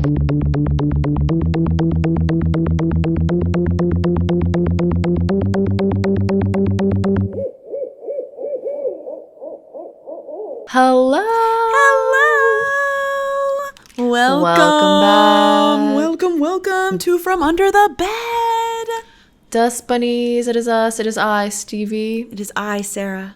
Hello. Welcome back. To From Under the Bed. Dust bunnies, it is us. It is I, Stevie. It is I, Sarah.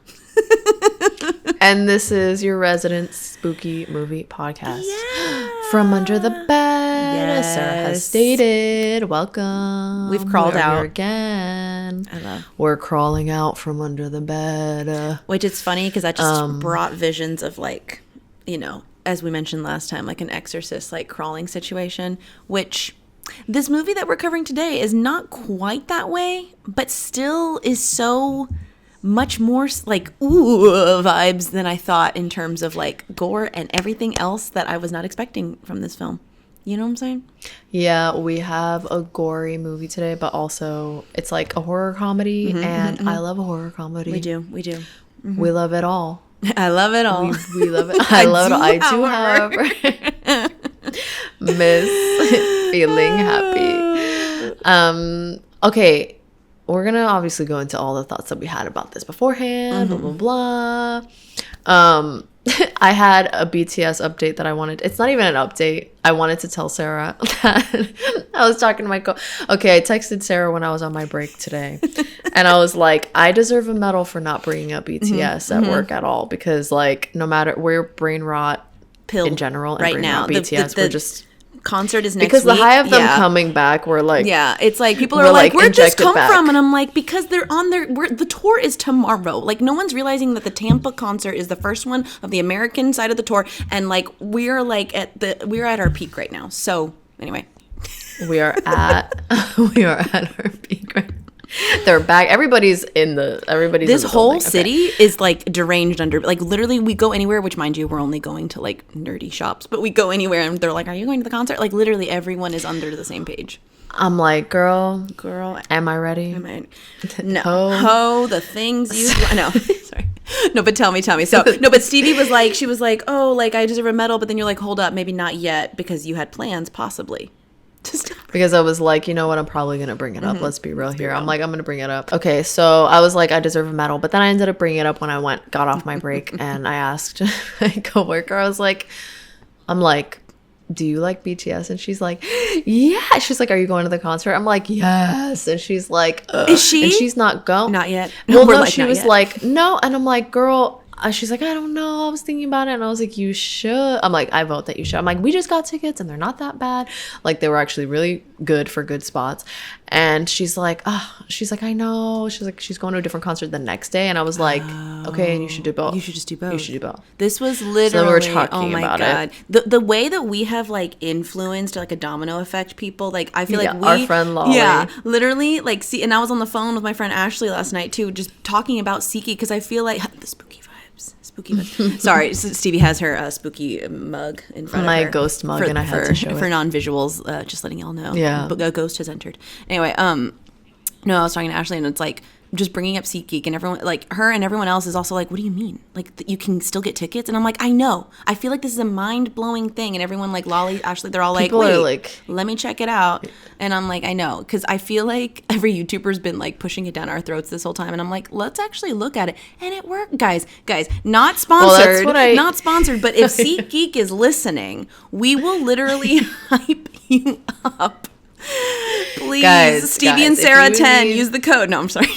And this is your resident spooky movie podcast. Yeah. From Under the Bed, Yes. as Sarah has stated. Welcome. We've crawled We're out. here again. I love. We're crawling out from under the bed. Which is funny because that just brought visions of like, you know, as we mentioned last time, like an exorcist, like crawling situation, which this movie that we're covering today is not quite that way, but still is so much more like ooh vibes than I thought in terms of like gore and everything else that I was not expecting from this film. You know what I'm saying? Yeah, we have a gory movie today, but also it's like a horror comedy, and I love a horor comedy. We do. We love it all. I love it all. We love it. I love it all. I do, however, miss feeling happy. Okay, we're gonna obviously go into all the thoughts that we had about this beforehand. Blah blah blah. I had a BTS update that I wanted. It's not even an update. I wanted to tell Sarah that I was talking to my Okay, I texted Sarah when I was on my break today, and I was like, I deserve a medal for not bringing up BTS at work at all, because like no matter, we're brain rot in general and right brain now. rot BTS, we're just concert is next because week. the high of them coming back, we're like, yeah, it's like people we're are like, like, where'd this injected come back. from? And I'm like, because they're on their the tour is tomorrow. Like no one's realizing that the Tampa concert is the first one of the American side of the tour, and like we're at our peak right now. So anyway, we are at our peak right now. They're back. Everybody's this in the whole building. city is like deranged under, like literally we go anywhere, which mind you, we're only going to like nerdy shops, but we go anywhere and they're like, are you going to the concert? Like literally everyone is under the same page. I'm like, girl, am I ready? No, the things you no, sorry. No, but tell me. So no, but Stevie was like, she was like, oh, like I deserve a medal, but then you're like, hold up, maybe not yet, because you had plans possibly. Because I was like, you know what, I'm probably gonna bring it up. Let's be real here. I'm like, I'm gonna bring it up. Okay, so I was like, I deserve a medal, but then I ended up bringing it up when I got off my break, and I asked my coworker, I'm like, do you like BTS? And she's like, yeah. She's like, are you going to the concert? I'm like, yes. And she's like, ugh. Is she? And she's not going. Not yet. Well, no, she was like, no. And I'm like, girl. She's like, I don't know. I was thinking about it. And I was like, you should. I'm like, I vote that you should. I'm like, we just got tickets and they're not that bad. Like, they were actually really good for good spots. And she's like, I know. She's like, she's going to a different concert the next day. And I was like, okay, and you should do both. You should just do both. You should do both. This was literally, so we were talking oh my about God. it. The way that we have like influenced like a domino effect people, like I feel like our friend Lolly. Yeah, literally like see, and I was on the phone with my friend Ashley last night too, just talking about SeatGeek, because I feel like the spooky vibes. Sorry, Stevie has her spooky mug in front of her. My ghost mug, and I had to show it. For non-visuals, just letting y'all know. Yeah. A ghost has entered. Anyway, no, I was talking to Ashley, and it's like, just bringing up SeatGeek, and everyone, like her and everyone else is also like, what do you mean? Like you can still get tickets? And I'm like, I know. I feel like this is a mind-blowing thing. And everyone, like Lolly, Ashley, they're all like, people wait, are like, let me check it out. And I'm like, I know. Because I feel like every YouTuber's been like pushing it down our throats this whole time. And I'm like, let's actually look at it. And it worked. Guys, not sponsored. Not sponsored. But if SeatGeek is listening, we will literally hype you up. Please, guys, Stevie and Sarah 10, use the code. No, I'm sorry.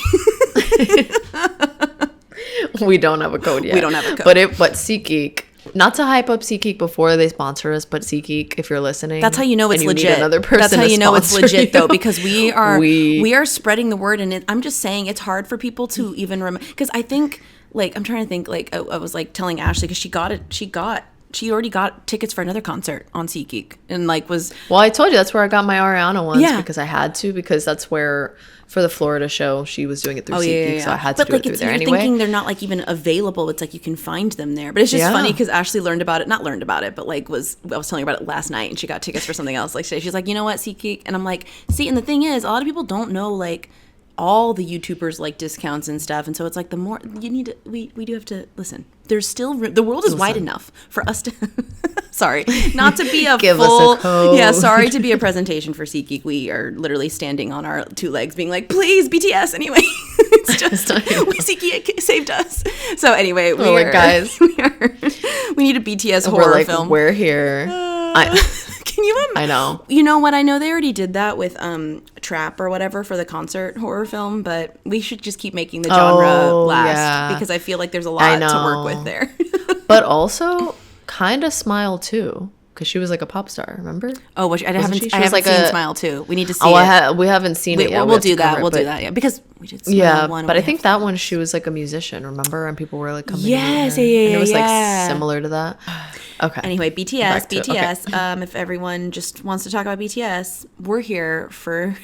We don't have a code yet. We don't have a code. But SeatGeek, not to hype up SeatGeek before they sponsor us, but SeatGeek, if you're listening, that's how you know it's legit. Another person that's how you know it's legit, though, because we are spreading the word, and I'm just saying it's hard for people to even remember. Because I think, like, I'm trying to think, like, I was like telling Ashley, because she already got tickets for another concert on SeatGeek, and like was. Well, I told you that's where I got my Ariana ones, because I had to, because that's where, for the Florida show, she was doing it through SeatGeek, so I had to do it through there anyway. But thinking they're not like even available. It's like you can find them there. But it's just funny because Ashley not learned about it, but like I was telling her about it last night, and she got tickets for something else. Like she's like, you know what, SeatGeek, and I'm like, see, and the thing is, a lot of people don't know like all the YouTubers like discounts and stuff, and so it's like the more you need to, we do have to listen. There's still the world is wide enough for us to Sorry, not to be a Give us full. a code. Yeah, sorry to be a presentation for SeatGeek. We are literally standing on our two legs, being like, "Please, BTS." Anyway, it's just SeatGeek saved us. So anyway, guys, we need a BTS horror we're like, film. we're here. Can you imagine? I know. You know what? I know they already did that with Trap or whatever for the concert horror film, but we should just keep making the genre last because I feel like there's a lot to work with there. But also kind of Smile too, because she was like a pop star. Remember? Oh, which I haven't seen Smile too. We need to see it. We haven't seen it yet. We'll do that. We'll do that. Yeah, because we did Smile one. But I think that one she was like a musician. Remember? And people were like coming. Yes, and it was like similar to that. Okay. Anyway, BTS. Okay. If everyone just wants to talk about BTS, we're here for.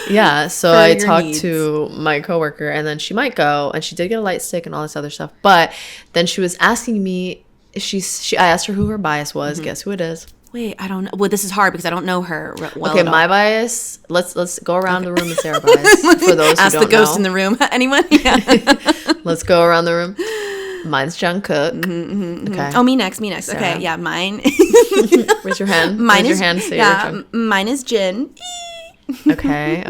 Yeah, so I talked to my coworker, and then she might go, and she did get a light stick and all this other stuff. But then she was asking me, I asked her who her bias was. Mm-hmm. Guess who it is? Wait, I don't know. Well, this is hard because I don't know her well. Okay, my bias. Let's go around the room and say our bias for those who ask don't the ghost know. in the room. Anyone? Yeah. Let's go around the room. Mine's Jungkook. Okay. Oh, me next. Sarah. Okay, yeah, mine. Raise your hand. Mine Raise is your hand. Say yeah. Mine is Jin. Okay.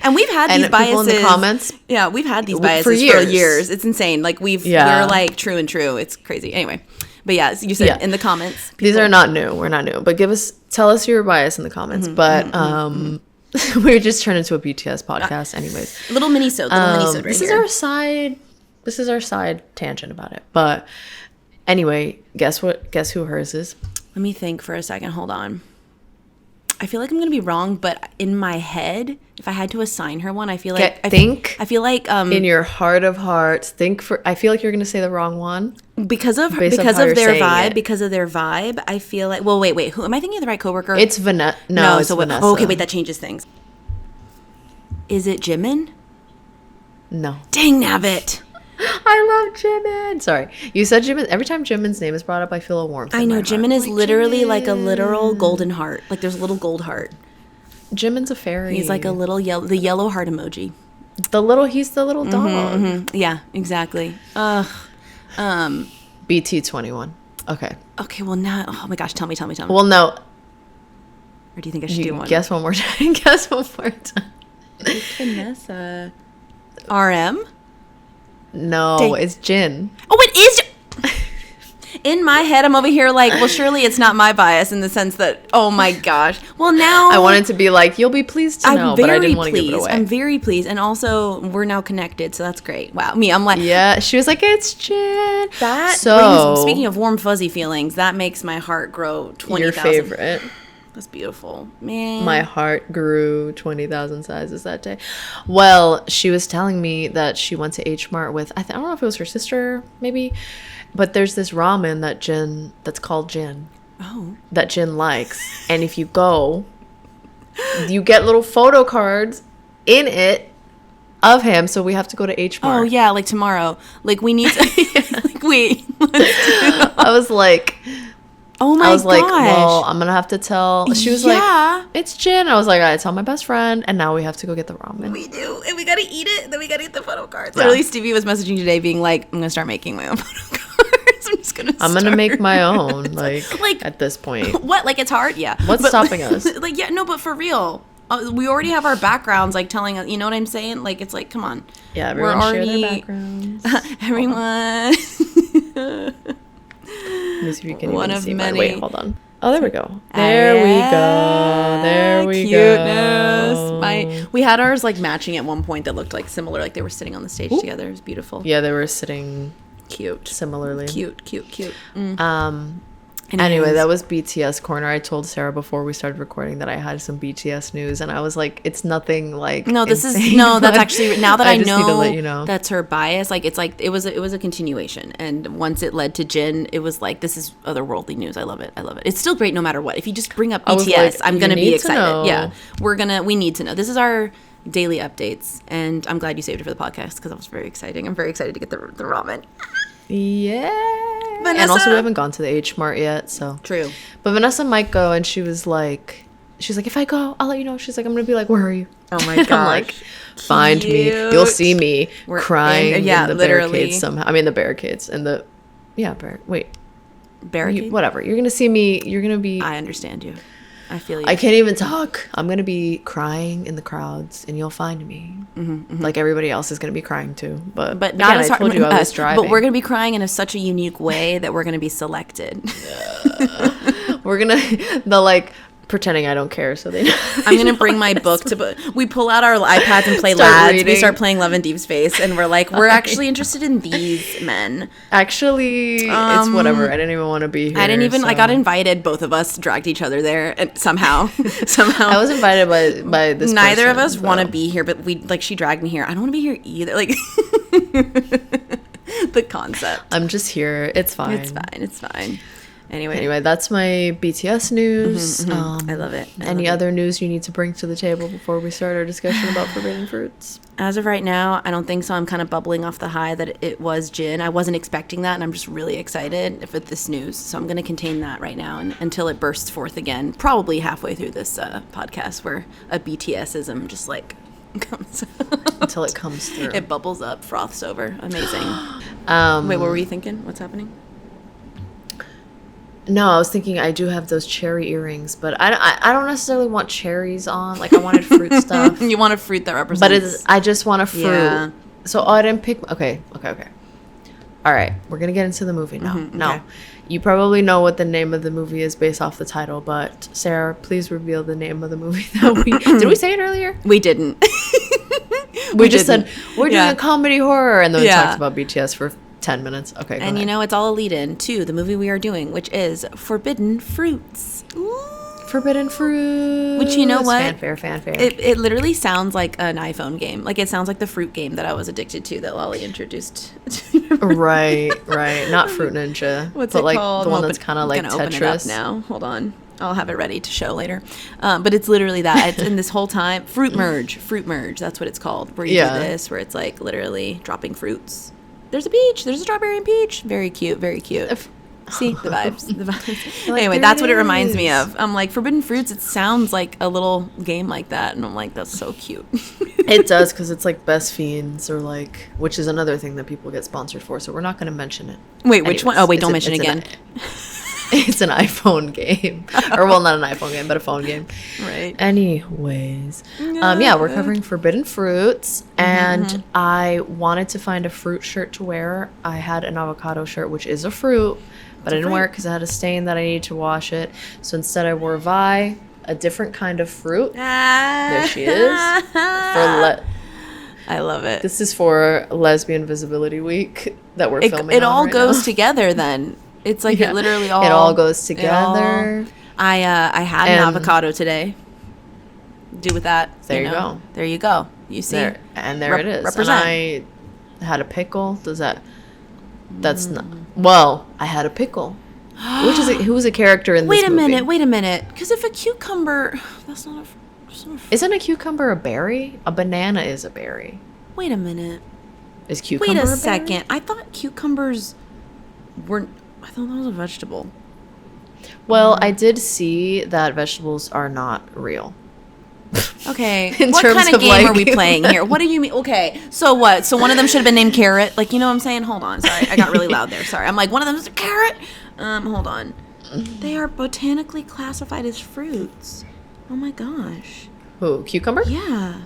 And we've had these biases in the comments. Yeah, we've had these biases for years. It's insane. Like we're like true and true. It's crazy. Anyway, but yeah, you said in the comments. These are not new. We're not new. But tell us your bias in the comments. We just turned into a BTS podcast, anyways. Little mini-sode right this here. This is our side tangent about it. But anyway, guess who hers is? Let me think for a second. Hold on. I feel like I'm gonna be wrong, but in my head, if I had to assign her one, I feel like I feel like in your heart of hearts, I feel like you're gonna say the wrong one because of their vibe. I feel like wait, who am I thinking of the right coworker? It's Vanessa. No, it's Vanessa. Okay, wait, that changes things. Is it Jimin? No. Dang nabbit. I love Jimin. Sorry. You said Jimin. Every time Jimin's name is brought up, I feel a warmth. I know. Jimin is literally like a literal golden heart. Like there's a little gold heart. Jimin's a fairy. He's like a little the yellow heart emoji. He's the little dog. Mm-hmm. Yeah, exactly. BT21. Okay. Okay, well now, oh my gosh, tell me. Well, no. Or do you think I should do one? Guess one more time. Vanessa. RM? No, Dang. It's Jin. Oh, it is. In my head, I'm over here like, well, surely it's not my bias in the sense that, oh my gosh. Well, now I wanted to be like, you'll be pleased to know, but I didn't want to give it away. I'm very pleased, and also we're now connected, so that's great. Wow, I'm like, yeah. She was like, it's Jin. Speaking of warm fuzzy feelings, that makes my heart grow 20,000. Your favorite. That's beautiful, man. My heart grew 20,000 sizes that day. Well, she was telling me that she went to H Mart with I don't know if it was her sister, maybe, but there's this ramen that's called Jin. Oh. That Jin likes, and if you go, you get little photo cards in it of him. So we have to go to H Mart. Oh yeah, like tomorrow. Like we need to. Like wait. I was like. Oh my gosh. I was like, well, I'm going to have to tell. She was like, it's Jin. I was like, I tell my best friend, and now we have to go get the ramen. We do. And we got to eat it. Then we got to get the photo cards. Yeah. Literally, Stevie was messaging today being like, I'm going to start making my own photo cards. I'm going to make my own, like, at this point. What? Like, it's hard? Yeah. What's stopping us? Like, yeah, no, but for real. We already have our backgrounds, like, telling us, you know what I'm saying? Like, it's like, come on. Yeah, everyone share their backgrounds. Everyone. Let me see if you can One even of see many. Wait, hold on. Oh, there we go. There we go. We had ours like matching at one point that looked like similar, like they were sitting on the stage together. It was beautiful. Yeah, they were sitting cute similarly. Cute. Anyway, that was BTS Corner. I told Sarah before we started recording that I had some BTS news, and I was like, it's nothing like that's actually, now that I know, need to let you know that's her bias. Like, it's like it was a continuation, and once it led to Jin, it was like, this is otherworldly news. I love it. It's still great no matter what. If you just bring up BTS, like, I'm gonna be excited. Yeah, we need to know. This is our daily updates, and I'm glad you saved it for the podcast because that was very exciting. I'm very excited to get the ramen. Yeah. Vanessa. And also we haven't gone to the H Mart yet, so true. But Vanessa might go, and she's like, if I go, I'll let you know. She's like, I'm gonna be like, where are you? Oh my gosh. I'm like, find me. You'll see me crying in the barricades somehow. I mean, the barricades and the wait. barricade. Whatever. You're gonna see me. You're gonna be. I understand you. I feel you. I can't even talk. I'm gonna be crying in the crowds, and you'll find me. Like everybody else is gonna be crying too. But not again, as I hard told you I was us, driving. but we're gonna be crying in such a unique way that we're gonna be selected. We're gonna pretending I don't care, so they know. I'm gonna bring my book to. We pull out our iPads and play Start Lads. We reading. start playing Love and Deep's Face, and we're like, we're actually interested in these men. Actually, it's whatever. I didn't even want to be here. I didn't even. I so- got invited. Both of us dragged each other there, and somehow. I was invited by this. Neither of person, us want to so. be here, but she dragged me here. I don't want to be here either. Like the concept. I'm just here. It's fine. It's fine. Anyway, That's my BTS news. I love it. Any other news you need to bring to the table before we start our discussion about forbidden fruits? As of right now, I don't think so. I'm kind of bubbling off the high that it was Jin. I wasn't expecting that, and I'm just really excited with this news. So I'm going to contain that right now until it bursts forth again, probably halfway through this podcast where a BTSism just comes Until it comes through. It bubbles up, froths over. Amazing. Wait, what were you thinking? What's happening? No, I was thinking I do have those cherry earrings, but I don't necessarily want cherries on. Like I wanted fruit stuff. You want a fruit that represents. But I just want a fruit. Yeah. So I didn't pick. Okay. All right, we're gonna get into the movie now. Now, okay. you probably know what the name of the movie is based off the title, but Sarah, please reveal the name of the movie that we did. We say it earlier? We didn't. We just said we're doing Yeah. a comedy horror, and then we Yeah. talked about BTS for 10 minutes. Okay, go And ahead. it's all a lead in to the movie we are doing, which is Forbidden Fruits. Forbidden Fruit. Which, you know what? Fanfare. It literally sounds like an iPhone game. Like, it sounds like the fruit game that I was addicted to that Lolly introduced. right. Not Fruit Ninja. What's but it like called? the one I'm that's kind of like gonna open it up Tetris. now. Hold on. I'll have it ready to show later. But it's literally that. It's in this whole time. Fruit merge. That's what it's called. Where you Yeah. do this, where it's like literally dropping fruits. There's a peach. There's a strawberry and peach. Very cute. Very cute. See the vibes. Like, Anyway, there that's it what it reminds me is. of. I'm like, Forbidden Fruits. It sounds like a little game like that, and I'm like, that's so cute. It does, because it's like Best Fiends, or like, which is another thing that people get sponsored for, so we're not going to mention it. Wait, which one? Anyways, Oh, wait, it's don't an- mention it it's an- again. It's an iPhone game. Or, well, not an iPhone game, but a phone game. Right. Anyways. Yeah, we're covering Forbidden Fruits, and I wanted to find a fruit shirt to wear. I had an avocado shirt, which is a fruit, but I didn't wear it because I had a stain that I needed to wash it. So instead I wore Vi, a different kind of fruit. There she is. I love it. This is for Lesbian Visibility Week that we're filming. It on all right goes now. together then. It's like Yeah. it literally It all goes it together. I had an And- avocado today. Do with that. There you go. There you go. You see. There it is. Represent. And I had a pickle. That's not. Well, I had a pickle. Who was a character in this movie? Wait a minute. Because if a cucumber, that's not a. Isn't a cucumber a berry? A banana is a berry. Wait a minute. Is cucumber Wait a berry? second. I thought cucumbers weren't. I thought that was a vegetable. Well, I did see that vegetables are not real. Okay. In What terms kind of of, game like- are we playing here? What do you mean? Okay. So what? So one of them should have been named Carrot. Like, you know what I'm saying? Hold on. Sorry. I got really loud there. Sorry. I'm like, one of them is a carrot. Hold on. They are botanically classified as fruits. Oh my gosh. Who? Cucumber? Yeah.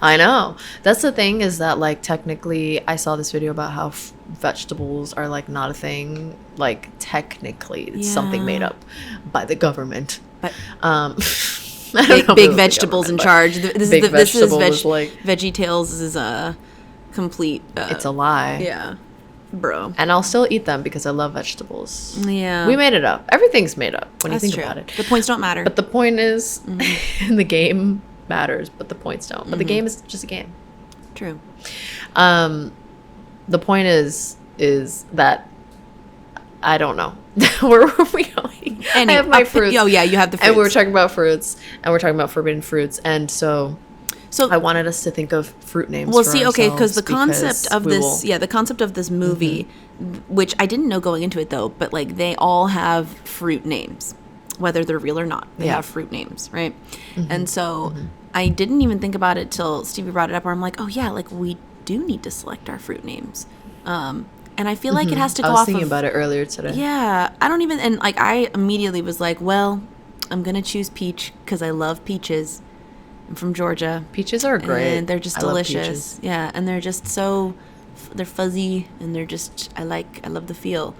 I know. That's the thing, is that like technically I saw this video about how vegetables are like not a thing. Like technically it's something made Yeah. up by the government. But I don't know if it big was the vegetables in government, charge. but This Big is this is Vegetable was like, Veggie Tales is a complete. it's a lie. Yeah, bro. And I'll still eat them because I love vegetables. Yeah, We made it up. Everything's made up when That's you think true. about it. The points don't matter. But the point is, Mm-hmm. the game matters, but the points don't. But the game is just a game. True. The point is that I don't know. Where were we going? I have my fruits. Oh yeah, you have the fruits. And we were talking about fruits, and we're talking about forbidden fruits, and so So I wanted us to think of fruit names. well, for see, okay, because the ourselves concept of we this, will- yeah, the concept of this movie, which I didn't know going into it though, but like they all have fruit names, whether they're real or not. They Yeah. have fruit names, right? And so I didn't even think about it till Stevie brought it up, where I'm like, oh yeah, like we do need to select our fruit names. And I feel like it has to go I was off thinking of, about it earlier today. yeah, I don't even, and like I immediately was like, well, I'm going to choose peach because I love peaches. I'm from Georgia. Peaches are great. And they're just I love delicious. peaches. Yeah, and they're just so, they're fuzzy and they're just, I love the feel.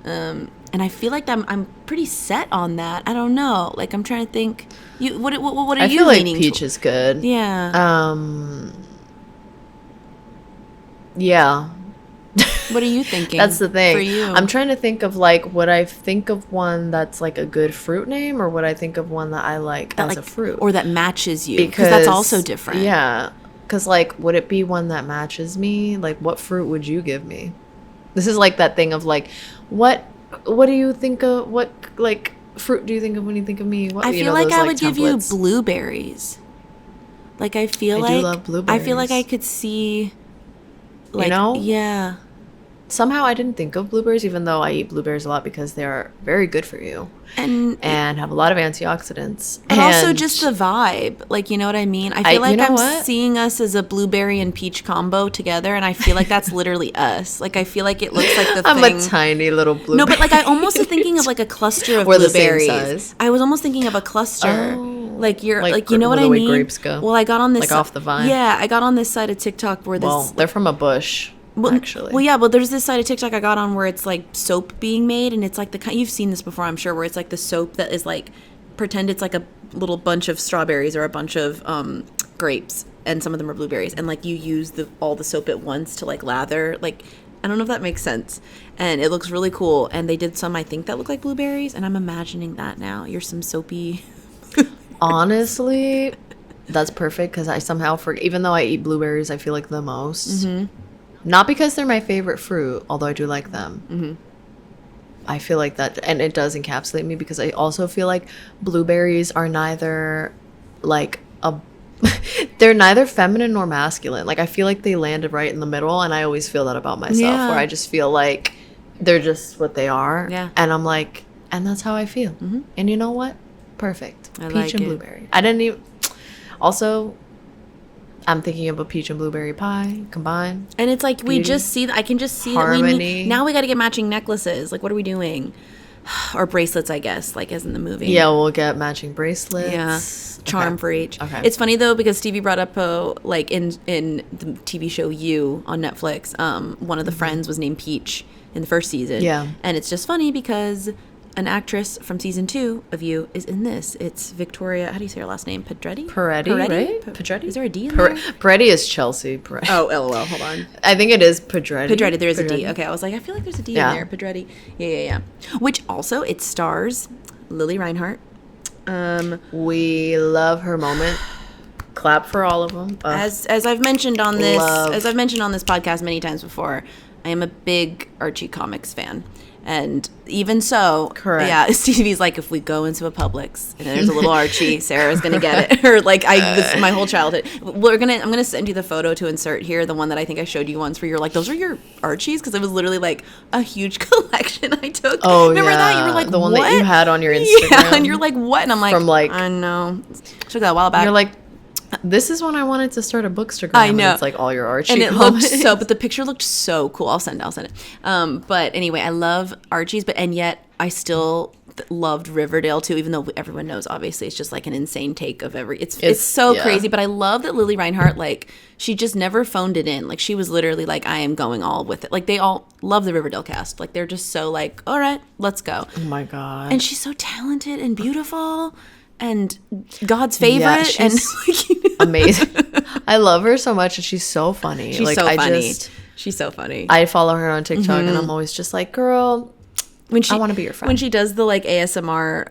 And I feel like I'm pretty set on that. I don't know. Like I'm trying to think. What are I you feel like leaning peach is good. Yeah. Yeah. What are you thinking? That's the thing. For you. I'm trying to think of like, would I think of one that's like a good fruit name, or would I think of one that I like that as like, a fruit? or that matches you, because that's also different. Yeah. Because like, would it be one that matches me? Like, what fruit would you give me? This is like that thing of like, what do you think of? What like fruit do you think of when you think of me? What, I you feel know, like those, I would give you templates. blueberries. Like I feel I like do love blueberries. I feel like I could see. Like, You know? Yeah. Somehow I didn't think of blueberries, even though I eat blueberries a lot because they are very good for you And have a lot of antioxidants. But also just the vibe. Like, you know what I mean? I feel like you know I'm what? seeing us as a blueberry and peach combo together, and I feel like that's literally us. Like, I feel like it looks like the I'm thing. a tiny little blueberry. No, but like I almost was thinking of like a cluster of We're the same blueberries. size. I was almost thinking of a cluster. Oh. Like you're Like like you know what the I way mean? grapes go. Well, I got on this Like off the vine? Yeah, I got on this side of TikTok where this Well, they're from a bush, actually. Well, yeah, but there's this side of TikTok I got on where it's like soap being made, and it's like the kind you've seen this before, I'm sure, where it's like the soap that is like pretend it's like a little bunch of strawberries or a bunch of grapes, and some of them are blueberries, and like you use all the soap at once to like lather. Like I don't know if that makes sense, and it looks really cool. And they did some I think that look like blueberries, and I'm imagining that now. You're some soapy. Honestly, that's perfect because I somehow forget. Even though I eat blueberries, I feel like the most. Mm-hmm. Not because they're my favorite fruit, although I do like them. Mm-hmm. I feel like that, and it does encapsulate me because I also feel like blueberries are neither like a they're neither feminine nor masculine. Like I feel like they landed right in the middle, and I always feel that about myself, Yeah. where I just feel like they're just what they are. Yeah. And I'm like, and that's how I feel. Mm-hmm. And you know what? Perfect. I Peach like and it. blueberry. I didn't even. Also, I'm thinking of a peach and blueberry pie combined. And it's like we Beauty. just see. I can just see that Harmony. now we got to get matching necklaces. Like what are we doing? Or bracelets, I guess, like as in the movie. Yeah, we'll get matching bracelets. Yeah, charm Okay. for each. Okay. It's funny though because Stevie brought up like in the TV show You on Netflix. One of the friends was named Peach in the first season. Yeah. And it's just funny because an actress from season 2 of You is in this. It's Victoria. How do you say her last name? Pedretti. Peretti, right? Pedretti? Is there a D in there? Peretti is Chelsea. Peretti. Oh, LOL. Hold on. I think it is Pedretti. Pedretti, there is a D. Pedretti. Okay, I was like, I feel like there's a D Yeah. in there. Pedretti. Yeah. Which also, it stars Lily Reinhart. We love her moment. Clap for all of them. As I've mentioned on this, Love. as I've mentioned on this podcast many times before, I am a big Archie comics fan. And even so, Correct. yeah, Stevie's like, if we go into a Publix and there's a little Archie, Sarah's gonna get it. Or like my whole childhood. I'm gonna send you the photo to insert here, the one that I think I showed you once, where you're like, those are your Archies, because it was literally like a huge collection I took. Oh, remember yeah. that? You were like, the one what? that you had on your Instagram. Yeah, and you're like, what? And I'm like, From, like- I know. Took that a while back. You're like, this is when I wanted to start a bookstagram. I know. And it's like all your Archie and it comics. looked so, but the picture looked so cool. I'll send it. But anyway, I love Archie's, and yet I still loved Riverdale too, even though everyone knows obviously it's just like an insane take of it's so yeah. crazy. But I love that Lily Reinhart, like, she just never phoned it in. Like, she was literally like, I am going all with it. Like, they all love the Riverdale cast. Like, they're just so like, all right, let's go. Oh my god. And she's so talented and beautiful and God's favorite. Yeah, and she's like, amazing. I love her so much, and she's so funny. she's like, so funny. Just, She's so funny. I follow her on TikTok, and I'm always just like, girl, When she, I wanna be your friend. When she does the like ASMR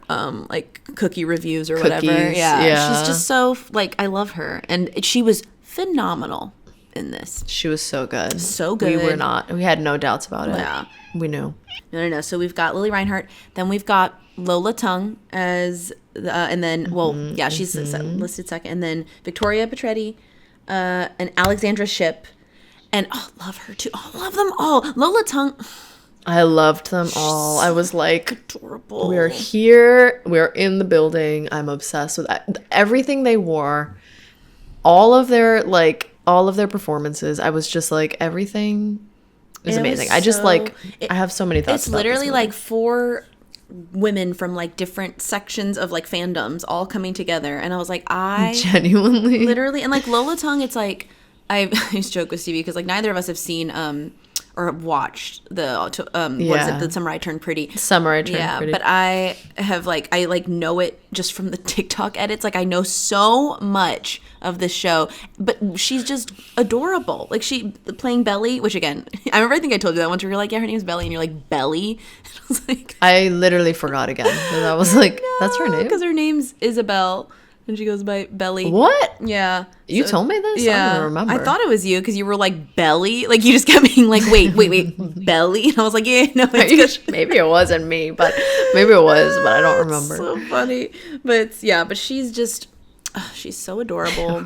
like cookie reviews or whatever. Cookies, Yeah. yeah. She's just so like, I love her. And she was phenomenal in this. she was so good. So We were good. not. We had no doubts about it. Yeah. We knew. No. So we've got Lily Reinhart. Then we've got Lola Tung as, and then, well, yeah, she's listed second. And then Victoria Petretti, and Alexandra Shipp. And love her too. Oh, love them all. Lola Tung. I loved them all. I was like, Adorable. we're here. We're in the building. I'm obsessed with everything they wore. All of their performances. I was just like, everything is It was amazing. I just so- like it- I have so many thoughts. It's about this literally movie. like 4 women from like different sections of like fandoms all coming together, and I was like, I genuinely. literally, and like Lola Tongue, it's like I used to joke with Stevie because like neither of us have seen or watched the what is Yeah. it, The Summer I Turned Pretty. Summer I Turned Yeah, Pretty. but I have like I like know it just from the TikTok edits. Like I know so much of this show, but she's just adorable. Like she playing Belly, which again, I remember I think I told you that once. Where you're like, yeah, her name's Belly, and you're like Belly. And I was like, I literally forgot again. And I was like, that's her name? because her name's Isabel, and she goes by Belly. What? Yeah. You told me this? I don't even remember. I thought it was you because you were like Belly. Like you just kept being like, wait, Belly. And I was like, yeah, no, it's good. Maybe it wasn't me, but maybe it was, but I don't remember. So funny. But yeah, but she's just, she's so adorable.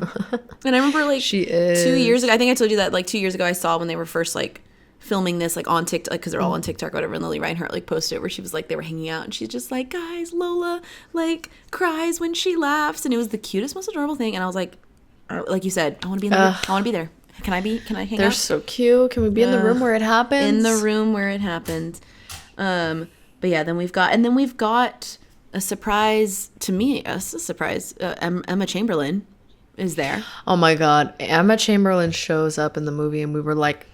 And I remember like She is. 2 years ago, I think I told you that like 2 years ago, I saw when they were first like filming this like on TikTok, because they're all on TikTok or whatever, and Lily Reinhart like posted it where she was like, they were hanging out and she's just like, guys, Lola like cries when she laughs, and it was the cutest, most adorable thing. And I was like you said, I want to be in the room. I want to be there. Can I hang They're out so cute. Can we be in the room where it happens? in the room where it happens? But yeah, then we've got a surprise to me. A surprise. Emma Chamberlain is there. Oh my god, Emma Chamberlain shows up in the movie, and we're like,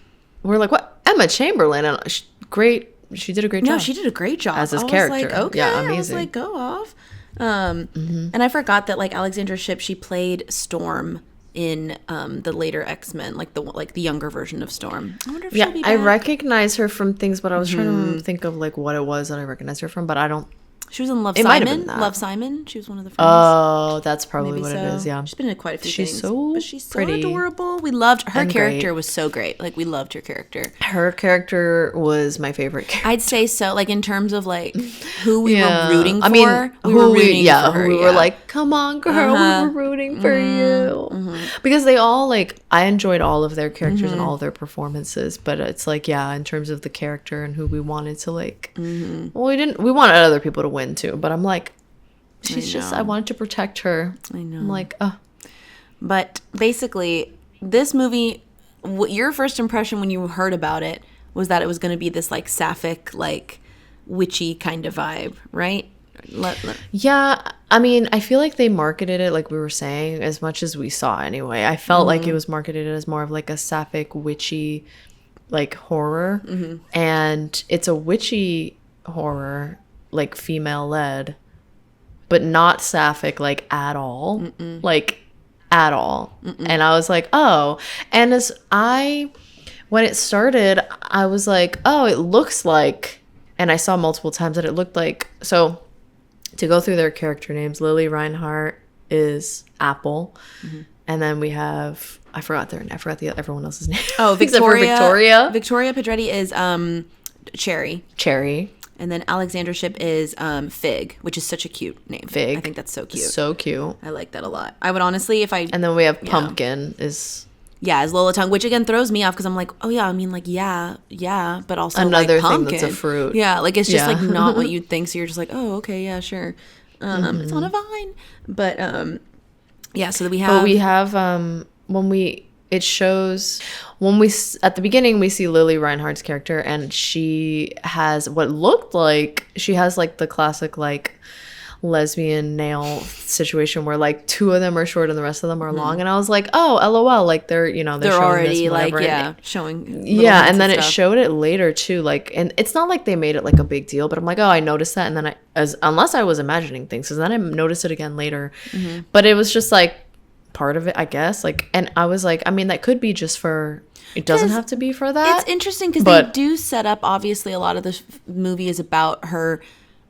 what? Emma Chamberlain, and she did a great job. No, she did a great job As his I was character. Like, okay, Yeah, I was amazing. like, go off. And I forgot that like Alexandra Shipp, she played Storm in the later X-Men, like the younger version of Storm. I wonder if Yeah, she'll be I back. recognize her from things, but I was trying to think of like what it was that I recognized her from, but I don't. She was in Love It might have Simon. been that. Love Simon. She was one of the friends. Oh, that's probably Maybe what so. it is. Yeah, She's been in quite a few She's things. so but she's so pretty adorable. We loved her and character. great. Was so great. Like we loved her character. her character was my favorite character. I'd say so. Like in terms of like who we Yeah. were rooting for. I mean, we were rooting for her. who we were like, come on, girl, Uh-huh. we were rooting for you. Because they all like, I enjoyed all of their characters and all of their performances, but it's like, yeah, in terms of the character and who we wanted to like, well, we wanted other people to win too, but I'm like, I wanted to protect her. I know. I'm like, But basically, this movie, your first impression when you heard about it was that it was going to be this like sapphic, like witchy kind of vibe, right? yeah, I mean, I feel like they marketed it like we were saying, as much as we saw anyway. I felt like it was marketed as more of like a sapphic, witchy, like horror. And it's a witchy horror, like female led, but not sapphic like at all. Like at all. And I was like, oh. And when it started, I was like, oh, it looks like, and I saw multiple times that it looked like, so to go through their character names, Lily Reinhart is Apple. And then we have, I forgot everyone else's name. Oh, Except for Victoria. Victoria Pedretti is Cherry. Cherry. And then Alexandra Shipp is Fig, which is such a cute name. Fig. I think that's so cute. So cute. I like that a lot. I would honestly, if I... And then we have Pumpkin is as Lola Tongue, which again throws me off because I'm like, oh yeah, I mean like, yeah, but also Another like, thing pumpkin. that's a fruit. Yeah, like it's just Yeah. like not what you'd think. So you're just like, oh, okay, yeah, sure. It's on a vine. But yeah, so that we have... But we have at the beginning we see Lily Reinhardt's character, and she has what looked like, she has like the classic like lesbian nail situation where like 2 of them are short and the rest of them are long, and I was like, oh, LOL, like they're they're showing already this, like, whatever. showing little Yeah, hints and then it stuff. showed it later too, like, and it's not like they made it like a big deal, but I'm like, oh, I noticed that, and then unless I was imagining things, because then I noticed it again later. But it was just like part of it, I guess, like, and I was like, I mean, that could be just for, it doesn't have to be for that. It's interesting because they but- do set up, obviously, a lot of this movie is about her,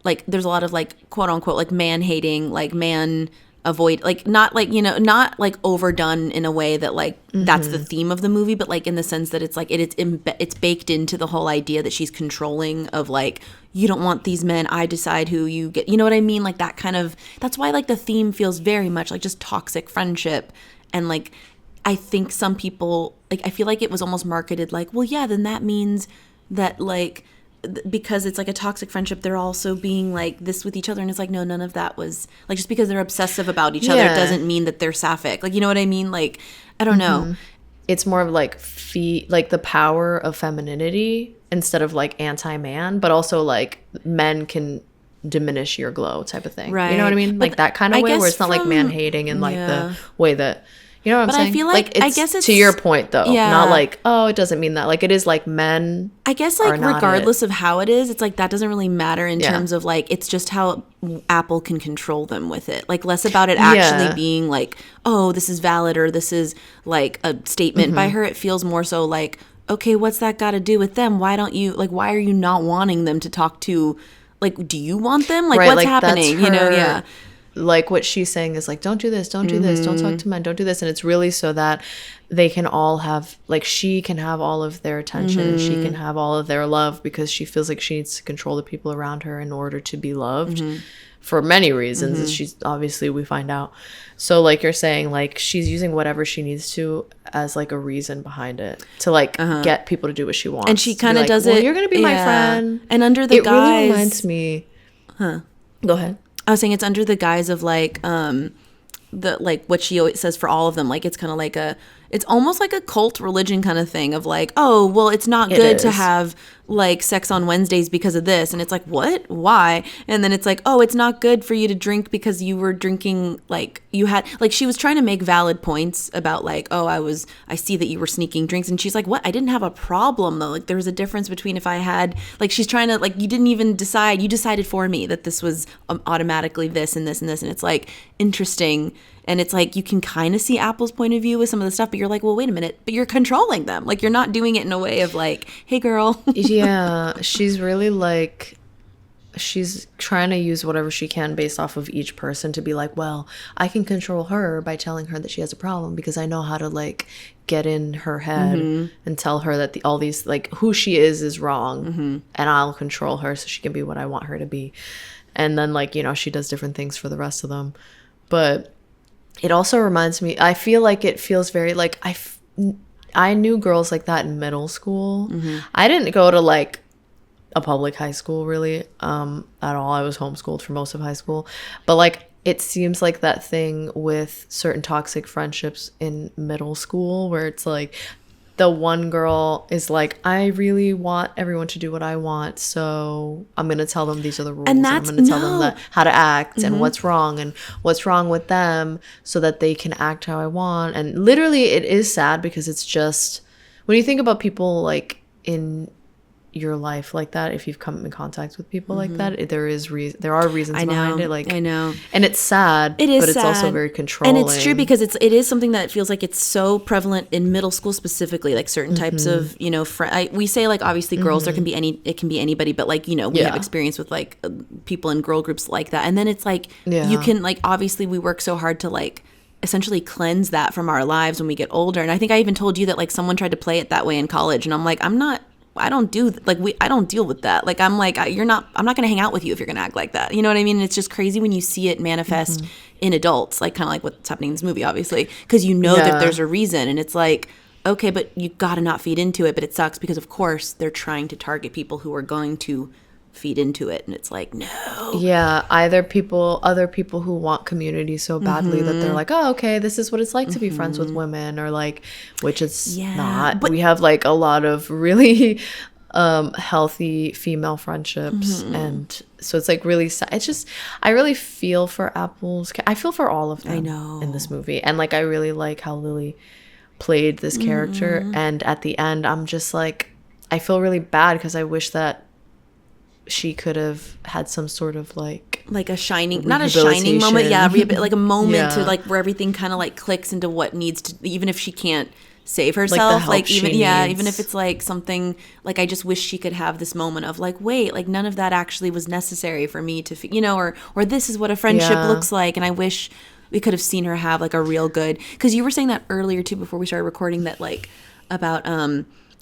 like, there's a lot of, like, quote-unquote, like, man-hating, like, man avoid, like, not, like, you know, not, like, overdone in a way that, like, that's the theme of the movie, but, like, in the sense that it's, like, it's baked into the whole idea that she's controlling of, like, you don't want these men, I decide who you get, you know what I mean? Like, that kind of, that's why, like, the theme feels very much like just toxic friendship, and, like, I think some people, like, I feel like it was almost marketed like, well, yeah, then that means that, like, because it's like a toxic friendship, they're also being like this with each other. And it's like, no, none of that was, like, just because they're obsessive about each other Yeah. doesn't mean that they're sapphic. Like, you know what I mean? Like, I don't know. it's more of like like the power of femininity instead of like anti-man, but also like men can diminish your glow type of thing. Right. You know what I mean? But Like that kind of I way guess where it's not like from- man hating in like yeah. the way that, you know what I'm But saying? I feel like- I guess to it's- your point though, yeah. not like, oh, it doesn't mean that. Like it is like men. I guess are like not regardless of how it is, it's like that doesn't really matter in Yeah. terms of like it's just how Apple can control them with it. Like less about it actually Yeah. being like, oh, this is valid or this is like a statement by her. It feels more so like, okay, what's that got to do with them? Why don't you like? Why are you not wanting them to talk to? Like, do you want them? Like, Right, what's like, that's happening? You know, her- yeah. Like what she's saying is like, don't do this, don't do this, don't talk to men, don't do this. And it's really so that they can all have, like, she can have all of their attention and she can have all of their love because she feels like she needs to control the people around her in order to be loved for many reasons. As she's obviously, we find out. So like you're saying, like she's using whatever she needs to as like a reason behind it to like get people to do what she wants. And she To be kind of like, does well, it. you're going to be my yeah. friend. And under the It guise, really reminds me. Go ahead. I was saying it's under the guise of like the like what she always says for all of them. Like it's kind of like it's almost like a cult religion kind of thing of like, oh, well, it's not good to is. have like sex on Wednesdays because of this. And it's like, what? Why? And then it's like, oh, it's not good for you to drink because you were drinking, like you had, like she was trying to make valid points about like, oh, I see that you were sneaking drinks. And she's like, what? I didn't have a problem though. Like there was a difference between if I had, like she's trying to, like you didn't even decide, you decided for me that this was automatically this and this and this. And it's like interesting. And it's like you can kind of see Apple's point of view with some of the stuff, but you're like, well, wait a minute, but you're controlling them. Like you're not doing it in a way of like, hey, girl. Yeah, she's really like, she's trying to use whatever she can based off of each person to be like, well, I can control her by telling her that she has a problem because I know how to like get in her head and tell her that all these like who she is wrong, and I'll control her so she can be what I want her to be. And then like, you know, she does different things for the rest of them. But it also reminds me, I feel like it feels very like I knew girls like that in middle school. I didn't go to like a public high school really at all. I was homeschooled for most of high school. But like it seems like that thing with certain toxic friendships in middle school where it's like the one girl is like, I really want everyone to do what I want, so I'm going to tell them these are the rules. And I'm going to tell them that how to act and what's wrong with them so that they can act how I want. And literally it is sad because it's just, when you think about people like in your life like that, if you've come in contact with people like that, there are reasons behind it. Like I know, and it's sad. It is, but it's sad. also very controlling. And it's true because it is something that feels like it's so prevalent in middle school specifically. Like certain types of we say like obviously girls, there can be it can be anybody, but like we have experience with like people in girl groups like that, and then it's like you can like obviously we work so hard to like essentially cleanse that from our lives when we get older. And I think I even told you that like someone tried to play it that way in college, and I'm like, I don't deal with that. Like, I'm like, I'm not going to hang out with you if you're going to act like that. You know what I mean? And it's just crazy when you see it manifest in adults, like kind of like what's happening in this movie, obviously, because you know that there's a reason. And it's like, okay, but you got to not feed into it. But it sucks because, of course, they're trying to target people who are going to feed into it. And it's like, no. Yeah, other people who want community so badly that they're like, oh, okay, this is what it's like to be friends with women, or like, which it's not. But we have like a lot of really healthy female friendships, and so it's like really sad. It's just, I really feel for I feel for all of them. I know. In this movie, and like I really like how Lily played this character, and at the end I'm just like, I feel really bad because I wish that she could have had some sort of like a shining, not a shining moment, like a moment to like where everything kind of like clicks into what needs to, even if she can't save herself, like even even if it's like something like, I just wish she could have this moment of like, wait, like none of that actually was necessary for me to or this is what a friendship looks like. And I wish we could have seen her have like a real good, because you were saying that earlier too before we started recording, that like about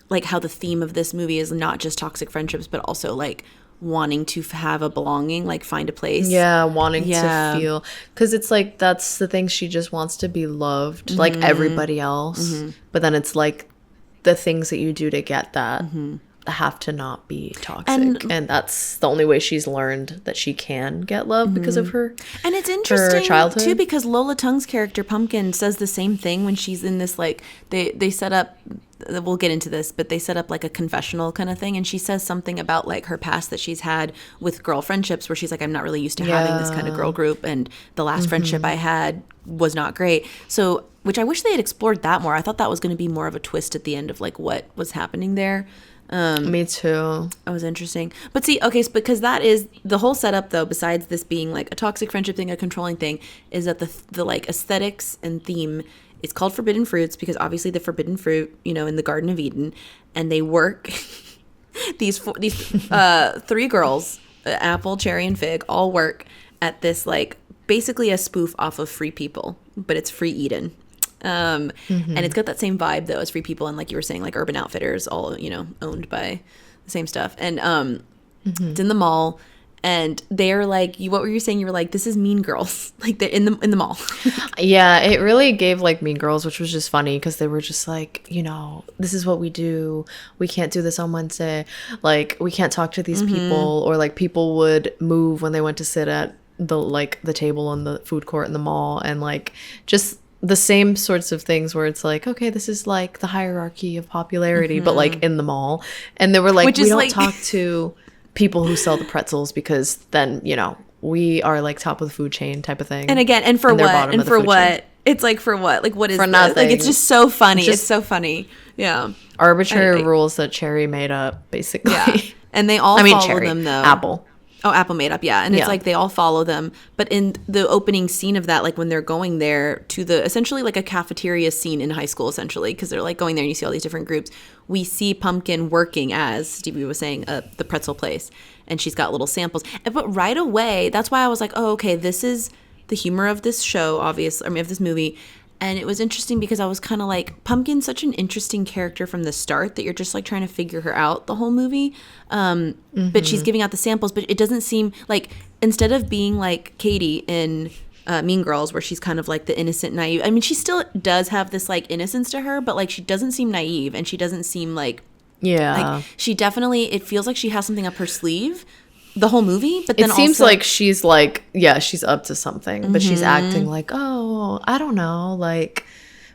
like how the theme of this movie is not just toxic friendships but also like wanting to have a belonging, like find a place, wanting to feel, because it's like that's the thing, she just wants to be loved like everybody else, but then it's like the things that you do to get that have to not be toxic, and that's the only way she's learned that she can get love because of her. And it's interesting childhood. too, because Lola Tung's character Pumpkin says the same thing when she's in this, like, they set up, we'll get into this, but they set up like a confessional kind of thing, and she says something about like her past that she's had with girl friendships, where she's like, I'm not really used to having this kind of girl group, and the last friendship I had was not great. So, which I wish they had explored that more. I thought that was going to be more of a twist at the end of like what was happening there. Me too. That was interesting. But see, okay, so because that is the whole setup, though, besides this being like a toxic friendship thing, a controlling thing, is that the like aesthetics and theme is called Forbidden Fruits, because obviously the forbidden fruit, you know, in the Garden of Eden, and they work these three girls, Apple, Cherry, and Fig, all work at this, like, basically a spoof off of Free People, but it's Free Eden. And it's got that same vibe though as Free People, and like you were saying, like Urban Outfitters, all, you know, owned by the same stuff. And it's in the mall, and they're like, what were you saying? You were like, this is Mean Girls, like they're in the mall. Yeah, it really gave like Mean Girls, which was just funny because they were just like, you know, this is what we do. We can't do this on Wednesday. Like, we can't talk to these people, or like people would move when they went to sit at the table on the food court in the mall, and like just the same sorts of things where it's like, okay, this is like the hierarchy of popularity, but like in the mall. And they were like, we don't like talk to people who sell the pretzels, because then, you know, we are like top of the food chain type of thing. And again, and for what? And for what? It's like, for what? Like, what is for nothing? Like, it's just so funny. It's so funny. Yeah. Arbitrary rules that Cherry made up, basically. Yeah. And they all follow Cherry, them, though. Apple. Oh, Apple made up, yeah. And it's like they all follow them. But in the opening scene of that, like when they're going there to the, essentially like a cafeteria scene in high school, essentially, because they're like going there and you see all these different groups. We see Pumpkin working, as Stevie was saying, the pretzel place. And she's got little samples. But right away, that's why I was like, oh, okay, this is the humor of this show, obviously, I mean, of this movie. And it was interesting because I was kind of like, Pumpkin's such an interesting character from the start that you're just like trying to figure her out the whole movie. But she's giving out the samples, but it doesn't seem like, instead of being like Katie in Mean Girls, where she's kind of like the innocent, naive. I mean, she still does have this like innocence to her, but like she doesn't seem naive, and she doesn't seem like, like she definitely, it feels like she has something up her sleeve the whole movie, but then it seems like she's like, yeah, she's up to something, but she's acting like, oh, I don't know, like,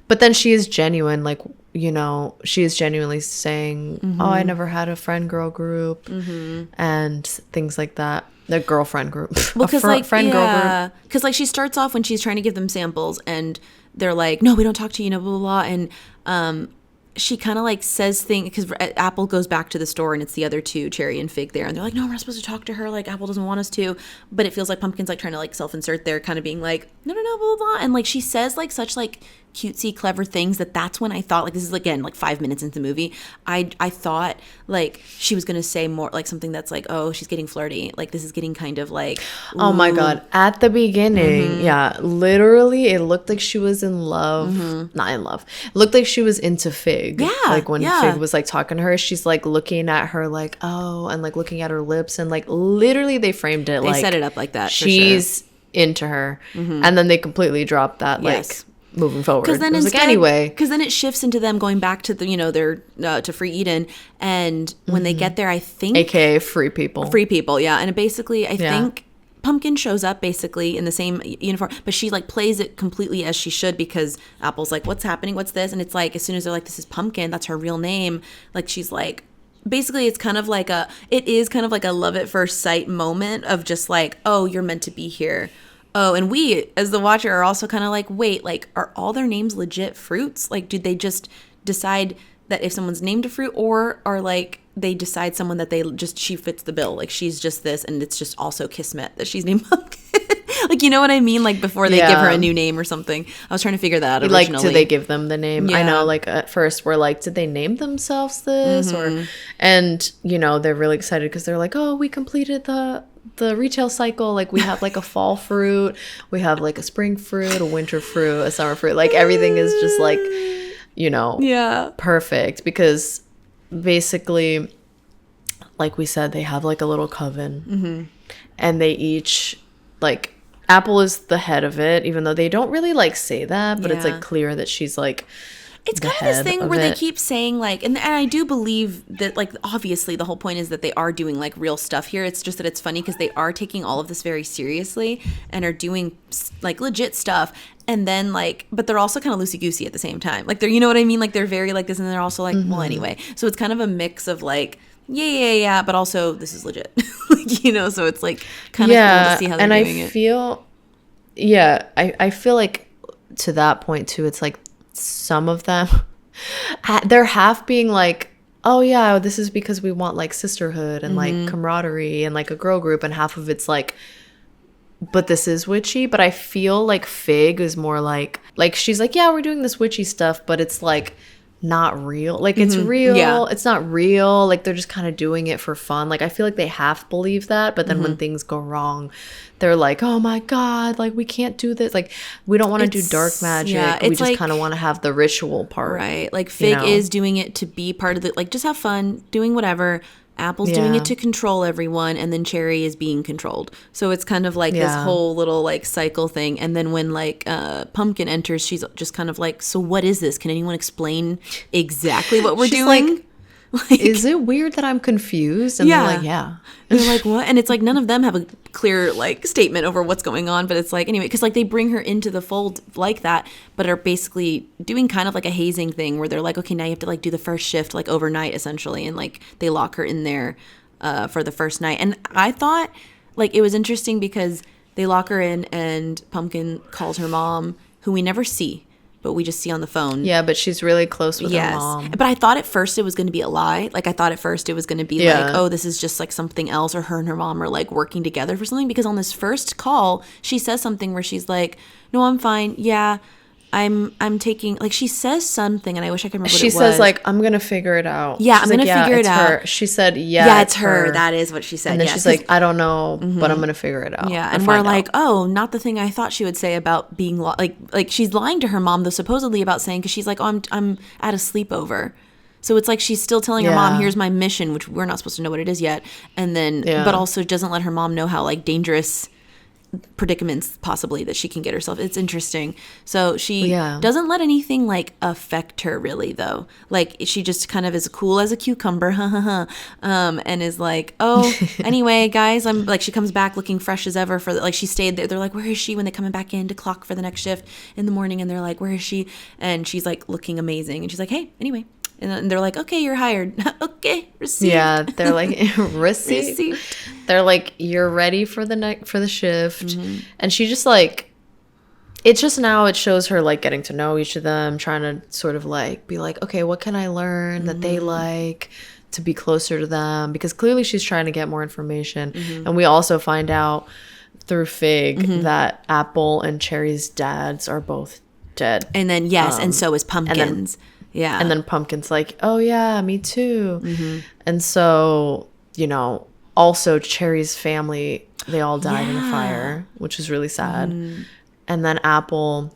but then she is genuine, like, you know, she is genuinely saying, oh, I never had a friend girl group, and things like that. The girlfriend group. Well, because like, friend girl group. Because like she starts off when she's trying to give them samples, and they're like, no, we don't talk to you, blah, blah, blah. And she kind of like says things, because Apple goes back to the store and it's the other two, Cherry and Fig, there, and they're like, no, we're not supposed to talk to her, like Apple doesn't want us to. But it feels like Pumpkin's like trying to like self-insert there, kind of being like, no, blah, blah, blah. And like she says like such like cutesy, clever things that's when I thought, like, this is again like 5 minutes into the movie, I thought like she was gonna say more like something that's like, oh, she's getting flirty, like this is getting kind of like, ooh. Oh my god, at the beginning, yeah, literally it looked like she was in love, not in love, it looked like she was into Fig, like when Fig was like talking to her, she's like looking at her like, oh, and like looking at her lips, and like literally they framed it, they set it up like that, she's into her, and then they completely dropped that, like moving forward, because then instead, like, anyway, because then it shifts into them going back to the, you know, their to Free Eden, and when they get there, I think, aka Free People, yeah, and it basically, I think Pumpkin shows up basically in the same uniform, but she like plays it completely as she should, because Apple's like, what's happening, what's this, and it's like, as soon as they're like, this is Pumpkin, that's her real name, like she's like, basically it's kind of like a love at first sight moment of just like, oh, you're meant to be here. Oh, and we, as the watcher, are also kind of like, wait, like, are all their names legit fruits? Like, did they just decide that if someone's named a fruit, or are, like, they decide someone that they just, she fits the bill? Like, she's just this, and it's just also Kismet that she's named Pumpkin. Like, you know what I mean? Like, before they give her a new name or something. I was trying to figure that out originally. Like, do they give them the name? I know, like, at first we're like, did they name themselves this? Or, and, you know, they're really excited because they're like, oh, we completed the retail cycle, like we have like a fall fruit, we have like a spring fruit, a winter fruit, a summer fruit, like everything is just like, you know, perfect, because basically, like we said, they have like a little coven, and they each, like, Apple is the head of it, even though they don't really like say that, but it's like clear that she's like It's the kind of this head thing of where they it. keep saying like, and I do believe that like obviously the whole point is that they are doing like real stuff here. It's just that it's funny because they are taking all of this very seriously and are doing like legit stuff. And then like, but they're also kind of loosey goosey at the same time. Like they're, you know what I mean? Like they're very like this, and they're also like, well, anyway. So it's kind of a mix of like, yeah, but also this is legit, like, you know. So it's like kind of cool to see how they're doing it. I feel like to that point too, it's like some of them they're half being like, oh yeah, this is because we want like sisterhood and like camaraderie and like a girl group, and half of it's like, but this is witchy. But I feel like Fig is more like she's like, yeah, we're doing this witchy stuff, but it's like not real. Like it's real. Yeah. It's not real. Like they're just kind of doing it for fun. Like I feel like they half believe that, but then when things go wrong, they're like, oh my God, like we can't do this. Like we don't want to do dark magic. Yeah, we it's just like, kind of want to have the ritual part. right. Like Fig know? is doing it to be part of the, like just have fun, doing whatever. Apple's doing Yeah. it to control everyone, and then Cherry is being controlled. So it's kind of like this Yeah. whole little like cycle thing. And then when like Pumpkin enters, she's just kind of like, so what is this? Can anyone explain exactly what we're She's doing? like, is it weird that I'm confused? And Yeah. they're like, yeah. And they're like, what? And it's like none of them have a clear like statement over what's going on, but it's like, anyway, because like they bring her into the fold like that, but are basically doing kind of like a hazing thing where they're like, okay, now you have to like do the first shift like overnight essentially, and like they lock her in there for the first night. And I thought like it was interesting because they lock her in and Pumpkin calls her mom, who we never see, but we just see on the phone. Yeah, but she's really close with her mom. But I thought at first it was going to be a lie. Like I thought at first it was going to be Yeah. like, oh, this is just like something else, or her and her mom are like working together for something. Because on this first call, she says something where she's like, no, I'm fine. Yeah, I'm taking, like she says something, and I wish I could remember what it She was. says like, I'm gonna figure it out. Yeah, She's I'm like, gonna figure it it's out. her. She said, yeah, it's her. That is what she said. And then yeah, she's 'cause- like, I don't know, but I'm gonna figure it out. yeah, or and we're find like, out. oh, not the thing I thought she would say about being like she's lying to her mom though, supposedly about saying, because she's like, oh, I'm at a sleepover. So it's like she's still telling her mom, Yeah. here's my mission, which we're not supposed to know what it is yet, and then Yeah. but also doesn't let her mom know how like dangerous predicaments possibly that she can get herself. It's interesting. So she Yeah. doesn't let anything like affect her really though. Like she just kind of is cool as a cucumber, and is like, oh, anyway, guys, I'm like, she comes back looking fresh as ever for like she stayed there. They're like, where is she when they coming back in to clock for the next shift in the morning? And they're like, where is she? And she's like looking amazing, and she's like, hey, anyway. And they're like, okay, you're hired. Okay, received. Yeah, they're like receipt. Received. They're like, you're ready for the night for the shift, Mm-hmm. and she just like, it's just now it shows her like getting to know each of them, trying to sort of like be like, okay, what can I learn that they like to be closer to them, because clearly she's trying to get more information, and we also find out through Fig that Apple and Cherry's dads are both dead. And then yes, and so is Pumpkin's. Yeah. And then Pumpkin's like, oh yeah, me too. And so, you know, also Cherry's family, they all died in a fire, which is really sad. And then Apple,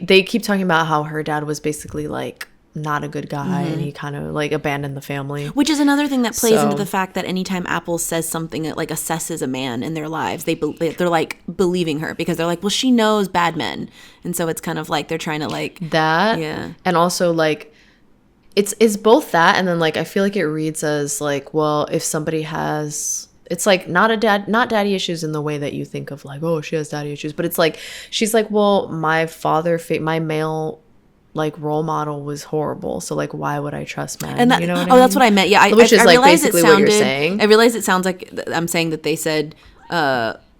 they keep talking about how her dad was basically like not a good guy, and he kind of like abandoned the family. Which is another thing that plays So- into the fact that anytime Apple says something that like assesses a man in their lives, they're like believing her, because they're like, well, she knows bad men, and so it's kind of like they're trying to like That, Yeah. and also like it's both that, and then like I feel like it reads as like, well, if somebody has, it's like not daddy issues in the way that you think of like, oh, she has daddy issues, but it's like she's like, well, my my male like role model was horrible, so like why would I trust men? and that, you know what that's what I meant. Yeah, Which is, I like, realized basically it what you're sounded, saying. I realized it sounds like I'm saying that they said,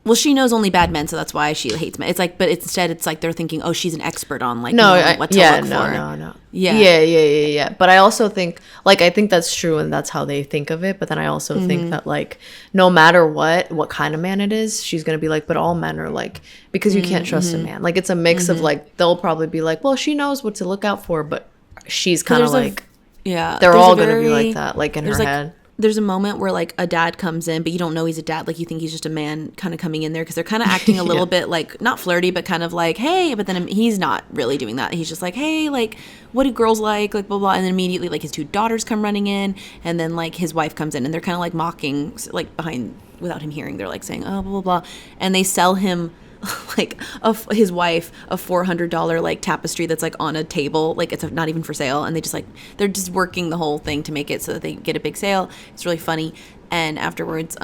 well, she knows only bad men, so that's why she hates men. It's like, but instead it's like they're thinking, oh, she's an expert on like knowing what to look for. No. Yeah. Yeah. But I also think, like, I think that's true, and that's how they think of it. But then I also think that, like, no matter what kind of man it is, she's gonna be like, but all men are like, because you can't trust a man. Like, it's a mix of like, they'll probably be like, well, she knows what to look out for, but she's kind of there's a- like, Yeah, they're there's all a gonna be very- like that, like in her there's like head. there's a moment where like a dad comes in, but you don't know he's a dad. Like you think he's just a man kind of coming in there, because they're kind of acting a little bit like not flirty, but kind of like, hey, but then he's not really doing that. He's just like, hey, like what do girls like blah blah. And then immediately like his two daughters come running in, and then like his wife comes in, and they're kind of like mocking, like behind, without him hearing, they're like saying, oh blah blah blah, and they sell him like his wife a $400 like tapestry that's like on a table, like it's not even for sale, and they just like they're just working the whole thing to make it so that they get a big sale. It's really funny. And afterwards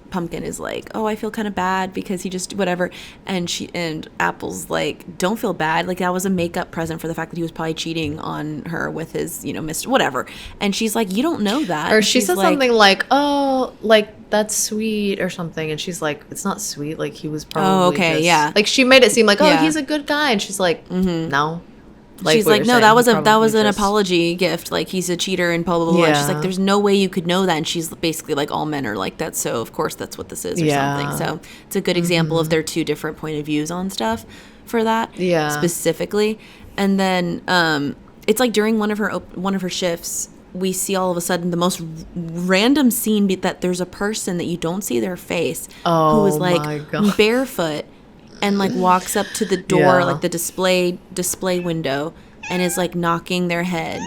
Pumpkin is like, oh, I feel kind of bad because he just whatever, and Apple's like, don't feel bad, like that was a makeup present for the fact that he was probably cheating on her with his, you know, Mr. whatever. And she's like, you don't know that. Or she said something like, oh, like that's sweet or something, and she's like, it's not sweet, like he was probably just, like she made it seem like, oh, he's a good guy, and she's like, no. Like she's like, no, that was an apology gift. Like he's a cheater and blah blah blah. And she's like, there's no way you could know that. And she's basically like, all men are like that, so of course that's what this is or something. So it's a good example of their two different point of views on stuff for that specifically. And then it's like during one of her shifts, we see all of a sudden the most random scene that there's a person that you don't see their face who is like barefoot. And like walks up to the door, like the display window, and is like knocking their head.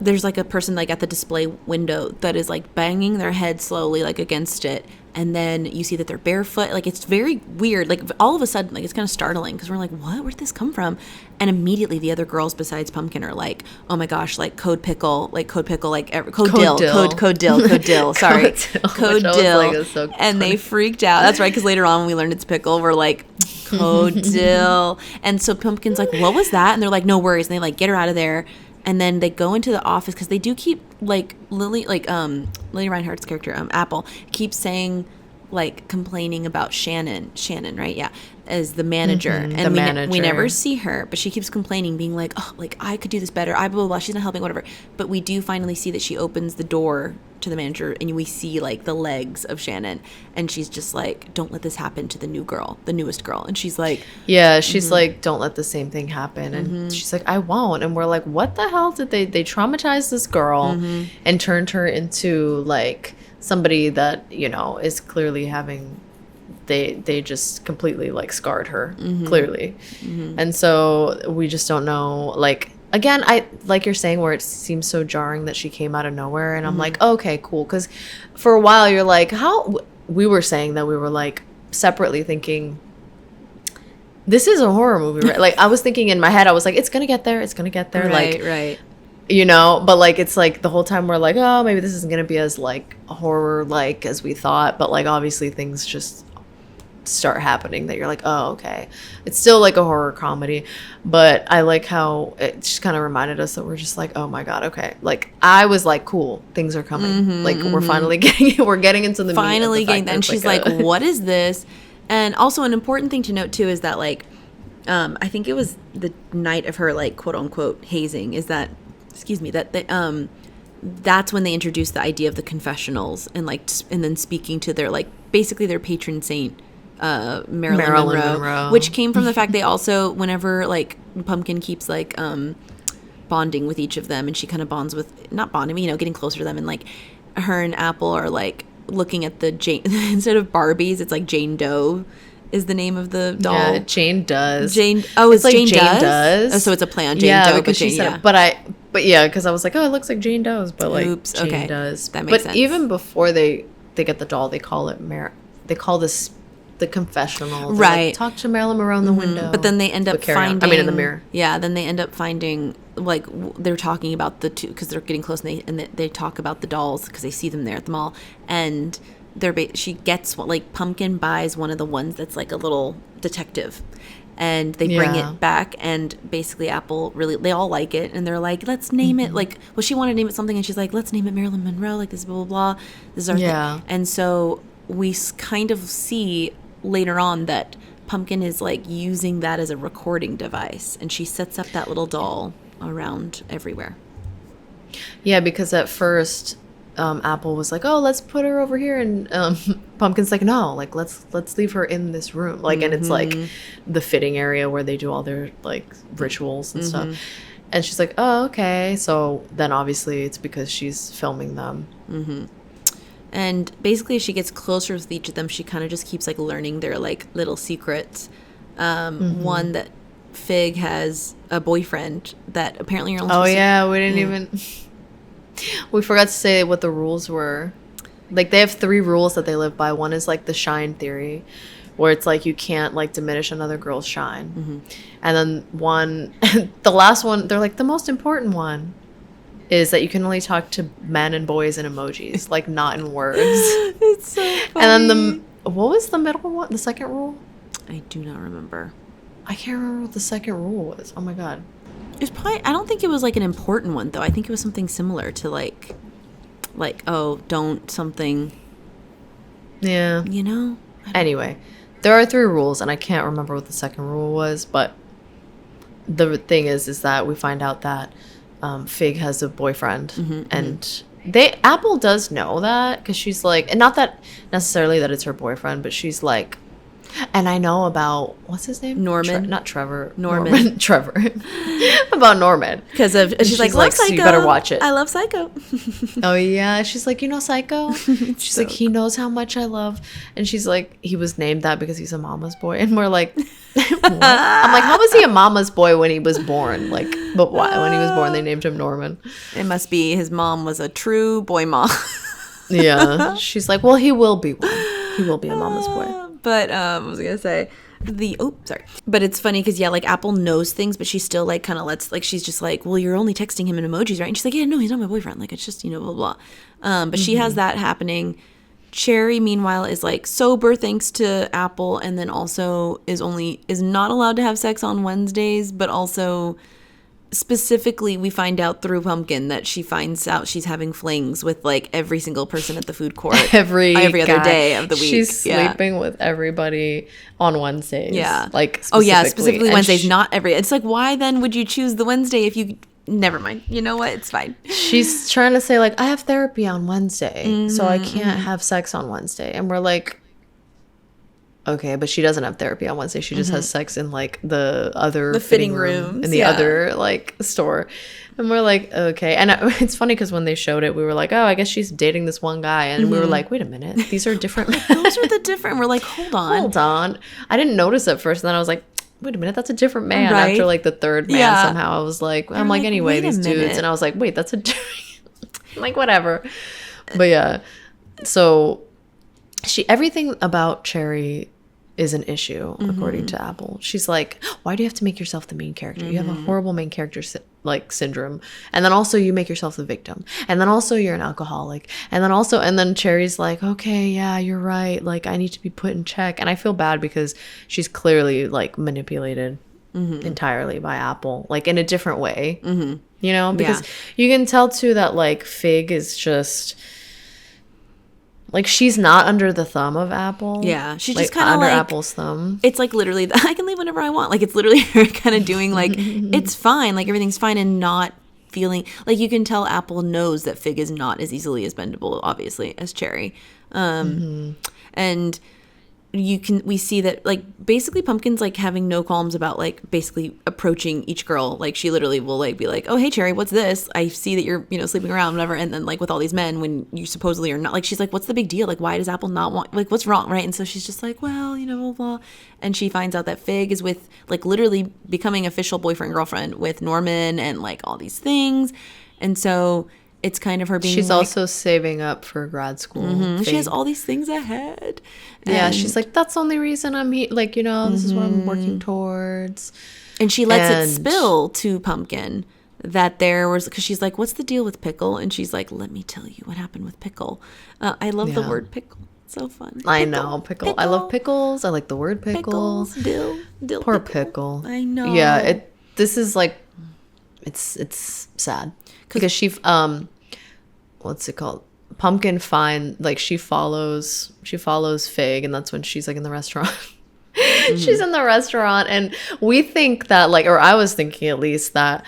There's like a person like at the display window that is like banging their head slowly like against it, and then you see that they're barefoot. Like it's very weird. Like all of a sudden, like it's kind of startling because we're like, what? Where'd this come from? And immediately the other girls besides Pumpkin are like, oh my gosh, like code pickle, like code dill. Sorry, code dill. Like, so and they freaked out. That's right, because later on when we learned it's pickle, we're like, code dill. And so Pumpkin's like, what was that? And they're like, no worries. And they like get her out of there. And then they go into the office because they do keep like Lily Reinhardt's character, Apple, keeps saying like complaining about Shannon, right? Yeah, as the manager. And we never see her, but she keeps complaining, being like, oh, like I could do this better. I blah, blah, blah. She's not helping, whatever. But we do finally see that she opens the door to the manager, and we see like the legs of Shannon, and she's just like, don't let this happen to the newest girl. And she's like, she's like, don't let the same thing happen. And she's like, I won't. And we're like, what the hell did they traumatized this girl and turned her into like somebody that, you know, is clearly having they just completely like scarred her clearly. And so we just don't know, like, again, I like you're saying, where it seems so jarring that she came out of nowhere, and I'm like, okay, cool, because for a while you're like, how we were saying that we were like separately thinking this is a horror movie, right? Like I was thinking in my head, I was like, it's gonna get there, right, you know, but like it's like the whole time we're like, oh, maybe this isn't gonna be as like horror like as we thought, but like obviously things just start happening that you're like, oh, okay, it's still like a horror comedy. But I like how it just kind of reminded us that we're just like, oh my god, okay, like I was like, cool, things are coming, like we're finally getting into the finally getting that. And she's like, what is this? And also an important thing to note too is that like I think it was the night of her like quote unquote hazing, is that that's when they introduced the idea of the confessionals, and like and then speaking to their like basically their patron saint, Marilyn Monroe, which came from the fact they also, whenever like Pumpkin keeps like bonding with each of them, and she kind of bonds with, not bonding, you know, getting closer to them, and like her and Apple are like looking at the Jane instead of Barbies, it's like Jane Doe is the name of the doll. Yeah, Jane Does. It's like Jane Does? Oh, so it's a play on Jane Doe, because she said, but yeah, because I was like, oh, it looks like Jane Does, but like Jane Does. That makes sense. But even before they get the doll, they call it they call this the confessional. They're right. Like, talk to Marilyn Monroe in the window. But then they end up finding, in the mirror. Yeah, then they end up finding, like, they're talking about the two, because they're getting close, and they talk about the dolls because they see them there at the mall, and she gets one, like, Pumpkin buys one of the ones that's like a little detective, and they bring it back, and basically Apple really, they all like it, and they're like, let's name it, like, well, she wanted to name it something, and she's like, let's name it Marilyn Monroe, like this, blah blah blah, this is our thing. And so we kind of see later on that Pumpkin is like using that as a recording device, and she sets up that little doll around everywhere. Yeah, because at first Apple was like, oh, let's put her over here, and Pumpkin's like, no, like let's leave her in this room, like, and it's like the fitting area where they do all their like rituals and stuff, and she's like, oh, okay. So then obviously it's because she's filming them. And basically, as she gets closer with each of them, she kind of just keeps like learning their like little secrets. One, that Fig has a boyfriend that apparently you're only we didn't even we forgot to say what the rules were. Like, they have 3 rules that they live by. One is like the shine theory, where it's like you can't like diminish another girl's shine. And then one, the last one, they're like the most important one is that you can only talk to men and boys in emojis, like not in words. It's so funny. And then what was the middle one? The second rule? I do not remember. I can't remember what the second rule was. Oh my god. It was probably, I don't think it was like an important one though. I think it was something similar to like oh, don't something, Yeah. you know? Anyway, there are 3 rules, and I can't remember what the second rule was, but the thing is that we find out that Fig has a boyfriend, and Apple does know that, because she's like, and not that necessarily that it's her boyfriend, but she's like, and I know about, what's his name? Norman. Not Trevor. Norman. Trevor. About Norman. Because of she's like, love so Psycho. you better watch it. I love Psycho. Oh yeah, she's like, you know Psycho? She's so like, he knows how much I love, and she's like, he was named that because he's a mama's boy, and we're like, what? I'm like, how was he a mama's boy when he was born? Like, but why? When he was born, they named him Norman. It must be his mom was a true boy mom. Yeah, she's like, well, he will be one. He will be a mama's boy. But I was gonna say but it's funny because yeah, like Apple knows things, but she still like kind of lets, like, she's just like, well, you're only texting him in emojis, right? And she's like, yeah, no, he's not my boyfriend, like, it's just, you know, blah blah. But she has that happening. Cherry meanwhile is like sober thanks to Apple, and then also is not allowed to have sex on Wednesdays, but also specifically we find out through Pumpkin that she finds out she's having flings with like every single person at the food court every other day of the week. She's sleeping with everybody on Wednesdays. Yeah. Like, specifically And Wednesdays, not every. It's like, why then would you choose the Wednesday if you? Never mind. You know what? It's fine. She's trying to say like, I have therapy on Wednesday, so I can't have sex on Wednesday, and we're like, okay, but she doesn't have therapy on Wednesday. She just has sex in like the fitting rooms in the other like store. And we're like, okay. And it's funny because when they showed it, we were like, oh, I guess she's dating this one guy. And we were like, wait a minute, these are different. Those are the different. We're like, hold on. I didn't notice at first. And then I was like, wait a minute, that's a different man. Right. After like the third man, Yeah. somehow I was like, I'm like, like, anyway, wait a these dudes. minute. And I was like, wait, that's a different, like, whatever. But yeah, so everything about Cherry is an issue according to Apple. She's like, why do you have to make yourself the main character? You have a horrible main character syndrome, and then also you make yourself the victim, and then also you're an alcoholic, and then Cherry's like, okay, yeah, you're right, like, I need to be put in check. And I feel bad because she's clearly like manipulated entirely by Apple, like in a different way, you know, because you can tell too that like Fig is just like, she's not under the thumb of Apple. Yeah, she's like, just kind of under like Apple's thumb. It's like literally, I can leave whenever I want. Like, it's literally her kind of doing like, it's fine, like everything's fine, and not feeling like, you can tell Apple knows that Fig is not as easily as bendable, obviously, as Cherry. And we see that like basically Pumpkin's like having no qualms about like basically approaching each girl. Like, she literally will like be like, oh, hey Cherry, what's this? I see that you're, you know, sleeping around, whatever. And then like with all these men when you supposedly are not, like, she's like, what's the big deal? Like, why does Apple not want, like, what's wrong, right? And so she's just like, well, you know, blah blah. And she finds out that Fig is with like literally becoming official boyfriend girlfriend with Norman and like all these things. And so it's kind of her being, she's like, also saving up for grad school. she has all these things ahead. Yeah, And- she's like, that's the only reason I'm here. Like, you know, this is what I'm working towards. And she lets And- it spill to Pumpkin that there was, because she's like, what's the deal with Pickle? And she's like, let me tell you what happened with Pickle. I love the Yeah. word pickle. It's so fun. I know, pickle. I love pickles. I like the word pickle. Pickles, dill Poor pickle. I know. Yeah, this is like, it's sad because she what's it called? Pumpkin she follows Fig, and that's when she's like in the restaurant. She's in the restaurant, and we think that like, or I was thinking at least that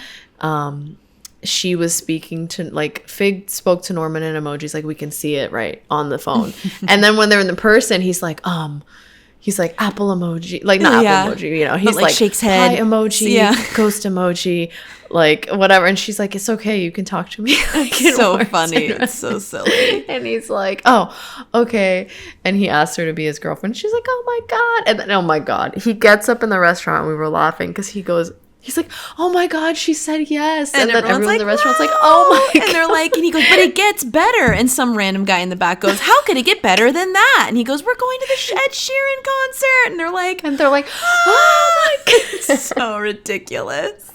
she was speaking to, like, Fig spoke to Norman in emojis, like we can see it right on the phone. And then when they're in the person, he's like apple emoji, like not apple emoji, you know, he's like shakes head. hi emoji, ghost emoji, like whatever. And she's like, it's okay, you can talk to me. Like, in So words. funny. It's so silly. And he's like, oh, okay. And he asked her to be his girlfriend. She's like, oh my God. And then, oh my God, he gets up in the restaurant, and we were laughing because he goes, He's like, oh my God, she said yes. And then everyone's everyone in the like, restaurant's like, "Wow." oh my God. And they're like, and he goes, but it gets better. And some random guy in the back goes, how could it get better than that? And he goes, we're going to the Ed Sheeran concert. And they're like, oh my God. it's so ridiculous.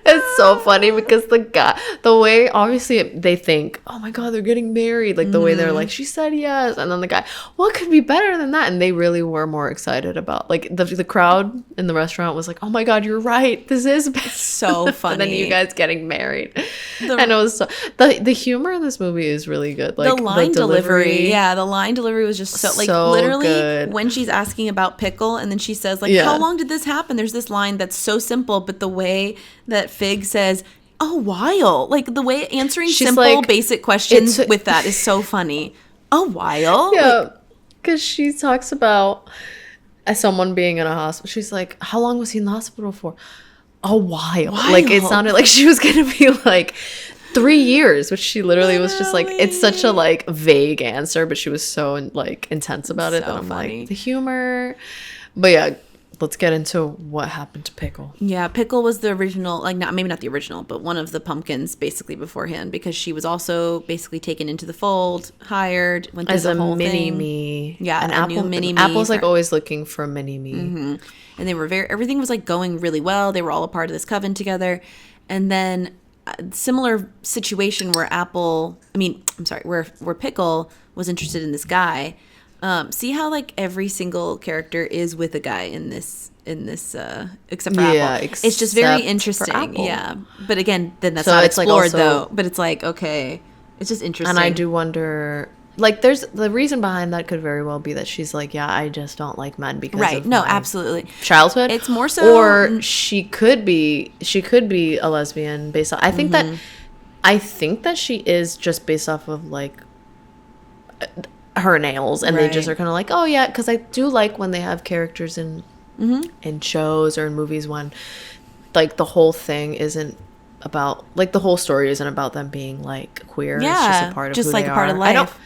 It's so funny because the way obviously they think, oh my God, they're getting married. Like the way they're like, she said yes. And then the guy, what could be better than that? And they really were more excited about, like the crowd in the restaurant was like, oh my God, you're right. This is better. So funny. than you guys getting married. And it was so, the humor in this movie is really good. Like the line delivery. Yeah, the line delivery was just so, like, so literally good. when she's asking about Pickle and then she says, like, Yeah. how long did this happen? There's this line that's so simple, but the way that Fig says, a while. Like, the way answering She's simple, like, basic questions it's- with that is so funny. A while? Yeah, because she talks about someone being in a hospital. She's like, how long was he in the hospital for? A while. Like, it sounded like she was going to be like 3 years, which she literally was just like, it's such a like vague answer, but she was so like intense about it So that I'm funny. like, the humor. But yeah, let's get into what happened to Pickle. Yeah, Pickle was the original, like, maybe not the original, but one of the pumpkins basically beforehand, because she was also basically taken into the fold, hired, went through As the a whole mini thing. me. Yeah, an a Apple, new mini me Apple's like for- always looking for a mini me. And they were everything was like going really well. They were all a part of this coven together. And then a similar situation where where Pickle was interested in this guy. See how like every single character is with a guy in this except for Yeah, Apple. It's just very except for interesting. Apple. Yeah. But again, then that's So not it's, like, explored also- though. But it's like, okay. It's just interesting. And I do wonder, like, there's the reason behind that could very well be that she's like, yeah, I just don't like men because Right. of No, my absolutely. childhood. It's more so- or she could be a lesbian based on. I think that she is just based off of like her nails, and they just Right. are kind of like, oh yeah, because I do like when they have characters in shows or in movies when like the whole thing isn't about, like, the whole story isn't about them being like queer. It's just a part of who like they a part are. of I don't, life.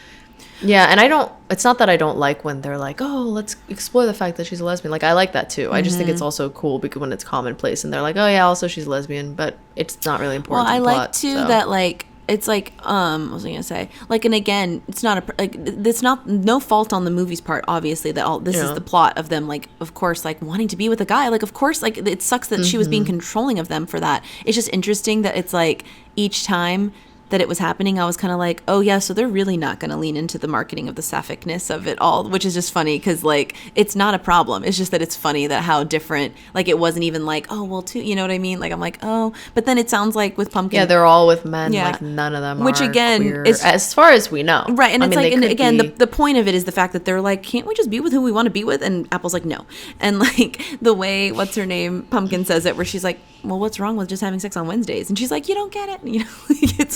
yeah, and I don't, it's not that I don't like when they're like, oh, let's explore the fact that she's a lesbian. Like, I like that too. I just think it's also cool because when it's commonplace and they're like, oh yeah, also she's a lesbian, but it's not really important. Well, to I the like plot, too so. that, like, it's like, what was I gonna say? Like, and again, it's not it's not no fault on the movie's part, obviously, that all this is Yeah. the plot of them, like, of course, like wanting to be with a guy, like, of course, like, it sucks that she was being controlling of them for that. It's just interesting that it's like each time that it was happening, I was kind of like, oh yeah, so they're really not going to lean into the marketing of the sapphicness of it all, which is just funny because, like, it's not a problem. It's just that it's funny that how different, like, it wasn't even like, oh well, too, you know what I mean? Like, I'm like, oh, but then it sounds like with Pumpkin, yeah, they're all with men. Yeah. Like, none of them Which, are again, queer, is- as far as we know, right? And I it's mean, like, they and could again, be- the point of it is the fact that they're like, can't we just be with who we want to be with? And Apple's like, no. And like the way, what's her name, Pumpkin says it, where she's like, well, what's wrong with just having sex on Wednesdays? And she's like, you don't get it. And, you know,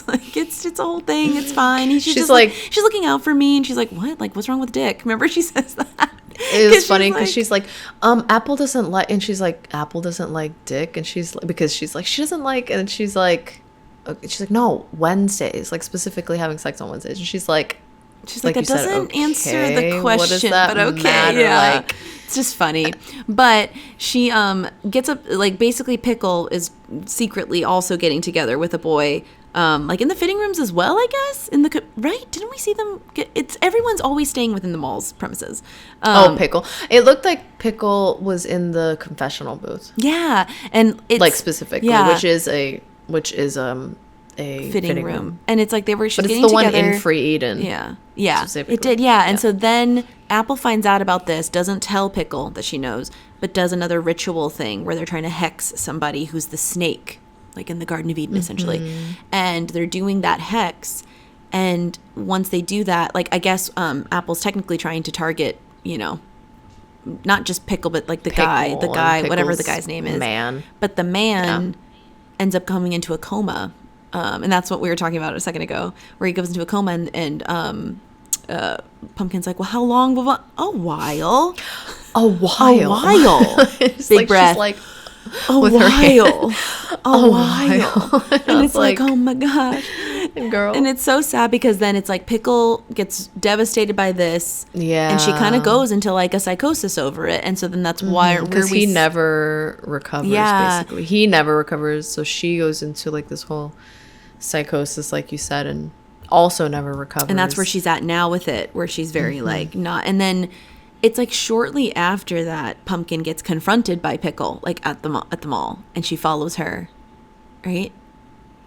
like, it's a whole thing. It's fine. She's just like, she's looking out for me. And she's like, what? Like, what's wrong with Dick? Remember she says that. It was funny because she's like, Apple doesn't like, and she's like, Apple doesn't like Dick, and she's like, because she's like, she doesn't like, and she's like, no, Wednesdays, like specifically having sex on Wednesdays, and she's like that you said, doesn't answer okay, the what does question, that but okay, matter? yeah. Like, It's just funny. But she gets up, like, basically Pickle is secretly also getting together with a boy, like in the fitting rooms as well, I guess. Right? Didn't we see them everyone's always staying within the mall's premises. Pickle. It looked like Pickle was in the confessional booth, Yeah. And it's like specifically, yeah. which is a fitting room. And it's like she's but it's getting the together. one in Free Eden. Yeah. Yeah. Specifically. It did. Yeah. And so then Apple finds out about this, doesn't tell Pickle that she knows, but does another ritual thing where they're trying to hex somebody who's the snake, like in the Garden of Eden, essentially. And they're doing that hex. And once they do that, like, I guess Apple's technically trying to target, you know, not just Pickle, but like the guy, and whatever the Pickle's guy's name is. man. But the man ends up coming into a coma. And that's what we were talking about a second ago, where he goes into a coma and Pumpkin's like, well, how long? Blah, blah. A while. A while. It's Big breath. She's like, A with her while. hand. A while. And it's like, like- oh my gosh. Girl. And it's so sad because then it's like Pickle gets devastated by this. Yeah. And she kind of goes into like a psychosis over it. And so then that's why because he never recovers. Yeah. Basically, he never recovers. So she goes into like this whole psychosis, like you said, and also never recovers. And that's where she's at now with it, where she's very like not. And then it's like shortly after that, Pumpkin gets confronted by Pickle like at the mall, and she follows her, right?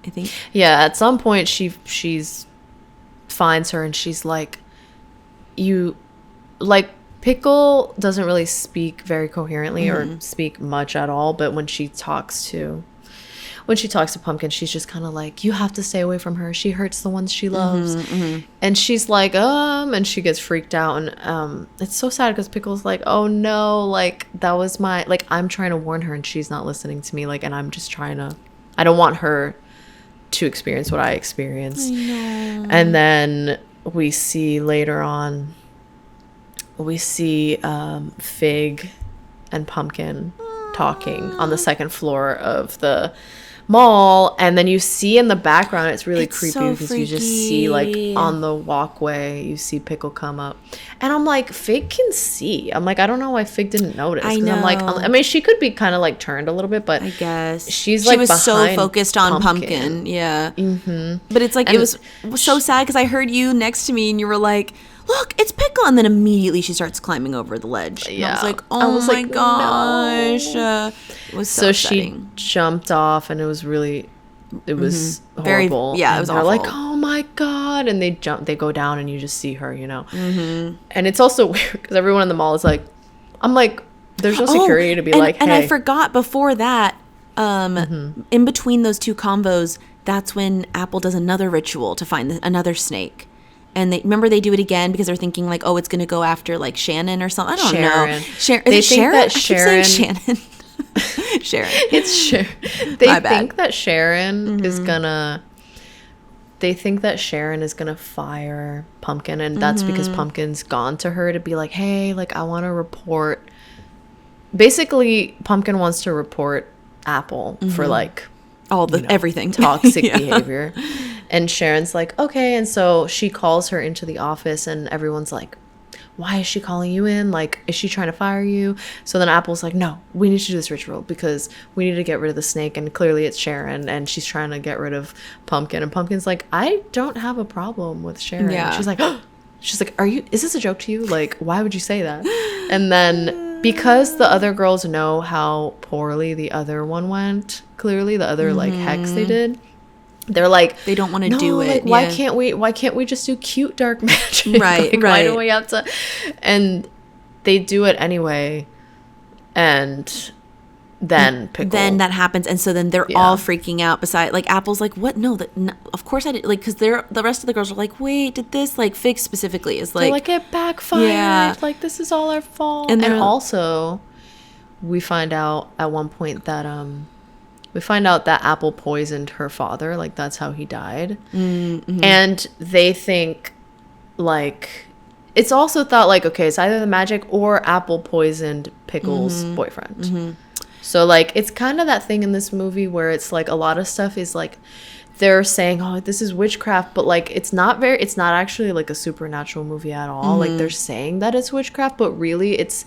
I think. Yeah, at some point she's finds her and she's like, you, like, Pickle doesn't really speak very coherently or speak much at all, but when she talks to Pumpkin, she's just kind of like, you have to stay away from her, she hurts the ones she loves. And she's like, and she gets freaked out, and it's so sad because Pickle's like, oh no, like, that was my, like, I'm trying to warn her and she's not listening to me, like, and I'm just trying to, I don't want her to experience what I experienced. And then we see later on, Fig and Pumpkin talking on the second floor of the mall, and then you see in the background, it's really creepy so because you just see like on the walkway, you see Pickle come up, and I'm like, Fig can see. I'm like, I don't know why Fig didn't notice. I know. I'm like, I mean, she could be kind of like turned a little bit, but I guess she was so focused on Pumpkin. Yeah. But it's like, and it was so sad because I heard you next to me and you were like, look, it's Pickle, and then immediately she starts climbing over the ledge. And I was like, oh my gosh. No. It was so upsetting. She jumped off, and it was really, it was horrible. It was they're awful. like, oh my god, and they go down, and you just see her, you know. And it's also weird because everyone in the mall is like, I'm like, there's no security to be like, hey. And I forgot before that, in between those two combos, that's when Apple does another ritual to find another snake. And they do it again because they're thinking like, oh, it's going to go after like Shannon or something. I don't know. Sharon. Is it Sharon? I keep saying Shannon. Sharon. It's Sharon. They think that Sharon is gonna. They think that Sharon is gonna fire Pumpkin, and that's because Pumpkin's gone to her to be like, hey, like, I want to report. Basically, Pumpkin wants to report Apple for like all the everything toxic behavior. And Sharon's like, okay. And so she calls her into the office, and everyone's like, why is she calling you in? Like, is she trying to fire you? So then Apple's like, no, we need to do this ritual because we need to get rid of the snake. And clearly it's Sharon, and she's trying to get rid of Pumpkin. And Pumpkin's like, I don't have a problem with Sharon. Yeah. She's like, is this a joke to you? Like, why would you say that? And then because the other girls know how poorly the other one went, clearly the other like hex they did, they're like, they don't want to do it. Like, why can't we just do cute dark magic? Right, like, why do we have to? And they do it anyway. And then Pickle. Then that happens, and so then they're all freaking out. Beside, like, Apple's like, what? No, of course I did. Like, because the rest of the girls are like, wait, did this, like, Fig specifically is like, they're like, it backfired. Yeah. Like, this is all our fault. And also, we find out at one point that Apple poisoned her father. Like, that's how he died. And they think, like, it's also thought, like, okay, it's either the magic or Apple poisoned Pickle's boyfriend. So, like, it's kind of that thing in this movie where it's, like, a lot of stuff is, like, they're saying, oh, this is witchcraft, but, like, it's not actually, like, a supernatural movie at all. Like, they're saying that it's witchcraft, but really it's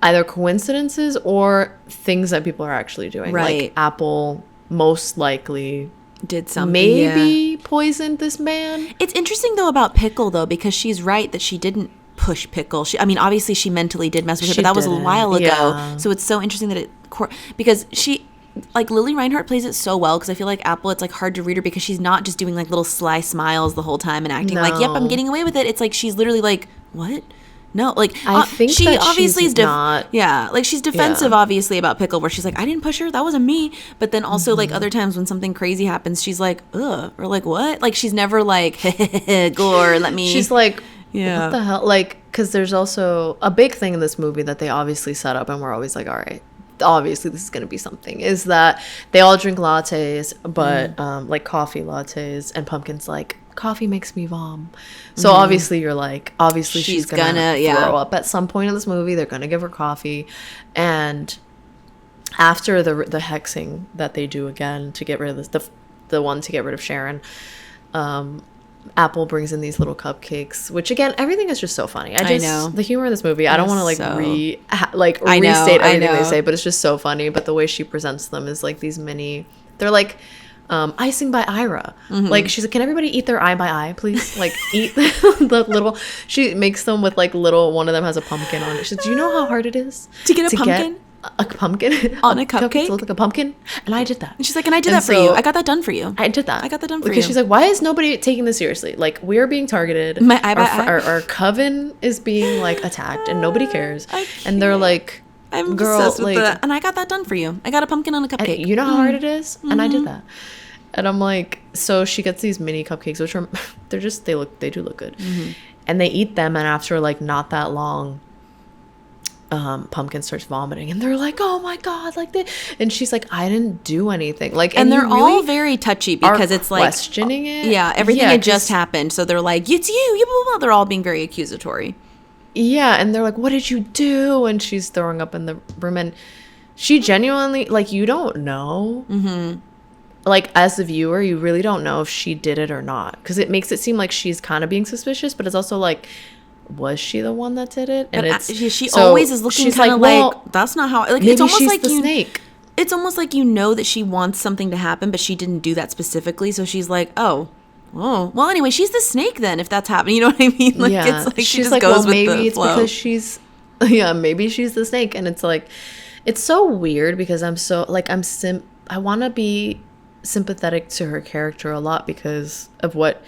either coincidences or things that people are actually doing. Right. Like, Apple most likely did something, maybe poisoned this man. It's interesting, though, about Pickle, though, because she's right that she didn't push Pickle. Obviously she mentally did mess with her, but that was a while ago. Yeah. So it's so interesting that because she, like, Lily Reinhart plays it so well, because I feel like Apple, it's like hard to read her because she's not just doing like little sly smiles the whole time and acting like, yep, I'm getting away with it. It's like she's literally like, what? No, like, I think she that obviously she's is not. Yeah, like, she's defensive obviously about Pickle, where she's like, I didn't push her, that wasn't me. But then also like other times when something crazy happens, she's like, ugh, or like, what? Like, she's never like, Gore, let me. She's like, what the hell? Like, because there's also a big thing in this movie that they obviously set up, and we're always like, all right, obviously this is going to be something, is that they all drink lattes, but like coffee lattes, and Pumpkin's like, coffee makes me vom. So obviously you're like, obviously she's gonna throw up at some point in this movie. They're gonna give her coffee. And after the hexing that they do again to get rid of the one to get rid of Sharon, Apple brings in these little cupcakes, which again, everything is just so funny. I know the humor in this movie. I don't want to restate everything they say, but it's just so funny. But the way she presents them is like these mini. They're like icing by Ira. Like she's like, can everybody eat their eye by eye, please? Like eat the little. She makes them with like little. One of them has a pumpkin on it. She says, do you know how hard it is to get a pumpkin? A pumpkin on a cupcake to look like a pumpkin, and I did that. And she's like, and I did that for you. I got that done for you. I did that. I got that done for you. Because she's like, why is nobody taking this seriously? Like, we're being targeted. My eye by eye. Our coven is being like attacked, and nobody cares. And they're like, I'm obsessed with that. And I got that done for you. I got a pumpkin on a cupcake. You know how hard it is, and I did that. And I'm like, so she gets these mini cupcakes, which are they do look good, and they eat them, and after like not that long. Pumpkin starts vomiting and they're like, oh my god, like that, and she's like, I didn't do anything, like, and they're all very touchy because it's like questioning it. Everything had just happened, so they're like, it's you blah, blah, blah. They're all being very accusatory, and they're like, what did you do? And she's throwing up in the room, and she genuinely, like, you don't know, like, as the viewer, you really don't know if she did it or not, because it makes it seem like she's kind of being suspicious, but it's also like, was she the one that did it? And but she always is looking kind of like, that's not how, like, it's almost like the snake. It's almost like, you know, that she wants something to happen, but she didn't do that specifically, so she's like, oh well, anyway, she's the snake then, if that's happening, you know what I mean? Like, it's like, she just like, goes with maybe the flow. Because she's maybe she's the snake. And it's like, it's so weird because I'm so like, I want to be sympathetic to her character a lot because of what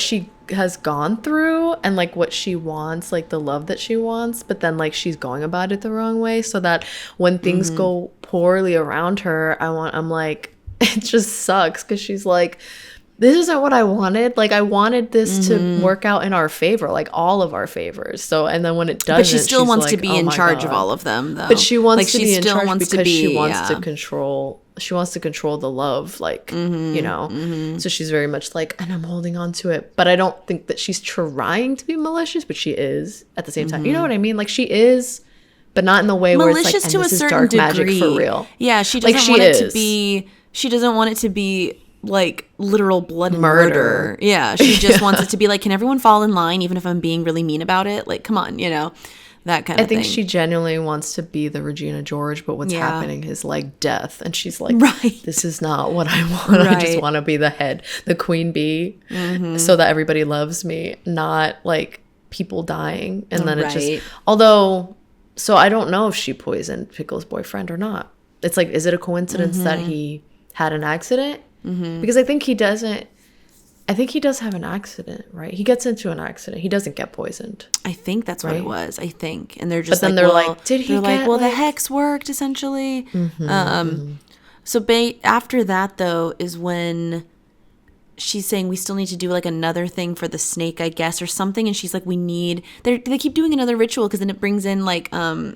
she has gone through and like what she wants, like the love that she wants, but then like she's going about it the wrong way, so that when things go poorly around her, I'm like, it just sucks because she's like, this isn't what I wanted. Like, I wanted this to work out in our favor, like all of our favors. So, and then when it doesn't, but she still wants to be in charge of all of them, though. But she wants to be in charge because she wants to control. She wants to control the love, like, you know. So she's very much like, and I'm holding on to it. But I don't think that she's trying to be malicious, but she is at the same time. You know what I mean? Like, she is, but not in the way where it's like, and this is dark magic for real. Yeah, she doesn't want it to be. She doesn't want it to be like literal blood and murder. Yeah, she just wants it to be like, can everyone fall in line even if I'm being really mean about it? Like, come on, you know, that kind of thing. I think she genuinely wants to be the Regina George, but what's happening is like death, and she's like, this is not what I want. I just want to be the head, the queen bee, so that everybody loves me, not like people dying. And then it just, although, so I don't know if she poisoned Pickle's boyfriend or not. It's like, is it a coincidence that he had an accident? Because I think he does have an accident, right? He gets into an accident. He doesn't get poisoned. I think that's what it was. I think. And they're just, but then they're like, did he get, well, the hex worked, essentially. So after that, though, is when she's saying we still need to do like another thing for the snake, I guess, or something. And she's like, they keep doing another ritual, because then it brings in like,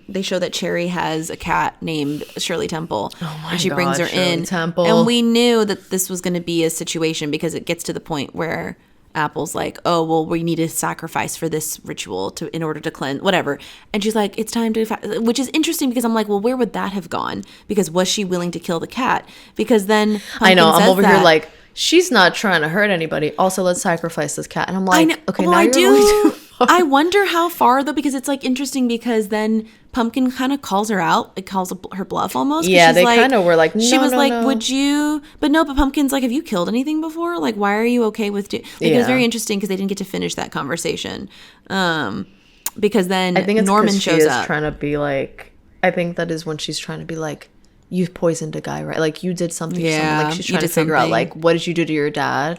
they show that Cherry has a cat named Shirley Temple. Oh my God, and she brings her in. Temple. And we knew that this was going to be a situation, because it gets to the point where Apple's like, oh, well, we need a sacrifice for this ritual in order to cleanse, whatever. And she's like, it's time to, which is interesting, because I'm like, well, where would that have gone? Because was she willing to kill the cat? Because then I know, I'm over here like, she's not trying to hurt anybody. Also, let's sacrifice this cat. And I'm like, okay, well, now you're going too far. I wonder how far, though, because it's like interesting, because then Pumpkin kind of calls her out. It calls her bluff almost. Yeah, they kind of were like, no, she was like, no. would you? But Pumpkin's like, have you killed anything before? Like, why are you okay with it was very interesting, because they didn't get to finish that conversation. Because then I think it's Norman shows up. Trying to be like, I think that is when she's trying to be like, you poisoned a guy, right? Like, you did something. Yeah, like, she's trying to figure out, like, what did you do to your dad?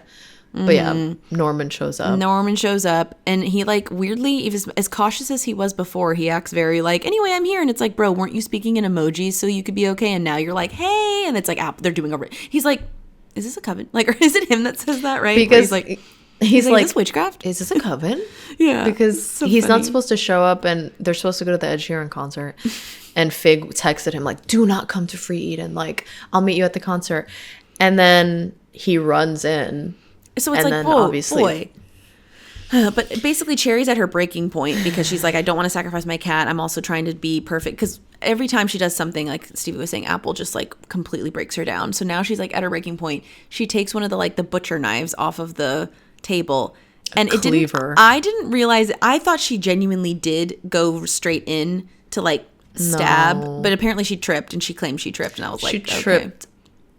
But yeah, Norman shows up. And he, like, weirdly, as cautious as he was before, he acts very like, anyway, I'm here. And it's like, bro, weren't you speaking in emojis so you could be okay? And now you're like, hey. And it's like, they're doing he's like, is this a coven? Like, or is it him that says that, right? Because he's like, is this witchcraft? Is this a coven? Yeah. Because so he's not supposed to show up, and they're supposed to go to the Ed Sheeran concert. And Fig texted him, like, do not come to Free Eden. Like, I'll meet you at the concert. And then he runs in. So it's like, whoa, boy. But basically, Cherry's at her breaking point because she's like, I don't want to sacrifice my cat. I'm also trying to be perfect. Because every time she does something, like Stevie was saying, Apple just like completely breaks her down. So now she's like at her breaking point. She takes one of the butcher knives off of the table. And I didn't realize, I thought she genuinely did go straight in to like stab. No. But apparently she tripped, and she claimed she tripped. And I was like, she tripped.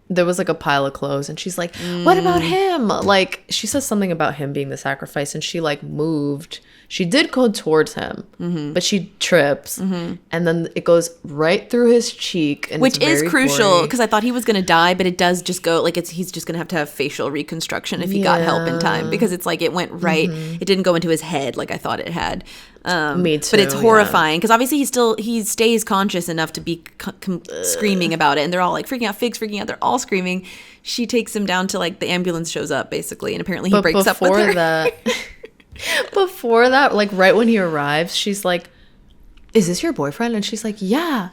There was like a pile of clothes, and she's like, what about him? Like, she says something about him being the sacrifice, and she like moved. She did go towards him, but she trips, and then it goes right through his cheek, and which is crucial gory. because I thought he was going to die, but it does just go like he's just going to have facial reconstruction if he got help in time, because it's like it went right. It didn't go into his head like I thought it had. Me too. But it's horrifying because obviously he stays conscious enough to be screaming about it, and they're all like freaking out. Fig's freaking out. They're all screaming. She takes him down to like the ambulance shows up basically, and apparently he breaks up with her. Before that, like right when he arrives, she's like, is this your boyfriend? And she's like, yeah.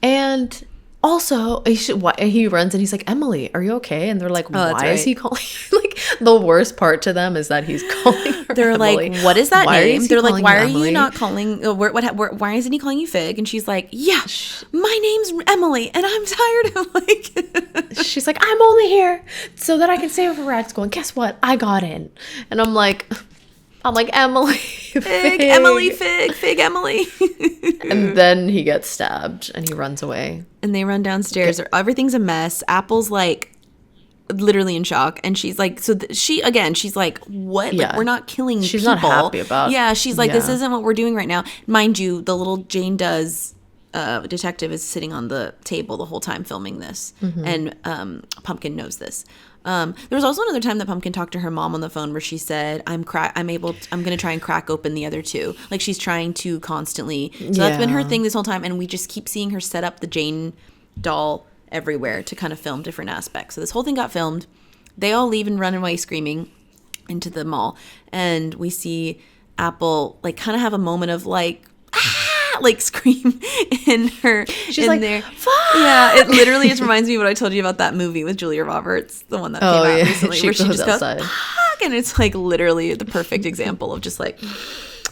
And also, he runs and he's like, Emily, are you okay? And they're like, why is he calling? Like, the worst part to them is that he's calling her They're Emily. like, what is that name? They're like, why are Emily? you not calling? Why isn't he calling you Fig? And she's like, yeah, my name's Emily, and I'm tired of like. She's like, I'm only here so that I can stay over Rad's going. Guess what? I got in, and I'm like, Emily, Fig, Emily, Fig, Emily. And then he gets stabbed and he runs away. And they run downstairs. Everything's a mess. Apple's like literally in shock, and she's like, she's like, what? Yeah. Like, we're not killing She's people. not happy about. Yeah, she's like, this Yeah. isn't what we're doing right now. Mind you, the little Jane Does detective is sitting on the table the whole time filming this, and Pumpkin knows this. There was also another time that Pumpkin talked to her mom on the phone where she said, I'm going to try and crack open the other two. Like, she's trying to constantly. So that's been her thing this whole time. And we just keep seeing her set up the Jane doll everywhere to kind of film different aspects. So this whole thing got filmed. They all leave and run away screaming into the mall. And we see Apple like kind of have a moment of like, like scream in her. She's like, there. Fuck! Yeah, it literally just reminds me of what I told you about that movie with Julia Roberts, the one that came out recently, where she just goes, fuck, and it's like literally the perfect example of just like,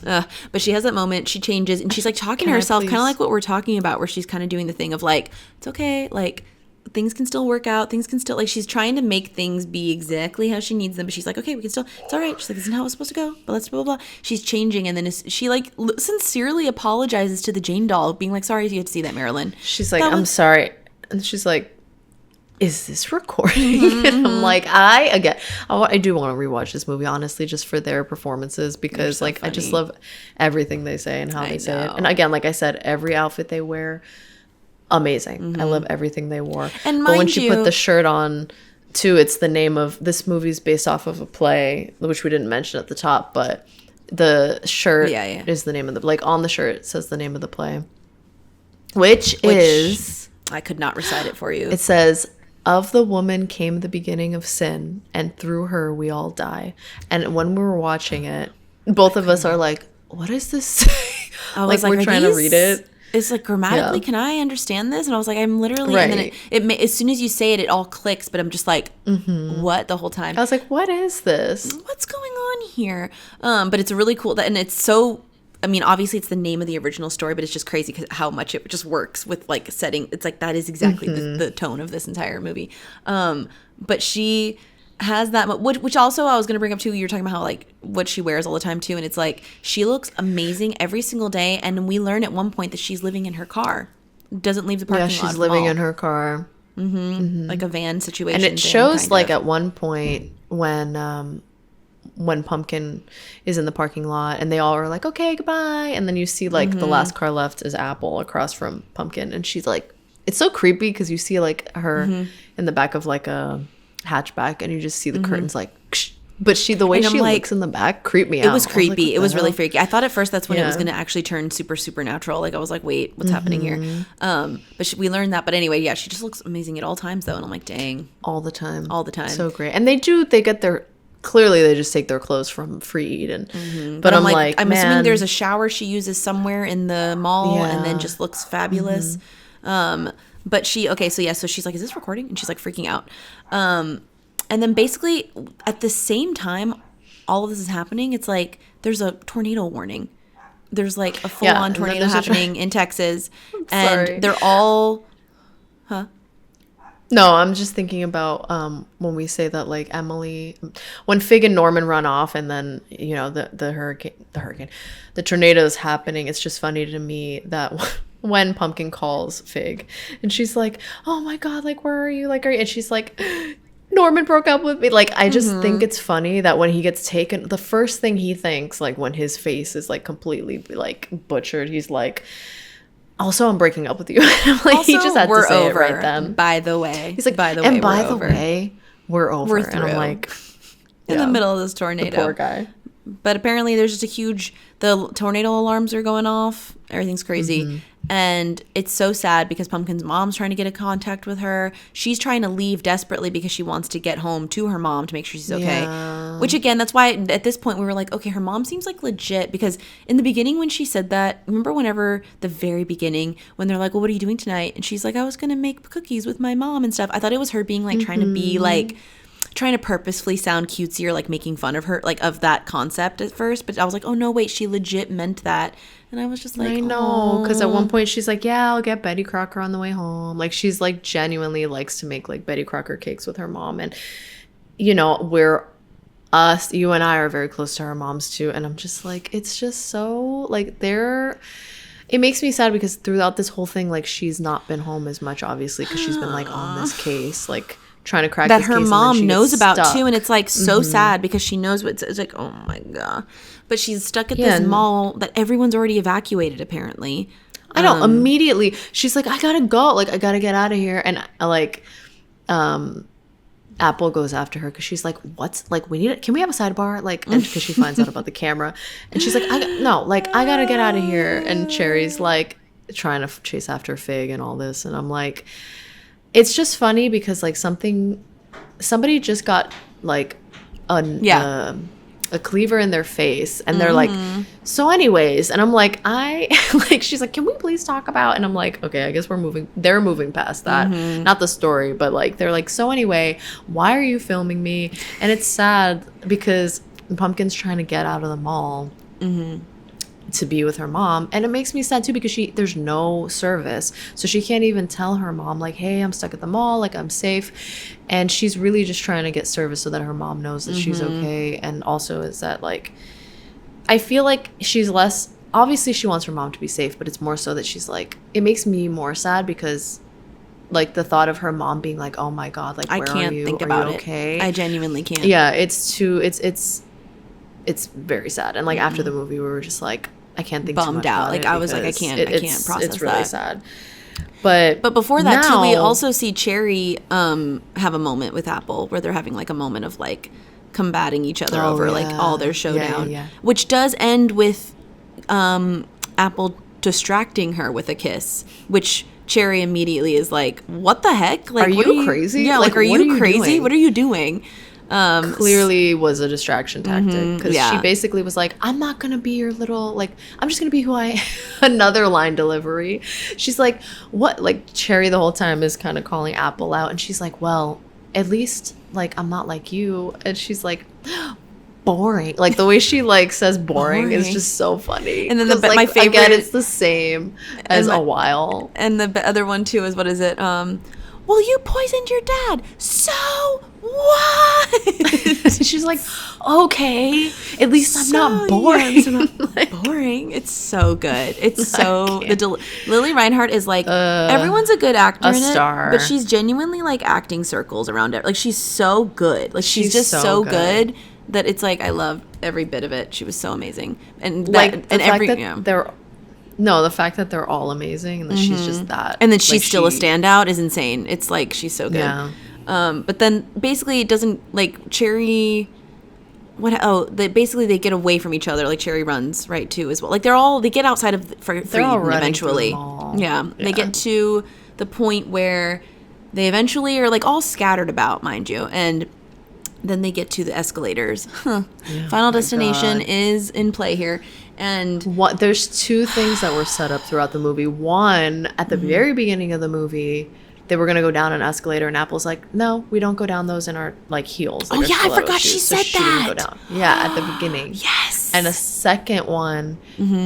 but she has that moment, she changes, and she's like talking to herself, kind of like what we're talking about, where she's kind of doing the thing of like, it's okay, like, things can still work out, things can still, like, she's trying to make things be exactly how she needs them, but she's like, okay, we can still, it's all right. She's like, this isn't how it's supposed to go, but let's blah, blah, blah. She's changing, and then she, like, sincerely apologizes to the Jane doll, being like, sorry you had to see that, Marilyn. She's like, I'm sorry. And she's like, is this recording? And I'm like, I do want to rewatch this movie, honestly, just for their performances, because, so like, funny. I just love everything they say and how they say it. And again, like I said, every outfit they wear, amazing. I love everything they wore. And but when she put the shirt on too, it's the name of this movie's based off of a play, which we didn't mention at the top, but the shirt is the name of the, like, on the shirt it says the name of the play, which is, I could not recite it for you. It says, of the woman came the beginning of sin, and through her we all die. And when we were watching it, both of us are like, what does this say? Like, we're trying to read it. It's like, grammatically, can I understand this? And I was like, I'm literally, and then it as soon as you say it, it all clicks, but I'm just like, what the whole time? I was like, what is this? What's going on here? But it's really cool, and it's so, I mean, obviously it's the name of the original story, but it's just crazy how much it just works with, like, setting. It's like, that is exactly the tone of this entire movie. But she has that, which also I was going to bring up too, you were talking about how, like, what she wears all the time too, and it's like, she looks amazing every single day, and we learn at one point that she's living in her car, doesn't leave the parking lot. Yeah, she's living in her car. Like a van situation. And it shows, like, at one point when Pumpkin is in the parking lot and they all are like, okay, goodbye, and then you see, like, the last car left is Apple across from Pumpkin, and she's like, it's so creepy because you see, like, her in the back of, like, a hatchback, and you just see the curtains, like, but the way she looks in the back creeped me out. It was creepy. Like, it was really freaky. I thought at first that's when it was going to actually turn super supernatural. Like, I was like, wait, what's happening here? But we learned that. But anyway, yeah, she just looks amazing at all times though, and I'm like, dang, all the time, so great. And they get their, clearly they just take their clothes from Free Eden. But I'm like, I'm assuming there's a shower she uses somewhere in the mall, and then just looks fabulous. But so she's like, is this recording? And she's like freaking out. And then basically at the same time, all of this is happening, it's like there's a tornado warning. There's like a full Yeah, on and then tornado there's a happening in Texas, sorry. and they're all, huh? No, I'm just thinking about when we say that like Emily, when Fig and Norman run off, and then you know the tornado is happening. It's just funny to me that when Pumpkin calls Fig, and she's like, "Oh my God, like where are you? Like are you?" And she's like, "Norman broke up with me." Like I just think it's funny that when he gets taken, the first thing he thinks, like when his face is like completely like butchered, he's like, also, I'm breaking up with you. I'm like, Also, he just had to we're say over, it right then. by the way. He's like, by the and way, by we're the over. way, we're over. We're And through. I'm like, In the yeah, middle of this the tornado. poor guy. But apparently there's just a huge, the tornado alarms are going off. Everything's crazy. And it's so sad because Pumpkin's mom's trying to get in contact with her. She's trying to leave desperately because she wants to get home to her mom to make sure she's okay. Yeah. Which again, that's why at this point we were like, okay, her mom seems like legit, because in the beginning when she said that, remember whenever the very beginning when they're like, well, what are you doing tonight? And she's like, I was going to make cookies with my mom and stuff. I thought it was her being like trying to be like, trying to purposefully sound cutesy or like making fun of her, like of that concept at first. But I was like, oh no, wait, she legit meant that. And I was just like, I know, because at one point she's like, yeah, I'll get Betty Crocker on the way home. Like she's like genuinely likes to make like Betty Crocker cakes with her mom. And, you know, you and I are very close to our moms too. And I'm just like, it's just so like it makes me sad because throughout this whole thing, like she's not been home as much, obviously, because she's been like on this case, like trying to crack that this her case, and then mom she knows gets about stuck. too, and it's like so sad because she knows what it's like. Oh my God! But she's stuck at Yeah, this and- mall that everyone's already evacuated. Apparently, I know, immediately she's like, I gotta go, like I gotta get out of here. And Apple goes after her because she's like, what's like, can we have a sidebar, like, because she finds out about the camera, and she's like, I gotta get out of here. And Cherry's like trying to chase after Fig and all this, and I'm like, it's just funny because like somebody just got like a cleaver in their face, and they're like, so anyways, and I'm like, she's like, can we please talk about, and I'm like, okay, I guess they're moving past that, not the story, but like they're like, so anyway, why are you filming me? And it's sad because Pumpkin's trying to get out of the mall to be with her mom, and it makes me sad too because there's no service, so she can't even tell her mom like, hey, I'm stuck at the mall, like I'm safe. And she's really just trying to get service so that her mom knows that she's okay. And also is that like, I feel like she's less, obviously she wants her mom to be safe, but it's more so that she's like, it makes me more sad because like the thought of her mom being like, oh my God, like I where can't are you? think Are about you it. okay? I genuinely can't. Yeah, it's very sad. And like after the movie we were just like, I can't think too Bummed much out. about Like it I was like, I because can't process it's really that. sad. But before that too, we now- also see Cherry have a moment with Apple where they're having like a moment of like combating each other over like all their showdown, yeah. which does end with Apple distracting her with a kiss, which Cherry immediately is like, what the heck? Like, Are what you crazy? Yeah, Like, like are what are you you crazy? doing? What are you doing? Clearly was a distraction tactic because yeah. she basically was like, I'm not gonna be your little, like, I'm just gonna be who I another line delivery. She's like, what? Like Cherry the whole time is kind of calling Apple out, and she's like, well, at least like I'm not like you. And she's like, boring. Like the way she like says boring is just so funny. And then 'Cause, my like, favorite, again, it's the same as my- a while. and the other one too is, what is it? Well, you poisoned your dad. So what? She's like, okay, at least I'm not So, boring. yeah, so not boring. It's so good. It's so Lily Reinhart is like, everyone's a good actor in star. it, but she's genuinely like acting circles around it. Like she's so good. Like she's just so good that it's like I love every bit of it. She was so amazing, and that, Like the and fact every that the fact that they're all amazing and that she's just that, and then she's like, still a standout is insane. It's like she's so good. Yeah. But then basically it doesn't, like Cherry, they get away from each other. Like Cherry runs right too as well. Like they get outside of for all running eventually. through the mall. Yeah, they get to the point where they eventually are like all scattered about, mind you, and then they get to the escalators. Final Destination is in play here. And there's two things that were set up throughout the movie. One, at the very beginning of the movie, they were gonna go down an escalator, and Apple's like, no, we don't go down those in our like heels. Like, Oh our yeah, I stiletto forgot shoes. she So said she didn't go that. down. Yeah, at the beginning. Yes. And a second one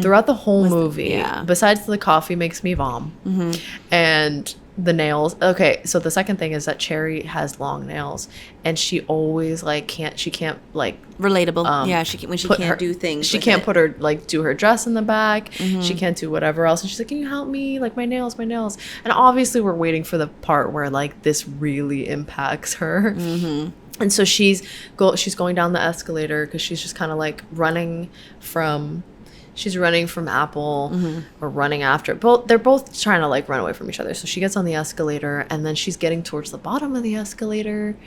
throughout the whole movie, yeah. besides the coffee makes me vom, and the nails. Okay, so the second thing is that Cherry has long nails, and she always like can't like Relatable. Yeah, when she put can't her- do things. She with can't it. put her like do her dress in the back. She can't do whatever else, and she's like, "Can you help me? Like my nails." And obviously, we're waiting for the part where like this really impacts her. And so she's going down the escalator because she's just kind of like running from Apple or running after they're both trying to like run away from each other. So she gets on the escalator, and then she's getting towards the bottom of the escalator,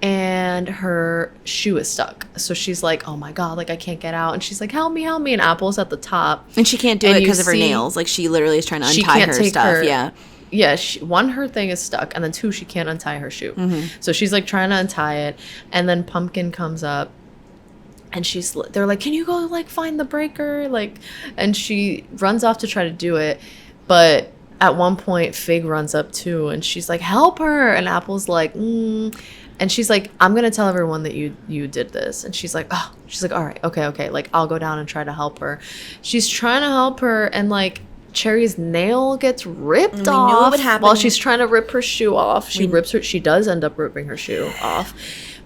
and her shoe is stuck. So she's like, oh my god, like I can't get out. And she's like, help me. And Apple's at the top, And she can't do And it you because of her see- nails. Like she literally is trying to she untie can't her take stuff. her- Yeah. yeah, one, her thing is stuck, and then two, she can't untie her shoe. So she's like trying to untie it, and then Pumpkin comes up, and they're like, can you go like find the breaker? Like, and she runs off to try to do it, but at one point Fig runs up too, and she's like, help her, and Apple's like, and she's like, I'm gonna tell everyone that you did this, and she's like, all right, okay, like I'll go down and try to help her. She's trying to help her, and like Cherry's nail gets ripped we knew it off would happen. while she's trying to rip her shoe off. She does end up ripping her shoe off.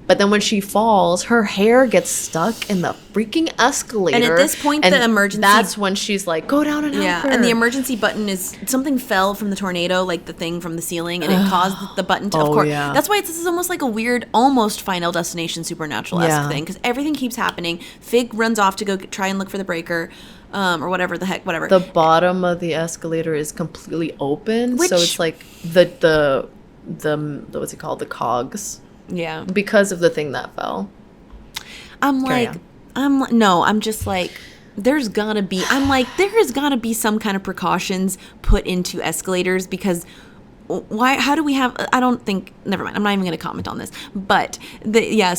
But then when she falls, her hair gets stuck in the freaking escalator. And at this point, the emergency- That's when she's like, go down and help her. And the emergency button is something fell from the tornado, like the thing from the ceiling, and it caused the button to. Of Oh, course, yeah. that's why this is almost like a weird, almost Final Destination supernatural-esque Yeah. thing, because everything keeps happening. Fig runs off to go try and look for the breaker, or whatever. The bottom of the escalator is completely open, so Which- it's like the what's it called? The cogs. Yeah. Because of the thing that fell. Carry I'm just like, there has gotta be some kind of precautions put into escalators, because how do we have, never mind, I'm not even going to comment on this, but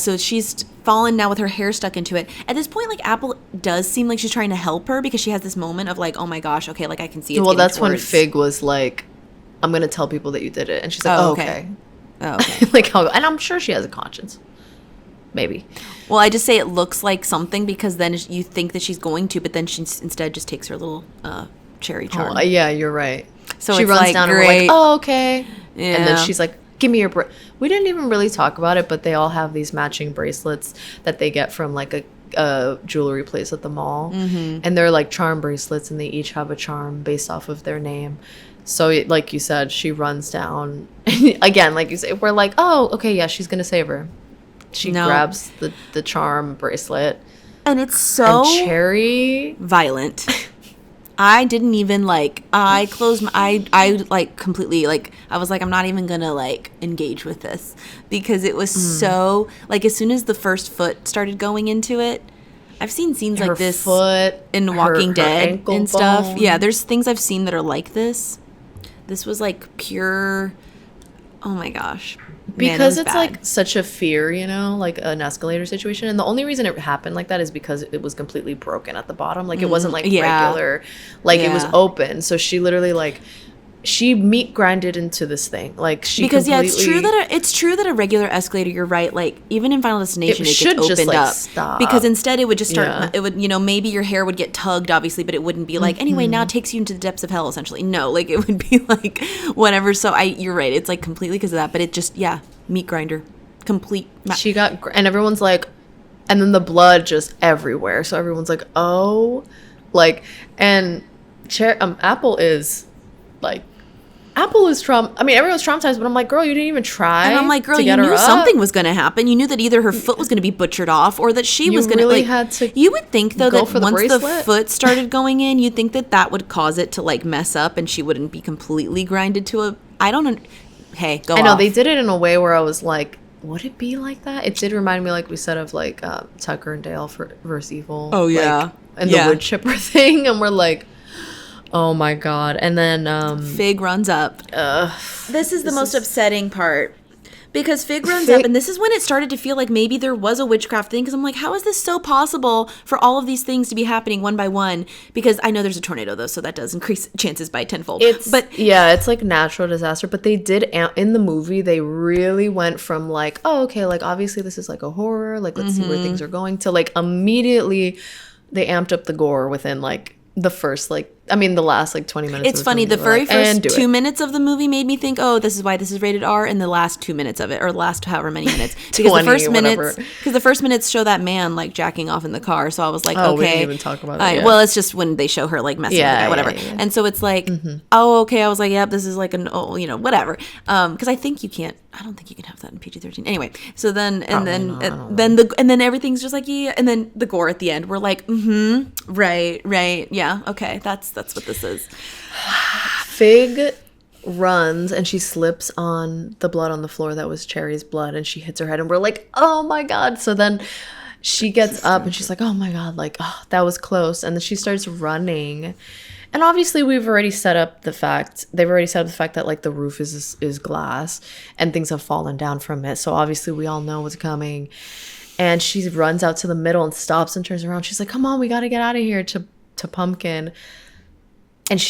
so she's fallen now with her hair stuck into it. At this point, like Apple does seem like she's trying to help her, because she has this moment of like, oh my gosh, okay, like I can see it's Well, getting that's when towards- Fig was like, I'm going to tell people that you did it. And she's like, Oh, oh, okay. okay. Oh, okay. Like, and I'm sure she has a conscience. Maybe. Well, I just say it looks like something, because then you think that she's going to, but then she instead just takes her little cherry charm. Oh, yeah, you're right. So she it's runs like, down and we're great. like, oh, okay. Yeah. And then she's like, give me your we didn't even really talk about it, but they all have these matching bracelets that they get from like a jewelry place at the mall. And they're like charm bracelets, and they each have a charm based off of their name. So like you said, she runs down again, like you say, we're like, oh, okay, yeah, she's gonna save her. She grabs the charm bracelet, And it's so and Cherry violent. I didn't even I closed my I like completely I was like, I'm not even gonna engage with this, because it was so as soon as the first foot started going into it. I've seen scenes her like this foot in Walking her Dead ankle and stuff. bone. Yeah, there's things I've seen that are like this. This was pure, oh my gosh. Man, because it was it's bad. such a fear, like an escalator situation, and the only reason it happened like that is because it was completely broken at the bottom. It wasn't yeah. regular, it was Yeah. open. So she literally she meat grinded into this thing. She Because completely, it's true that a regular escalator, you're right, even in Final Destination it should gets just, opened up, stop. because instead it would just start, Yeah. it would, maybe your hair would get tugged obviously, but it wouldn't be anyway, now it takes you into the depths of hell essentially. No, it would be whatever. So you're right, it's completely because of that, but it just, meat grinder, complete. She got, and everyone's like, and then the blood just everywhere. So everyone's like, oh, and Apple is everyone's traumatized, but I'm like, girl, you didn't even try. And I'm like, girl, to you get her knew up. something was going to happen. You knew that either her foot was going to be butchered off, or that she was going really had to You would think though go that for the once the bracelet? foot started going in, you'd think that would cause it to mess up, and she wouldn't be completely grinded to a. I don't know. Hey, go. I know off. they did it in a way where I was like, would it be like that? It did remind me, like we said, of Tucker and Dale versus Evil. Oh, yeah. And Yeah. the wood chipper thing, and we're like, oh my god. And then Fig runs up. This is the most upsetting part, Because Fig runs up, and this is when it started to feel like maybe there was a witchcraft thing. Because I'm like, how is this so possible for all of these things to be happening one by one? Because I know there's a tornado, though, so that does increase chances by tenfold. It's like natural disaster. But they did, in the movie, they really went from like, oh, okay, like obviously this is like a horror. Like, let's see where things are going to like immediately they amped up the gore within like the first like the last like 20 minutes. It's funny, the very first 2 minutes of the movie made me think, oh, this is why this is rated R, and the last 2 minutes of it, or last however many minutes, because the first minutes show that man like jacking off in the car, so I was like, okay, we didn't even talk about it. Well, it's just when they show her like messing with the guy, whatever. And so it's like, oh, okay, I was like, yep, this is like whatever, because I don't think you can have that in PG-13 anyway. So then then everything's just like, yeah, and then the gore at the end, we're like, right, yeah, okay, that's what this is. Fig runs and she slips on the blood on the floor that was Cherry's blood, and she hits her head, and we're like, oh my god. So then she gets up and she's like, oh my god, like, oh, that was close. And then she starts running, and obviously they've already set up the fact that like the roof is glass and things have fallen down from it, so obviously we all know what's coming. And she runs out to the middle and stops and turns around. She's like, come on, we got to get out of here, to Pumpkin. And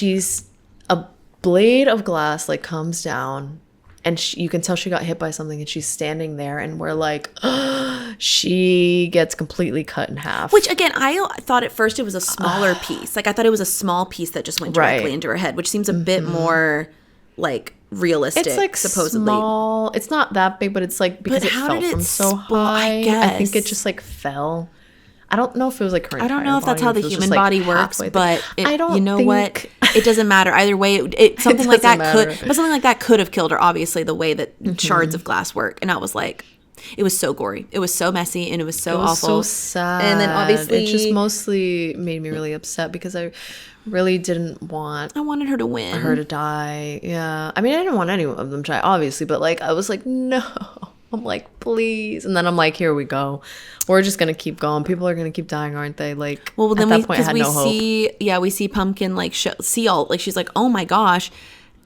a blade of glass like comes down, and you can tell she got hit by something, and she's standing there, and we're like, she gets completely cut in half. Which again, I thought at first it was a smaller piece. Like I thought it was a small piece that just went directly into her head, which seems a bit more like realistic. It's like supposedly small. It's not that big, but it's like because it fell from so high. I think it just like fell. I don't know if it was like her entire body. I don't know if that's how the human body works, but what? It It doesn't matter either way. Something like that could have killed her. Obviously, the way that shards of glass work, and I was like, it was so gory, it was so messy, and it was so awful, so sad. And then obviously, it just mostly made me really upset because I really didn't want. I wanted her to win, her to die. Yeah, I mean, I didn't want any of them to die, obviously, but like I was like, no. I'm like, please. And then I'm like, here we go. We're just going to keep going. People are going to keep dying, aren't they? Like, well, then at that point, I had no hope. We see Pumpkin, like, see all, like, she's like, oh my gosh.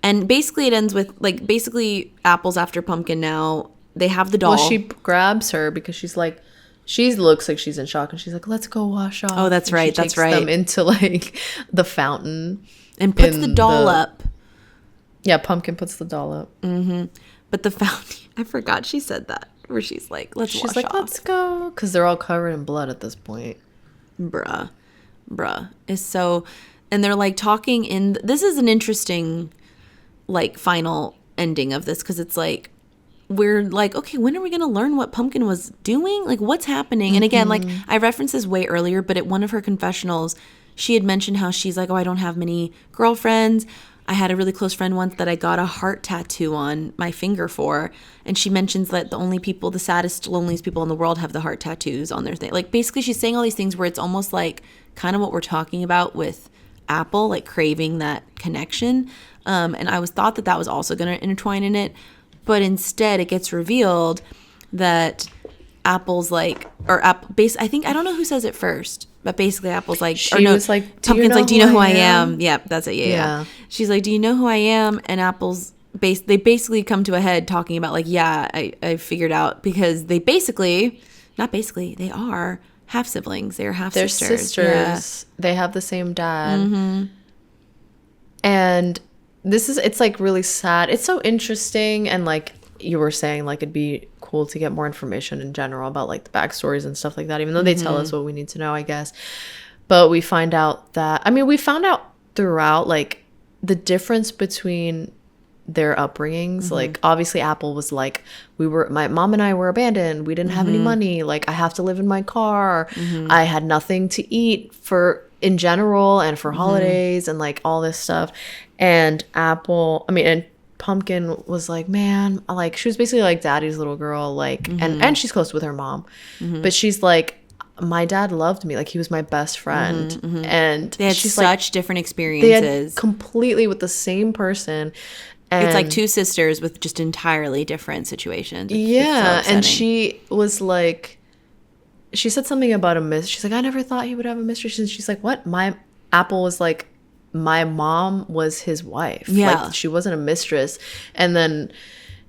And basically it ends with, like, basically Apple's after Pumpkin now. They have the doll. Well, she grabs her because she's like, she looks like she's in shock. And she's like, let's go wash off. Oh, that's right. She takes them into, like, the fountain. And puts the doll up. Yeah, Pumpkin puts the doll up. Mm-hmm. But the fountain, I forgot she said that, where she's like, let's wash off. Let's go. Because they're all covered in blood at this point. Bruh. Is so, and they're like talking this is an interesting, like, final ending of this, because it's like, we're like, okay, when are we going to learn what Pumpkin was doing? Like, what's happening? And again, like, I referenced this way earlier, but at one of her confessionals, she had mentioned how she's like, oh, I don't have many girlfriends. I had a really close friend once that I got a heart tattoo on my finger for. And she mentions that the saddest, loneliest people in the world have the heart tattoos on their thing. Like, basically, she's saying all these things where it's almost like kind of what we're talking about with Apple, like craving that connection. And I thought that was also going to intertwine in it. But instead, it gets revealed that Apple's like, I think, I don't know who says it first. But basically, Apple's like, was like, Pumpkin's like, do you know who I am? Yep, that's it. Yeah. She's like, do you know who I am? And Apple's they basically come to a head talking about like, yeah, I figured out, because they they are half siblings. They're half sisters. They're sisters. Yeah. They have the same dad. Mm-hmm. And it's like really sad. It's so interesting, and like you were saying, like it'd be cool to get more information in general about like the backstories and stuff like that, even though they tell us what we need to know, I guess. But we find out we found out throughout like the difference between their upbringings. Like obviously Apple was like, my mom and I were abandoned, we didn't have any money, like I have to live in my car, I had nothing to eat in general and for holidays and like all this stuff. And and Pumpkin was like, man, like she was basically like daddy's little girl, like and she's close with her mom, but she's like, my dad loved me, like he was my best friend. And they had such different experiences. They had completely with the same person. And it's like two sisters with just entirely different situations. Yeah, so and she was like, she said something about she's like, I never thought he would have a mistress. And she's like, what? Apple was like, my mom was his wife. Yeah. Like, she wasn't a mistress. And then,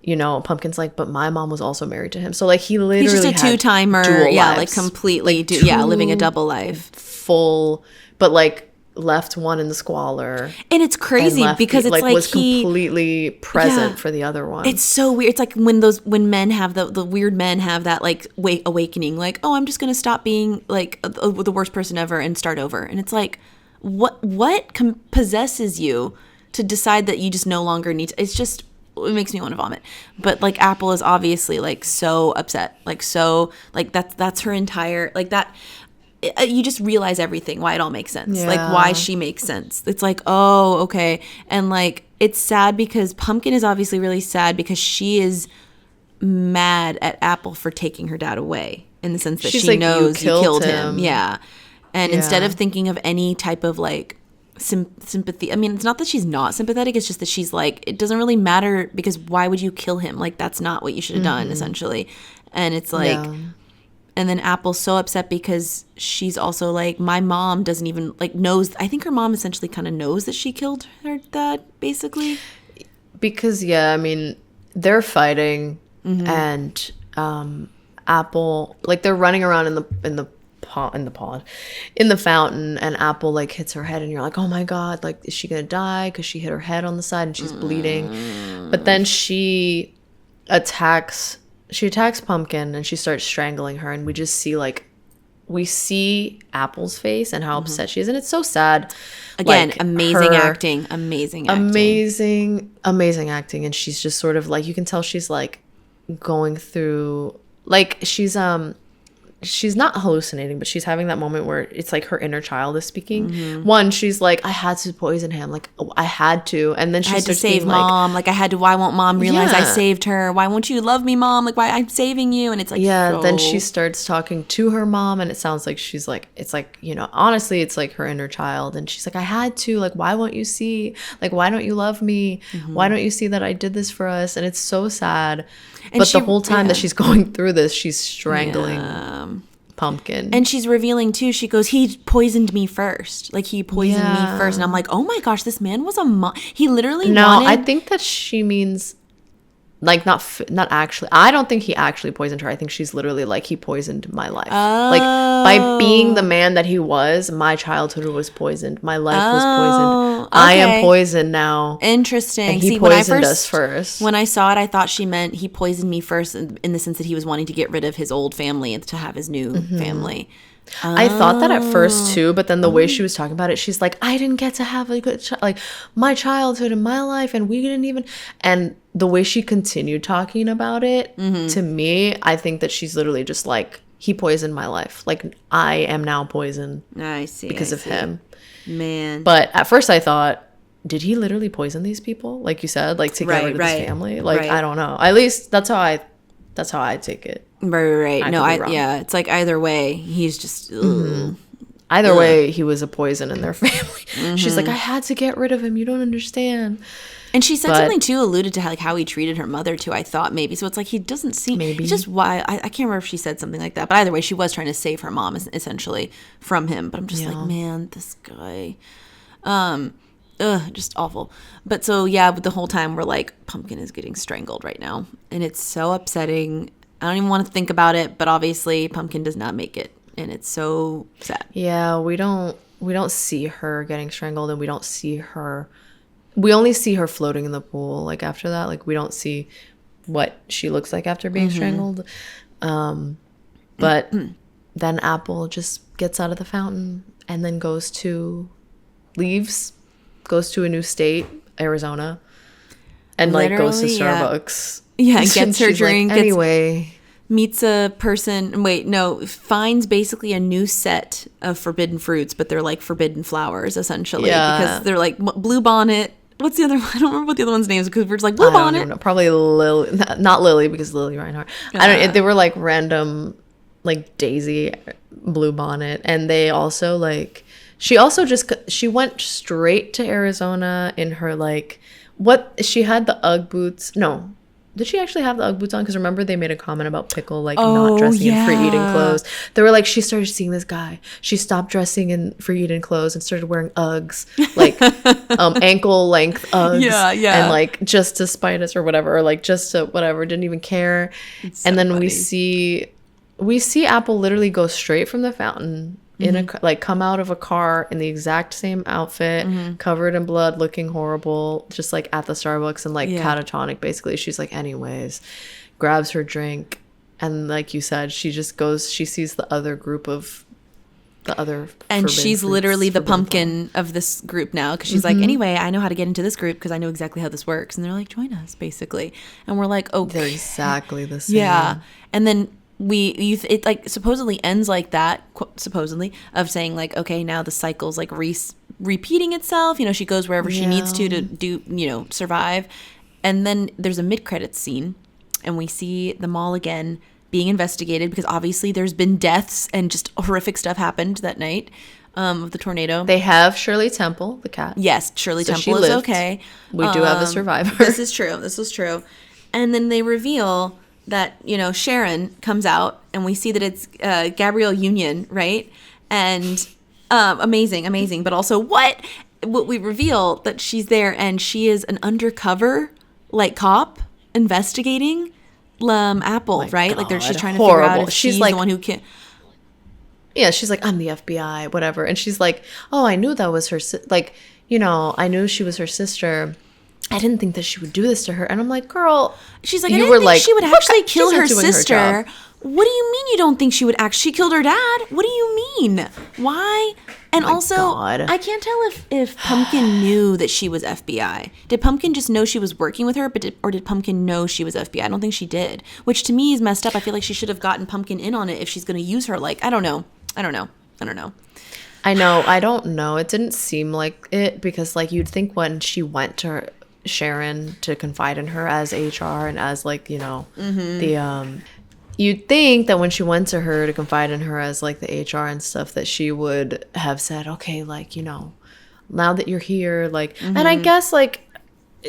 you know, Pumpkin's like, but my mom was also married to him. So like he literally He's just a had two-timer. dual Yeah, lives. like completely, Like living a two double life. full, but like left one in the squalor. And it's crazy and left because it's like was completely present Yeah. for the other one. It's so weird. It's like when men have the weird men have that like awakening, like, oh, I'm just gonna stop being like the worst person ever and start over. And it's like, what possesses you to decide that you just no longer need to? It's just, it makes me want to vomit. But like Apple is obviously like so upset, like so like that's her entire like that. You just realize everything, why it all makes sense, like why she makes sense. It's like, oh, okay. And like it's sad because Pumpkin is obviously really sad because she is mad at Apple for taking her dad away, in the sense that She's she like, knows you he killed killed him. Yeah. And instead Yeah. of thinking of any type of like sympathy, I mean, it's not that she's not sympathetic, it's just that she's like, it doesn't really matter because why would you kill him? Like that's not what you should have done, essentially. And it's like, Yeah. and then Apple's so upset because she's also like, my mom doesn't even like knows. I think her mom essentially kind of knows that she killed her dad, basically. Because yeah, I mean, they're fighting, Mm-hmm. and Apple, like they're running around in the fountain, and Apple like hits her head, and you're like, oh my god, like is she gonna die because she hit her head on the side and she's bleeding? But then she attacks Pumpkin, and she starts strangling her, and we just see like, we see Apple's face and how upset she is, and it's so sad. Again, Like, amazing her- acting. amazing acting. And she's just sort of like, you can tell she's like going through, like she's not hallucinating, but she's having that moment where it's like her inner child is speaking. One, she's like, I had to poison him, like I had to, and then she I had to starts save being like, mom. Like I had to. Why won't mom realize I Yeah. saved her? Why won't you love me, mom? Like why I'm saving you? And it's like, yeah. Then so- she starts talking to her mom, and it sounds like she's like, it's like, you know, honestly, it's like her inner child, and she's like, I had to, like, why won't you see? Like, why don't you love me? Why don't you see that I did this for us? And it's so sad. And But she- the whole time that yeah. she's going through this, she's strangling Pumpkin. And she's revealing too. She goes, he poisoned me first. Like he poisoned me Yeah. first. And I'm like, oh my gosh, this man was a he literally No, wanted. I think that she means like not actually. I don't think he actually poisoned her. I think she's literally like, he poisoned my life. Like by being the man that he was, my childhood was poisoned. My life was poisoned. I am okay. poisoned now. Interesting. And he See, when I poisoned first us first. when I saw it, I thought she meant he poisoned me first in the sense that he was wanting to get rid of his old family and to have his new family. I thought that at Oh. first too, but then the way she was talking about it, she's like, I didn't get to have a good like my childhood and my life, and we didn't even. And the way she continued talking about it, to me, I think that she's literally just like, he poisoned my life. Like I am now poisoned I see. because of him. Man. But at first I thought, did he literally poison these people? Like you said, like to get rid of his right, family? Like right. I don't know. At least that's how I take it. right. I No, could be wrong. yeah. It's like either way, he's just. Ugh. Either way, he was a poison in their family. She's like, I had to get rid of him. You don't understand. And she said But- something too, alluded to how, like how he treated her mother too. I thought maybe so. It's like he doesn't seem. Maybe. He's just why I can't remember if she said something like that. But either way, she was trying to save her mom essentially from him. But I'm just like, man, this guy, just awful. But so yeah, but the whole time we're like, Pumpkin is getting strangled right now, and it's so upsetting. I don't even want to think about it. But obviously, Pumpkin does not make it, and it's so sad. Yeah, we don't see her getting strangled, and we don't see her. We only see her floating in the pool. Like after that, like we don't see what she looks like after being strangled. But then Apple just gets out of the fountain and then goes to a new state, Arizona, and like goes to Literally, yeah. Starbucks. Yeah, And gets her she's like, drink, gets- anyway. Meets a person. Wait, no, finds basically a new set of forbidden fruits, but they're like forbidden flowers essentially, Yeah. because they're like Blue Bonnet. What's the other one? I don't remember what the other one's name is because we're just like I Blue don't Bonnet. even know. Probably Lily, not Lily because Lily Reinhardt. I don't. They were like random, like Daisy, Blue Bonnet, and they also like. She also she went straight to Arizona in her like what she had the UGG boots. No, did she actually have the Ugg boots on? Because remember they made a comment about Pickle like Oh, not dressing in free eating yeah. clothes. They were like, she started seeing this guy. She stopped dressing in free eating clothes and started wearing Uggs, like ankle length Uggs. Yeah, yeah. And like just to spite us or whatever, or like just to whatever, didn't even care. so And then funny. we see Apple literally go straight from the fountain in a like come out of a car in the exact same outfit, covered in blood, looking horrible, just like at the Starbucks and like Yeah. catatonic basically. She's like, anyways, grabs her drink, and like you said, she just goes, she sees the other group of the other And she's literally the forbidden pumpkin of this group now, because she's like, anyway, I know how to get into this group because I know exactly how this works. And they're like, join us, basically. And we're like, okay. they're exactly the same. Yeah. And then it like supposedly ends like that, supposedly, of saying like, okay, now the cycle's like repeating itself. You know, she goes wherever she needs to do, you know, survive. And then there's a mid-credits scene, and we see the mall again being investigated because obviously there's been deaths and just horrific stuff happened that night of the tornado. They have Shirley Temple, the cat. Yes, Shirley So she Temple is lived. okay. We do have a survivor. This is true. This is true. And then they reveal that, you know, Sharon comes out, and we see that it's Gabrielle Union, right? And amazing. But also what we reveal that she's there, and she is an undercover like cop investigating Apple, right? Like she's God, trying to figure out horrible. if She's she's like- the one who can. Yeah, she's like, I'm the FBI, whatever. And she's like, oh, I knew that was her, like, you know, I knew she was her sister. I didn't think that she would do this to her. And I'm like, girl, She's like, you I didn't were think like, she would "Look, actually she's kill not her doing her sister. job." What do you mean you don't think she would actually? She killed her dad. What do you mean? Why? And also, God. I can't tell if Pumpkin knew that she was FBI. Did Pumpkin just know she was working with her, or did Pumpkin know she was FBI? I don't think she did, which to me is messed up. I feel like she should have gotten Pumpkin in on it if she's going to use her. Like, I don't know. I know. I don't know. It didn't seem like it because, like, you'd think when she went to Sharon to confide in her as HR and as, like, you know, the you'd think that when she went to her to confide in her as like the HR and stuff, that she would have said, okay, like, you know, now that you're here, like, and I guess like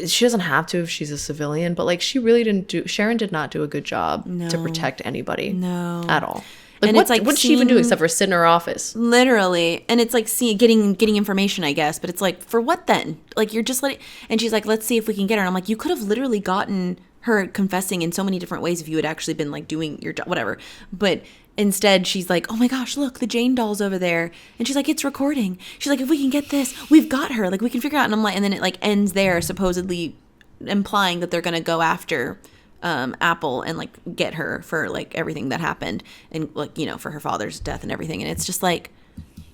she doesn't have to if she's a civilian, but like she really Sharon did not do a good job to protect anybody. No. At all. Like, And what, it's like what'd she even do seeing- except for sit in her office? Literally. And it's like getting information, I guess. But it's like, for what then? Like, you're just letting... And she's like, let's see if we can get her. And I'm like, you could have literally gotten her confessing in so many different ways if you had actually been, like, doing your job, whatever. But instead, she's like, oh my gosh, look, the Jane doll's over there. And she's like, it's recording. She's like, if we can get this, we've got her. Like, we can figure out. And I'm like... And then it, like, ends there, supposedly implying that they're going to go after... Apple and like get her for like everything that happened and like, you know, for her father's death and everything. And it's just like,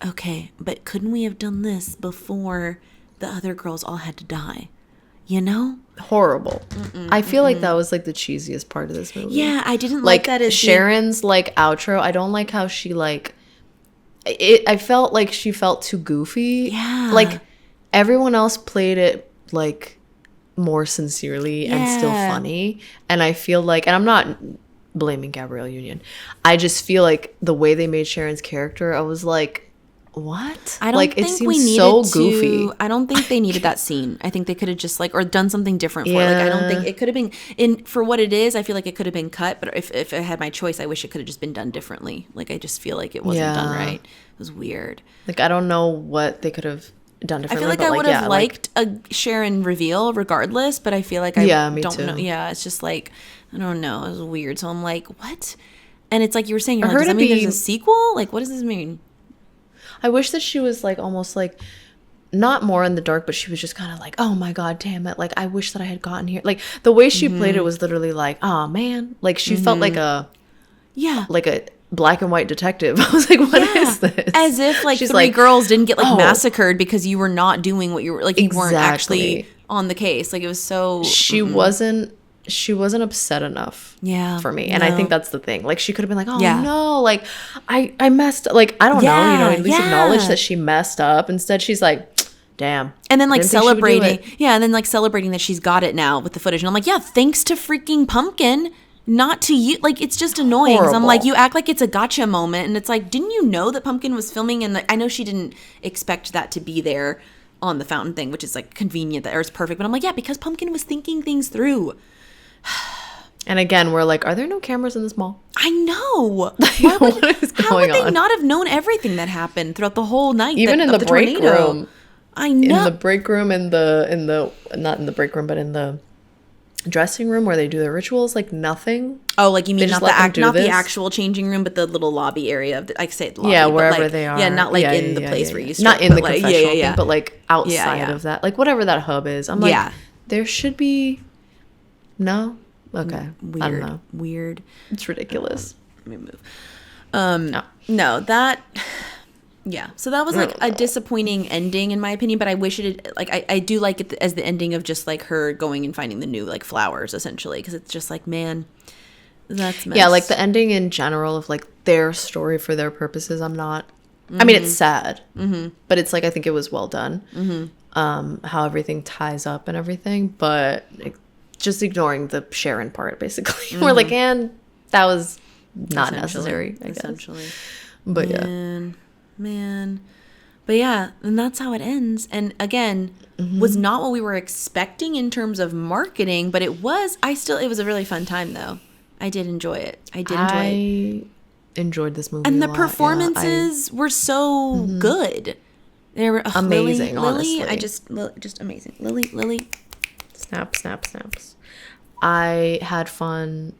okay, but couldn't we have done this before the other girls all had to die? You know? Horrible. I feel like that was like the cheesiest part of this movie. Yeah, I didn't like that as Sharon's like outro. I don't like how she like it. I felt like she felt too goofy. Yeah. Like everyone else played it like more sincerely and still funny, and I feel like, and I'm not blaming Gabrielle Union, I just feel like the way they made Sharon's character, I was like, what? I don't like think it seems we needed so to, goofy. I don't think they needed that scene. I think they could have just like, or done something different for it. Like, I don't think it could have been for what it is. I feel like it could have been cut, but if I had my choice, I wish it could have just been done differently. Like, I just feel like it wasn't done right. It was weird. Like, I don't know what they could have done I differently. feel like but I would have yeah, liked a Sharon reveal regardless, but I feel like I Yeah, me don't too. know. Yeah, it's just like, I don't know. It was weird. So I'm like, what? And it's like you were saying, you're For like, her does that to mean be- there's a sequel? Like, what does this mean? I wish that she was like almost like not more in the dark, but she was just kind of like, oh my god, damn it, like I wish that I had gotten here. Like the way she played it was literally like, oh man, like she felt like a Yeah. black and white detective. I was like, what is this? As if like She's three like, girls didn't get like oh. massacred because you were not doing what you were, like you weren't actually Exactly. on the case. Like it was so she wasn't upset enough Yeah, for me, and I no. think that's the thing. Like she could have been like, oh Yeah. no, like I messed, like I don't know, you know, Yeah, at least yeah. acknowledge that she messed up. Instead she's like, damn. And then like Didn't think she would do celebrating, it. yeah, and then like celebrating that she's got it now with the footage. And I'm like, yeah, thanks to freaking Pumpkin, not to you. Like it's just annoying. 'Cause I'm like, Horrible. you act like it's a gotcha moment, and it's like, didn't you know that Pumpkin was filming? And I know she didn't expect that to be there on the fountain thing, which is like convenient that or it's perfect. But I'm like, yeah, because Pumpkin was thinking things through. And again, we're like, are there no cameras in this mall? I know. What is How going would they on? not have known everything that happened throughout the whole night? Even in of the break tornado? room. I know. In the break room, in the not in the break room, but in the dressing room where they do their rituals, like nothing. Oh, like you mean just not let them do the this? actual changing room, but the little lobby area of the, I say lobby, Yeah, but wherever like, they are. Yeah, not like Yeah, in yeah, the yeah, place yeah, where yeah. you Not strip, in the but, like, confessional thing, but like outside yeah. of that, like whatever that hub is. I'm like, Yeah. there should be. No, okay, Weird. I don't know. Weird. It's ridiculous. Let me move. No. No, that. Yeah, so that was like a disappointing ending in my opinion, but I wish it had, like I do like it as the ending of just like her going and finding the new like flowers essentially, because it's just like, man, that's messed. Yeah, like the ending in general of like their story for their purposes. I'm not. I mean, it's sad, but it's like I think it was well done. How everything ties up and everything, but just ignoring the Sharon part, basically. We're like, and that was not necessary. I guess. Essentially, But yeah. man, but yeah, and that's how it ends. And again, was not what we were expecting in terms of marketing, but it was. It was a really fun time though. I did enjoy it. I enjoyed this movie, And a the lot. Yeah, performances were so good. They were Amazing, Lily, honestly. just amazing. Lily. snaps. I had fun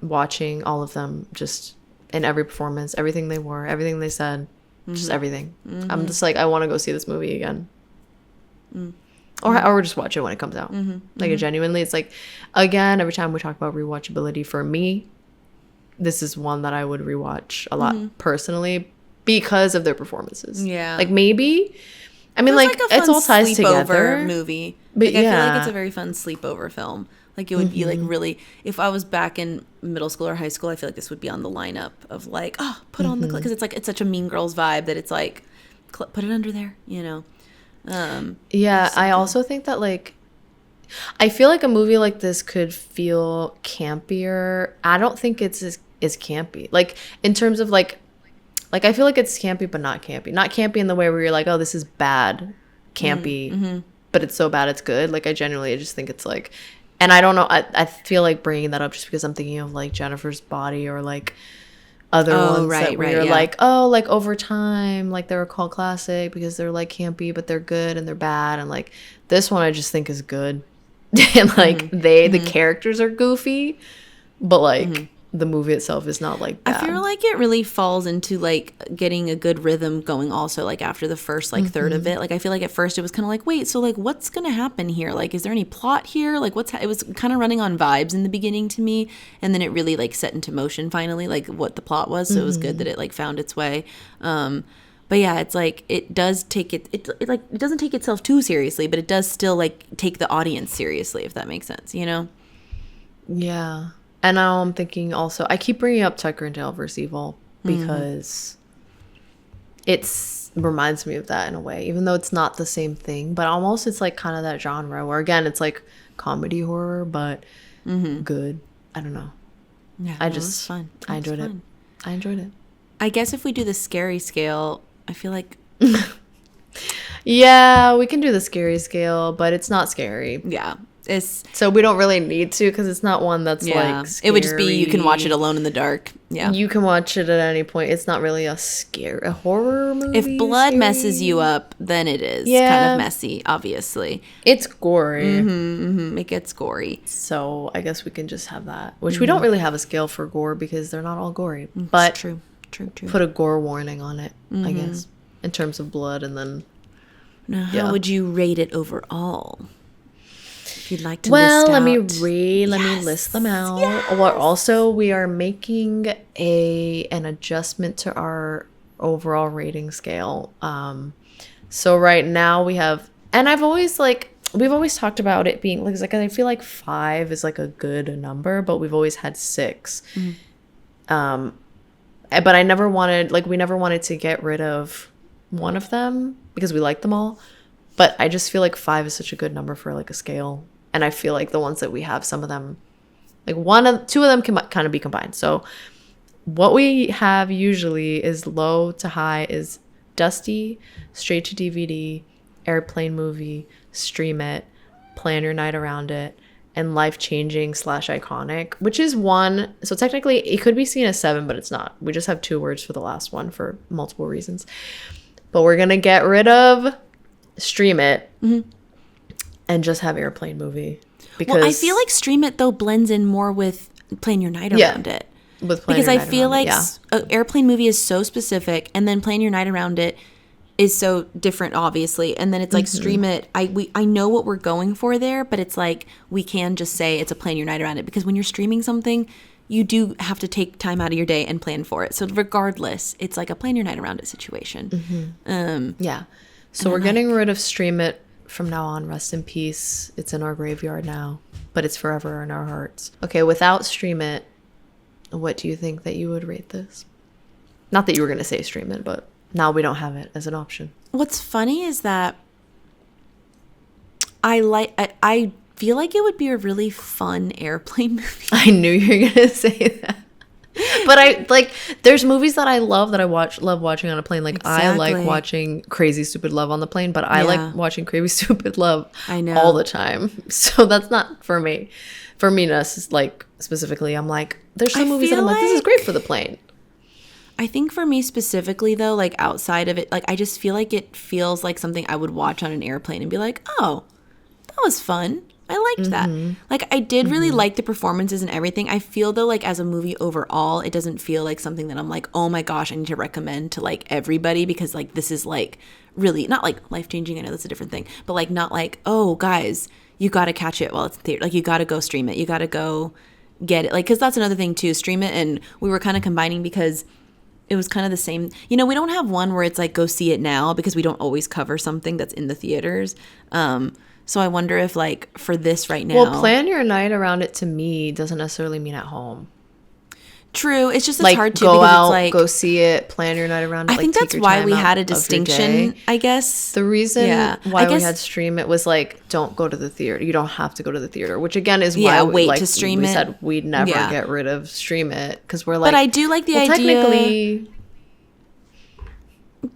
watching all of them, just in every performance, everything they wore, everything they said, just everything. I'm just like, I want to go see this movie again. Or just watch it when it comes out. Like, genuinely, it's like, again, every time we talk about rewatchability, for me, this is one that I would rewatch a lot personally because of their performances. Yeah. Like, maybe, I mean, like, a it's fun all ties together. movie. But Like, I feel like yeah. it's a very fun sleepover film. Like, it would be like really, if I was back in middle school or high school, I feel like this would be on the lineup of like, oh, put on the, because it's like, it's such a Mean Girls vibe that it's like, put it under there, you know? Yeah, I also think that, like, I feel like a movie like this could feel campier. I don't think it's as campy. Like, in terms of, like, I feel like it's campy, but not campy. Not campy in the way where you're like, oh, this is bad, campy, but it's so bad it's good. Like, I just think it's, like, and I don't know, I feel like bringing that up just because I'm thinking of, like, Jennifer's Body or, like, other ones that where you're like, oh, like, over time, like, they're a cult classic because they're, like, campy, but they're good and they're bad. And, like, this one I just think is good. And, like, the characters are goofy, but, like, the movie itself is not, like, bad. I feel like it really falls into like getting a good rhythm going also, like after the first like third of it. Like, I feel like at first it was kind of like, wait, so like what's gonna happen here? Like, is there any plot here? Like, it was kind of running on vibes in the beginning to me, and then it really like set into motion finally, like what the plot was. So it was good that it like found its way. But yeah, it's like it does take it like it doesn't take itself too seriously, but it does still like take the audience seriously, if that makes sense, you know? Yeah. And now I'm thinking also, I keep bringing up Tucker and Dale vs. Evil because it's reminds me of that in a way, even though it's not the same thing, but almost it's like kind of that genre where, again, it's like comedy horror, but good. I don't know. Yeah, I it was just, fun. I enjoyed it. I enjoyed it. I guess if we do the scary scale, I feel like Yeah, we can do the scary scale, but it's not scary. yeah, it's So we don't really need to because it's not one that's yeah. like scary. It would just be you can watch it alone in the dark. Yeah. You can watch it at any point. It's not really a horror movie. If blood scary. messes you up, then it is kind Yeah. of messy, obviously. It's gory. It gets gory. So I guess we can just have that. Which we don't really have a scale for gore because they're not all gory. But It's true. put a gore warning on it, I guess. In terms of blood, and then Now, how Yeah. would you rate it overall? If you'd like to well, list let me out. list them out. Well, also we are making an adjustment to our overall rating scale. So right now we have, and we've always talked about it being like I feel like 5 is like a good number, but we've always had 6. But we never wanted to get rid of one of them because we like them all. But I just feel like 5 is such a good number for like a scale. And I feel like the ones that we have, some of them, like 2 of them can kind of be combined. So what we have usually is low to high is Dusty, straight to DVD, airplane movie, stream it, plan your night around it, and life-changing / iconic, which is 1. So technically it could be seen as 7, but it's not. We just have 2 words for the last one for multiple reasons. But we're gonna get rid of Stream It and just have Airplane Movie. Because I feel like Stream It though blends in more with Plan Your Night Around It. With because I feel like Airplane Movie is so specific, and then Plan Your Night Around It is so different, obviously. And then it's like Stream It. I know what we're going for there, but it's like we can just say it's a Plan Your Night Around It, because when you're streaming something, you do have to take time out of your day and plan for it. So regardless, it's like a Plan Your Night Around It situation. Yeah. So we're getting rid of Stream It from now on. Rest in peace. It's in our graveyard now, but it's forever in our hearts. Okay, without Stream It, what do you think that you would rate this? Not that you were going to say Stream It, but now we don't have it as an option. What's funny is that I feel like it would be a really fun airplane movie. I knew you were going to say that. But there's movies that I love that I love watching on a plane. Like exactly. I like watching Crazy Stupid Love on the plane, but I like watching Crazy Stupid Love all the time. So that's not for me. For me, like specifically, I'm like, there's some movies that I'm like, this is great for the plane. I think for me specifically though, like outside of it, like I just feel like it feels like something I would watch on an airplane and be like, oh, that was fun. I liked that. Like I did really like the performances and everything. I feel though, like as a movie overall, it doesn't feel like something that I'm like, oh my gosh, I need to recommend to like everybody, because like this is like really not like life-changing. I know that's a different thing, but like not like, oh guys, you got to catch it while it's in theater. Like you got to go stream it. You got to go get it. Like, cause that's another thing too, stream it. And we were kind of combining because it was kind of the same, you know, we don't have one where it's like, go see it now, because we don't always cover something that's in the theaters. So I wonder if like for this right now. Well, Plan Your Night Around It to me doesn't necessarily mean at home. True. It's just like, it's hard to go because out, it's like, go see it, plan your night around it. I think that's why we had a distinction, I guess. The reason why we had Stream It was like, don't go to the theater. You don't have to go to the theater, which again is why wait to stream we it. said we'd never get rid of Stream It, because we're like, but I do like the idea. Technically,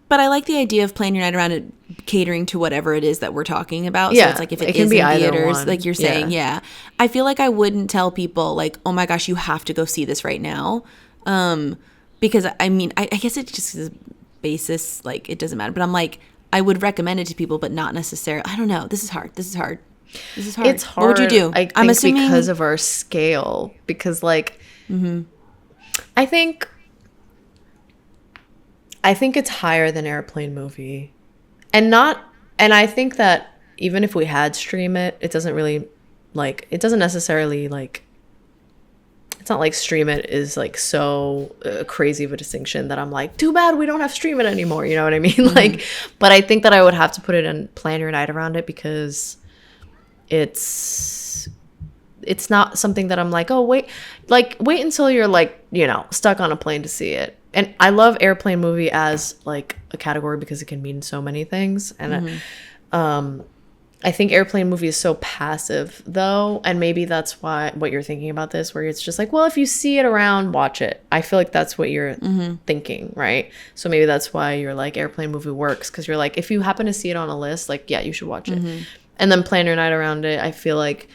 but I like the idea of Plan Your Night Around It catering to whatever it is that we're talking about. So it's like if it is in theaters, like you're saying, I feel like I wouldn't tell people like, oh my gosh, you have to go see this right now. Because I mean, I guess it just is basis, like it doesn't matter. But I'm like, I would recommend it to people, but not necessarily. I don't know. This is hard. It's hard. It's hard. What would you do? I'm assuming because of our scale. Because like, I think it's higher than Airplane Movie, and I think that even if we had Stream It, it doesn't really like, it doesn't necessarily like, it's not like Stream It is like so crazy of a distinction that I'm like, too bad we don't have Stream It anymore. You know what I mean? Like, but I think that I would have to put it in Plan Your Night Around It, because it's not something that I'm like, oh wait until you're like, you know, stuck on a plane to see it. And I love Airplane Movie as like a category because it can mean so many things. And I think Airplane Movie is so passive though, and maybe that's why what you're thinking about this, where it's just like, well, if you see it around, watch it. I feel like that's what you're thinking, right? So maybe that's why you're like, Airplane Movie works, because you're like, if you happen to see it on a list, like, yeah, you should watch it. And then Plan Your Night Around It, I feel like,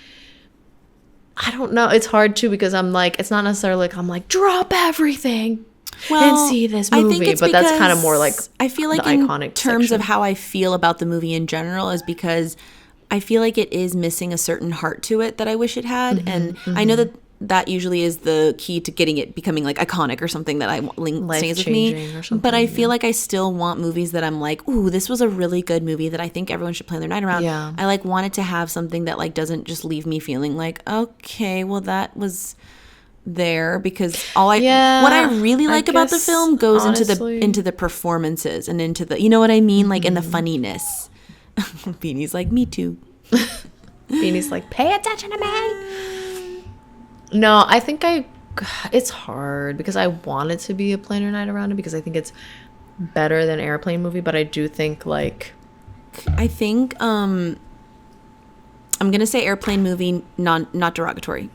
I don't know, it's hard too, because I'm like, it's not necessarily like I'm like, drop everything and see this movie, I think but that's kind of more like, I feel like in terms of how I feel about the movie in general is because I feel like it is missing a certain heart to it that I wish it had. And I know that usually is the key to getting it becoming like iconic or something that stays with me. But I feel like I still want movies that I'm like, ooh, this was a really good movie that I think everyone should plan their night around. Yeah. I like wanted to have something that like doesn't just leave me feeling like, okay, well that was there, because what I really like about the film goes into the performances and into the, you know what I mean, like in the funniness. Beanie's like, me too. Beanie's like, pay attention to me. No, I think it's hard because I want it to be a Plan Your Night Around It, because I think it's better than Airplane Movie, but I do think like, I think I'm gonna say Airplane Movie, not derogatory.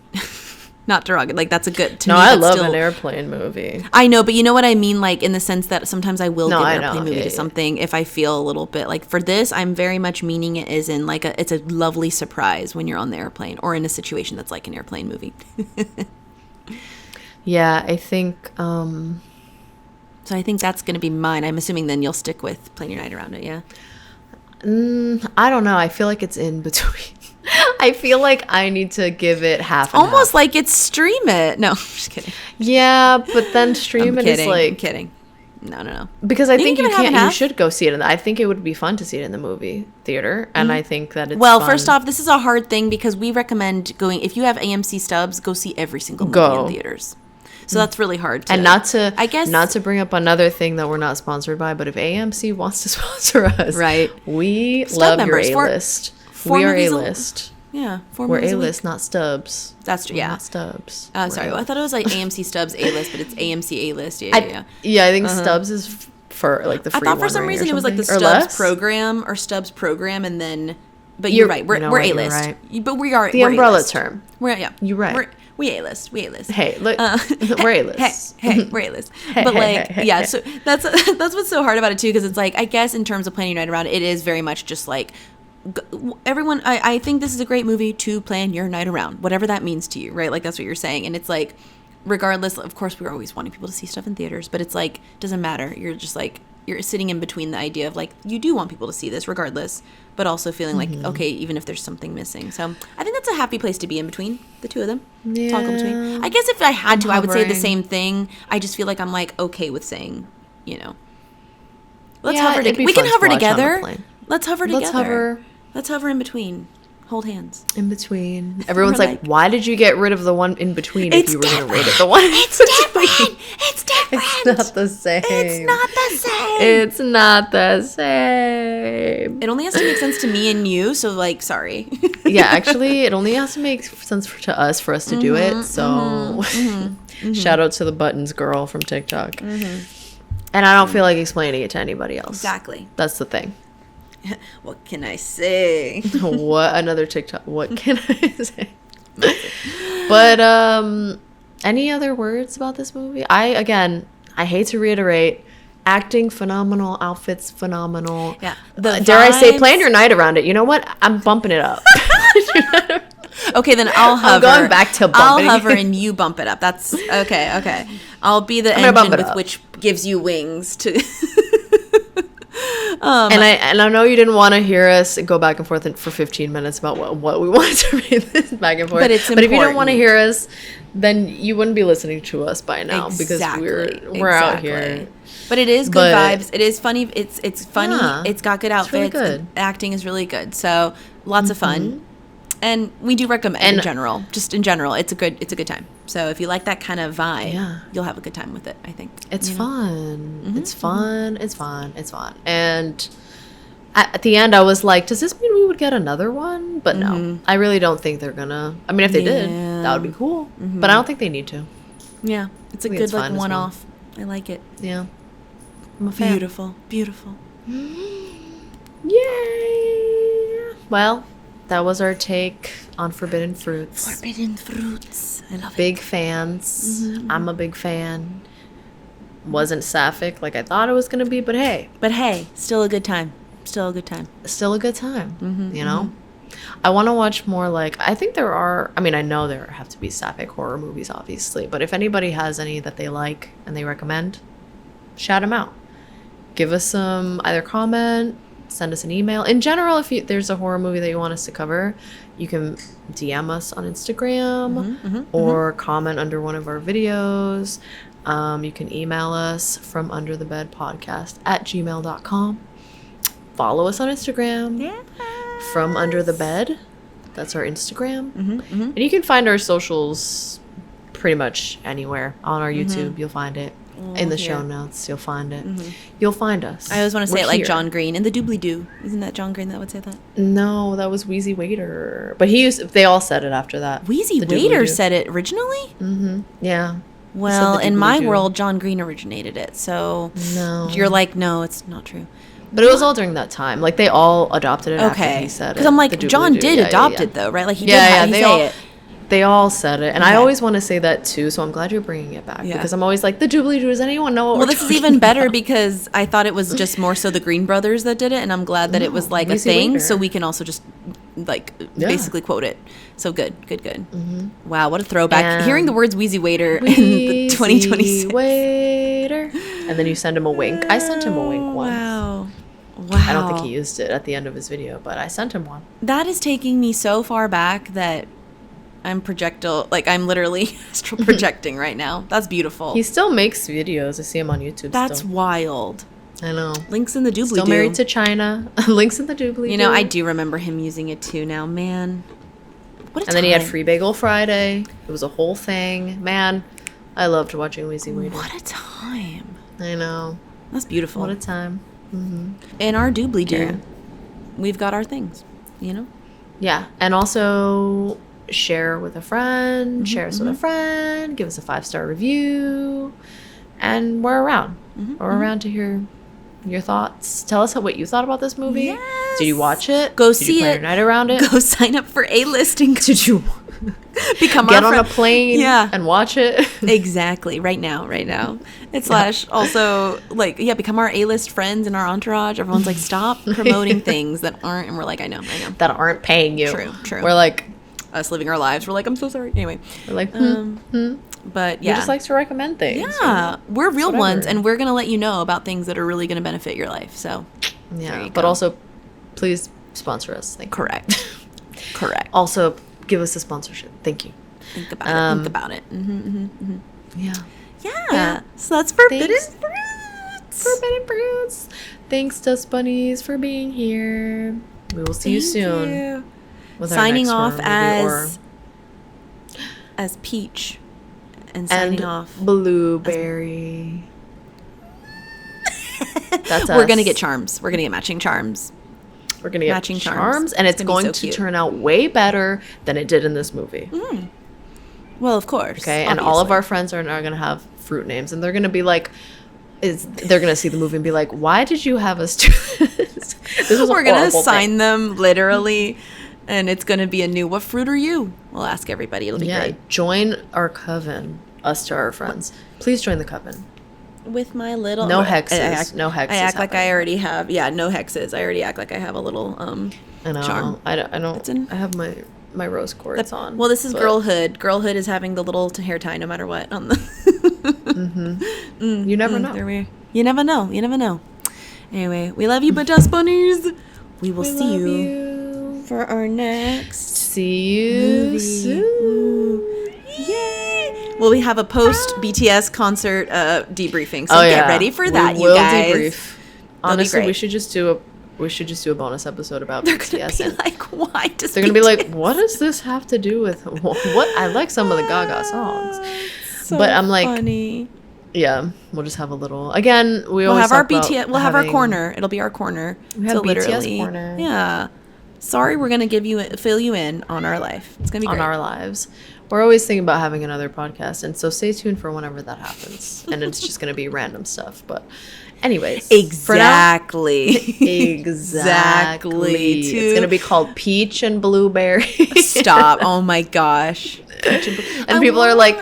Not derogatory. Like, that's a good, to No, me, I that's love still, an airplane movie. I know, but you know what I mean? Like, in the sense that sometimes I will No, give I an airplane know. movie Yeah, to yeah. something if I feel a little bit, like, for this, I'm very much meaning it as in, like, it's a lovely surprise when you're on the airplane or in a situation that's like an airplane movie. Yeah, I think So I think that's going to be mine. I'm assuming then you'll stick with Plan Your Night Around It, yeah? I don't know. I feel like it's in between. I feel like I need to give it half and Almost half. like it's Stream It. No, I'm just kidding. Yeah, but then Stream I'm It kidding. is like I'm kidding. No. because I You can think give you it half and can't. You half. should go see it. I think it would be fun to see it in the movie theater, and I think that it's Well, fun. first off, this is a hard thing because we recommend going, if you have AMC stubs, go see every single movie Go. in theaters. So that's really hard to, and not to I guess, not to bring up another thing that we're not sponsored by, but if AMC wants to sponsor us, Right. We Stub love members. your Four- A-list. four We are movies a- A-list. yeah, 4 We're movies a week. A-list, not stubs. That's true, We're yeah. not stubs. Sorry, We're I thought it was like AMC Stubs A-list, but it's AMC A-list. Yeah. Yeah, I think Stubbs is for like the free I thought for one some ring or reason it was like the something, or Stubbs less. program, and then, but you're right, we're you know what, you're A-list. right. But we are The we're umbrella A-list. term. We're, yeah. You're right. We A-list. Hey, look, we're A-list. Hey, we're A-list. But like, yeah, so that's what's so hard about it too, because it's like, I guess in terms of planning your night around, it is very much just like, everyone, I think this is a great movie to plan your night around, whatever that means to you, right? Like, that's what you're saying. And it's like, regardless, of course, we're always wanting people to see stuff in theaters, but it's like, doesn't matter. You're just like, you're sitting in between the idea of like, you do want people to see this regardless, but also feeling like, okay, even if there's something missing. So I think that's a happy place to be in between the two of them. Toggle between. I guess if I had to, I would say the hovering. same thing. I just feel like I'm like okay with saying, let's Yeah, hover it'd be we can fun to hover watch on a together. plane. Let's hover Let's together. hover. Let's hover in between. Hold hands. In between. Everyone's like, like, why did you get rid of the one in between if It's you were going to different. rate it the one in It's between? different. It's different. It's not the same. It's not the same. It's not the same. It only has to make sense to me and you, so like, sorry. Yeah, actually, it only has to make sense to us for us to do it. So, shout out to the Buttons girl from TikTok. And I don't feel like explaining it to anybody else. Exactly. That's the thing. What can I say? What another TikTok? What can I say? But any other words about this movie? I hate to reiterate, acting phenomenal, outfits phenomenal. Yeah. Dare I say, vibes- plan your night around it. You know what? I'm bumping it up. Okay, then I'll hover. I'm going back to I'll bumping. hover and you bump it up. That's okay. I'll be the gonna bump engine it with up. which gives you wings to. And I know you didn't want to hear us go back and forth for 15 minutes about what we wanted to read this back and forth. But it's if you don't want to important. hear us, then you wouldn't be listening to us by now because we're out here. But it is good But- vibes. It is funny. It's funny. Yeah, It's got good it's really outfits. good. The acting is really good. So lots of fun. And we do recommend in And- general. Just in general, it's a good time. So if you like that kind of vibe, Yeah. you'll have a good time with it, I think. It's You know? fun. It's fun. It's fun. It's fun. And at the end, I was like, does this mean we would get another one? But no, I really don't think they're gonna. I mean, if they did, that would be cool. But I don't think they need to. Yeah. It's a think good it's like fine as well. one-off. I like it. Yeah. I'm a fan. Beautiful. Beautiful. Yay! Well, that was our take on Forbidden Fruits. Forbidden fruits. I love it. Big fans. I'm a big fan. Wasn't sapphic like I thought it was gonna be, but hey, But hey, still a good time. Still a good time. still a good time. You know, I want to watch more. Like, I think there are. I mean, I know there have to be sapphic horror movies, obviously. But if anybody has any that they like and they recommend, shout them out. Give us some either comment, send us an email. In general, if there's a horror movie that you want us to cover, you can DM us on Instagram or comment under one of our videos. You can email us from underthebedpodcast@gmail.com. Follow us on Instagram. Yeah. From Under the Bed. That's our Instagram. And you can find our socials pretty much anywhere. On our YouTube, you'll find it. In the show here. notes, you'll find it. You'll find us. I always want to say We're it like here. John Green in the doobly doo. Isn't that John Green that would say that? No, that was Wheezy Waiter. But they all said it after that. Wheezy The Waiter doobly-doo. said it originally? Yeah. Well, the in my doobly-doo. world, John Green originated it. So No. you're like, no, it's not true. But it was all during that time. Like, they all adopted it after Okay. he said it. Because I'm like, the John doobly-doo. did Yeah, adopt yeah. it, though, right? Like, he Yeah, did yeah, have they say all- it. They all said it, and I Okay. always want to say that too. So I'm glad you're bringing it back Yeah. because I'm always like the Doobly Doo. Does anyone know what? Well, we're this is talking even better about? because I thought it was just more so the Green Brothers that did it, and I'm glad that it was like a Weezy thing, Waiter. so we can also just like Yeah. basically quote it. So good. Wow, what a throwback! And Hearing the words "Wheezy Waiter" in the Weezy 2026. Waiter, and then you send him a wink. I sent him a wink once. Wow. I don't think he used it at the end of his video, but I sent him one. That is taking me so far back that I'm I'm literally astral projecting right now. That's beautiful. He still makes videos. I see him on YouTube. That's still. wild. I know. Links in the doobly Still married to China. Links in the doobly. You know, I do remember him using it too now, man. What a And then he had time. Free Bagel Friday. It was a whole thing. Man, I loved watching Weezy Waiter. What a time. I know. That's beautiful. What a time. In our doobly doo, Yeah. we've got our things, you know? Yeah, and also share with a friend, share us with a friend, give us a 5-star review, and we're around. We're around to hear your thoughts. Tell us what you thought about this movie. Yes. Did you watch it? Go Did see you plan it. your night around it? Go sign up for A-listing. Did you Become get our on a friend. plane Yeah. and watch it? Exactly. Right now. It's slash also become our A-list friends in our entourage. Everyone's like, stop promoting things that aren't, and we're like, I know. That aren't paying you. True. We're like, Us living our lives. We're like, I'm so sorry. Anyway. we're like, But we yeah. just like to recommend things. Yeah, we're real whatever. ones, and we're gonna let you know about things that are really gonna benefit your life. So, there Yeah, you but go. also, please sponsor us. Thank you. correct. Also, give us a sponsorship. Thank you. Think about it. Think about it. Yeah. Yeah. So that's Forbidden Thanks. Fruits. Forbidden Fruits. Thanks, Dust Bunnies, for being here. We will see you Thank soon. you. With our Signing next off horror movie as Peach, and and signing off. Blueberry. That's We're gonna us. get charms. We're gonna get matching charms. We're gonna get matching charms. charms, and It's it's gonna be going so to cute. turn out way better than it did in this movie. Well, of course. Okay, and all of obviously. our friends are gonna have fruit names, and they're gonna be like, they're gonna see the movie and be like, why did you have us do this? This was a We're gonna horrible assign thing. them literally, and it's gonna be a new. What fruit are you? We'll ask everybody. It'll be Yeah, great. join our coven. Us to our friends. Please join the coven. With my little No I hexes. No hexes I act like I happening. already have. Yeah, no hexes. I already act like I have a little I know. charm. I don't. It's in- I have my rose quartz on. Well, this is but- girlhood. Girlhood is having the little hair tie, no matter what. On the You never know. You never know. You never know. Anyway, we love you, but Dust Bunnies. We will We see love you for our next See you movie. soon. Yay! Well, we have a post BTS concert debriefing, so Oh, get yeah. ready for We that, you will guys. debrief. That'll be Honestly, we great. should just do a bonus episode about They're gonna BTS. be And like, why does they're gonna be like, BTS what does this have to do with what? I like some of the Gaga songs, so but I'm like, funny. yeah, we'll just have a little. Again, we We'll always have our talk about BTS. We'll have our having- corner. It'll be our corner. We have So BTS corner. Yeah. Sorry, we're gonna fill you in on our life. It's gonna be on great. our lives. We're always thinking about having another podcast, and so stay tuned for whenever that happens. And it's just gonna be random stuff, but anyways, for now, Exactly. exactly. Too. It's gonna be called Peach and Blueberry. Stop. Oh my gosh. And people are like,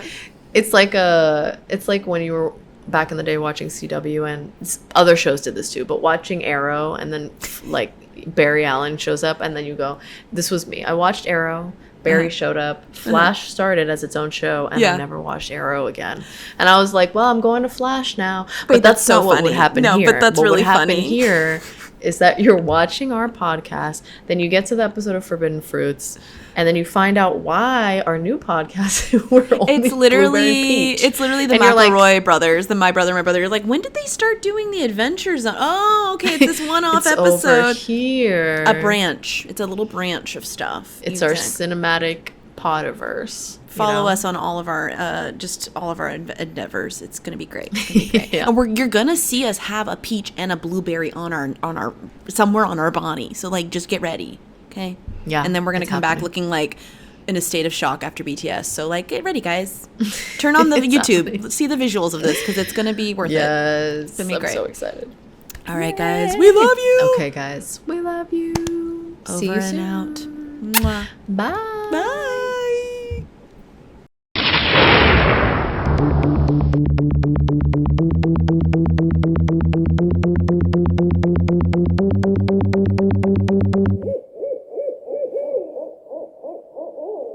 it's like when you were back in the day watching CW, and other shows did this too, but watching Arrow, and then like Barry Allen shows up, and then you go, this was me. I watched Arrow. Barry showed up. Flash started as its own show, and Yeah. I never watched Arrow again. And I was like, well, I'm going to Flash now. Wait, But that's so not what would funny. happen No, here. but that's what really would happen funny. here is that you're watching our podcast, then you get to the episode of Forbidden Fruits, and then you find out why our new podcast were only It's literally Peach. the And you're like, McElroy brothers, the My Brother, My Brother. You're like, when did they start doing the Adventures? Oh, okay, it's this one-off it's over episode. here. A branch. It's a little branch of stuff. It's You our can cinematic podiverse. follow us on all of our endeavors. It's gonna be great. It's gonna be great. Yeah. And you're gonna see us have a peach and a blueberry on our somewhere on our body. So like, just get ready, okay? Yeah, And then we're gonna it's come back happening. looking like in a state of shock after BTS. So like, get ready, guys. Turn on the It's YouTube. happening. See the visuals of this because it's gonna be worth it. Yes, gonna be I'm great. so excited. All right, guys. We love you. Okay, guys, we love you. Over See you and soon. out. Mwah. Bye. Bye.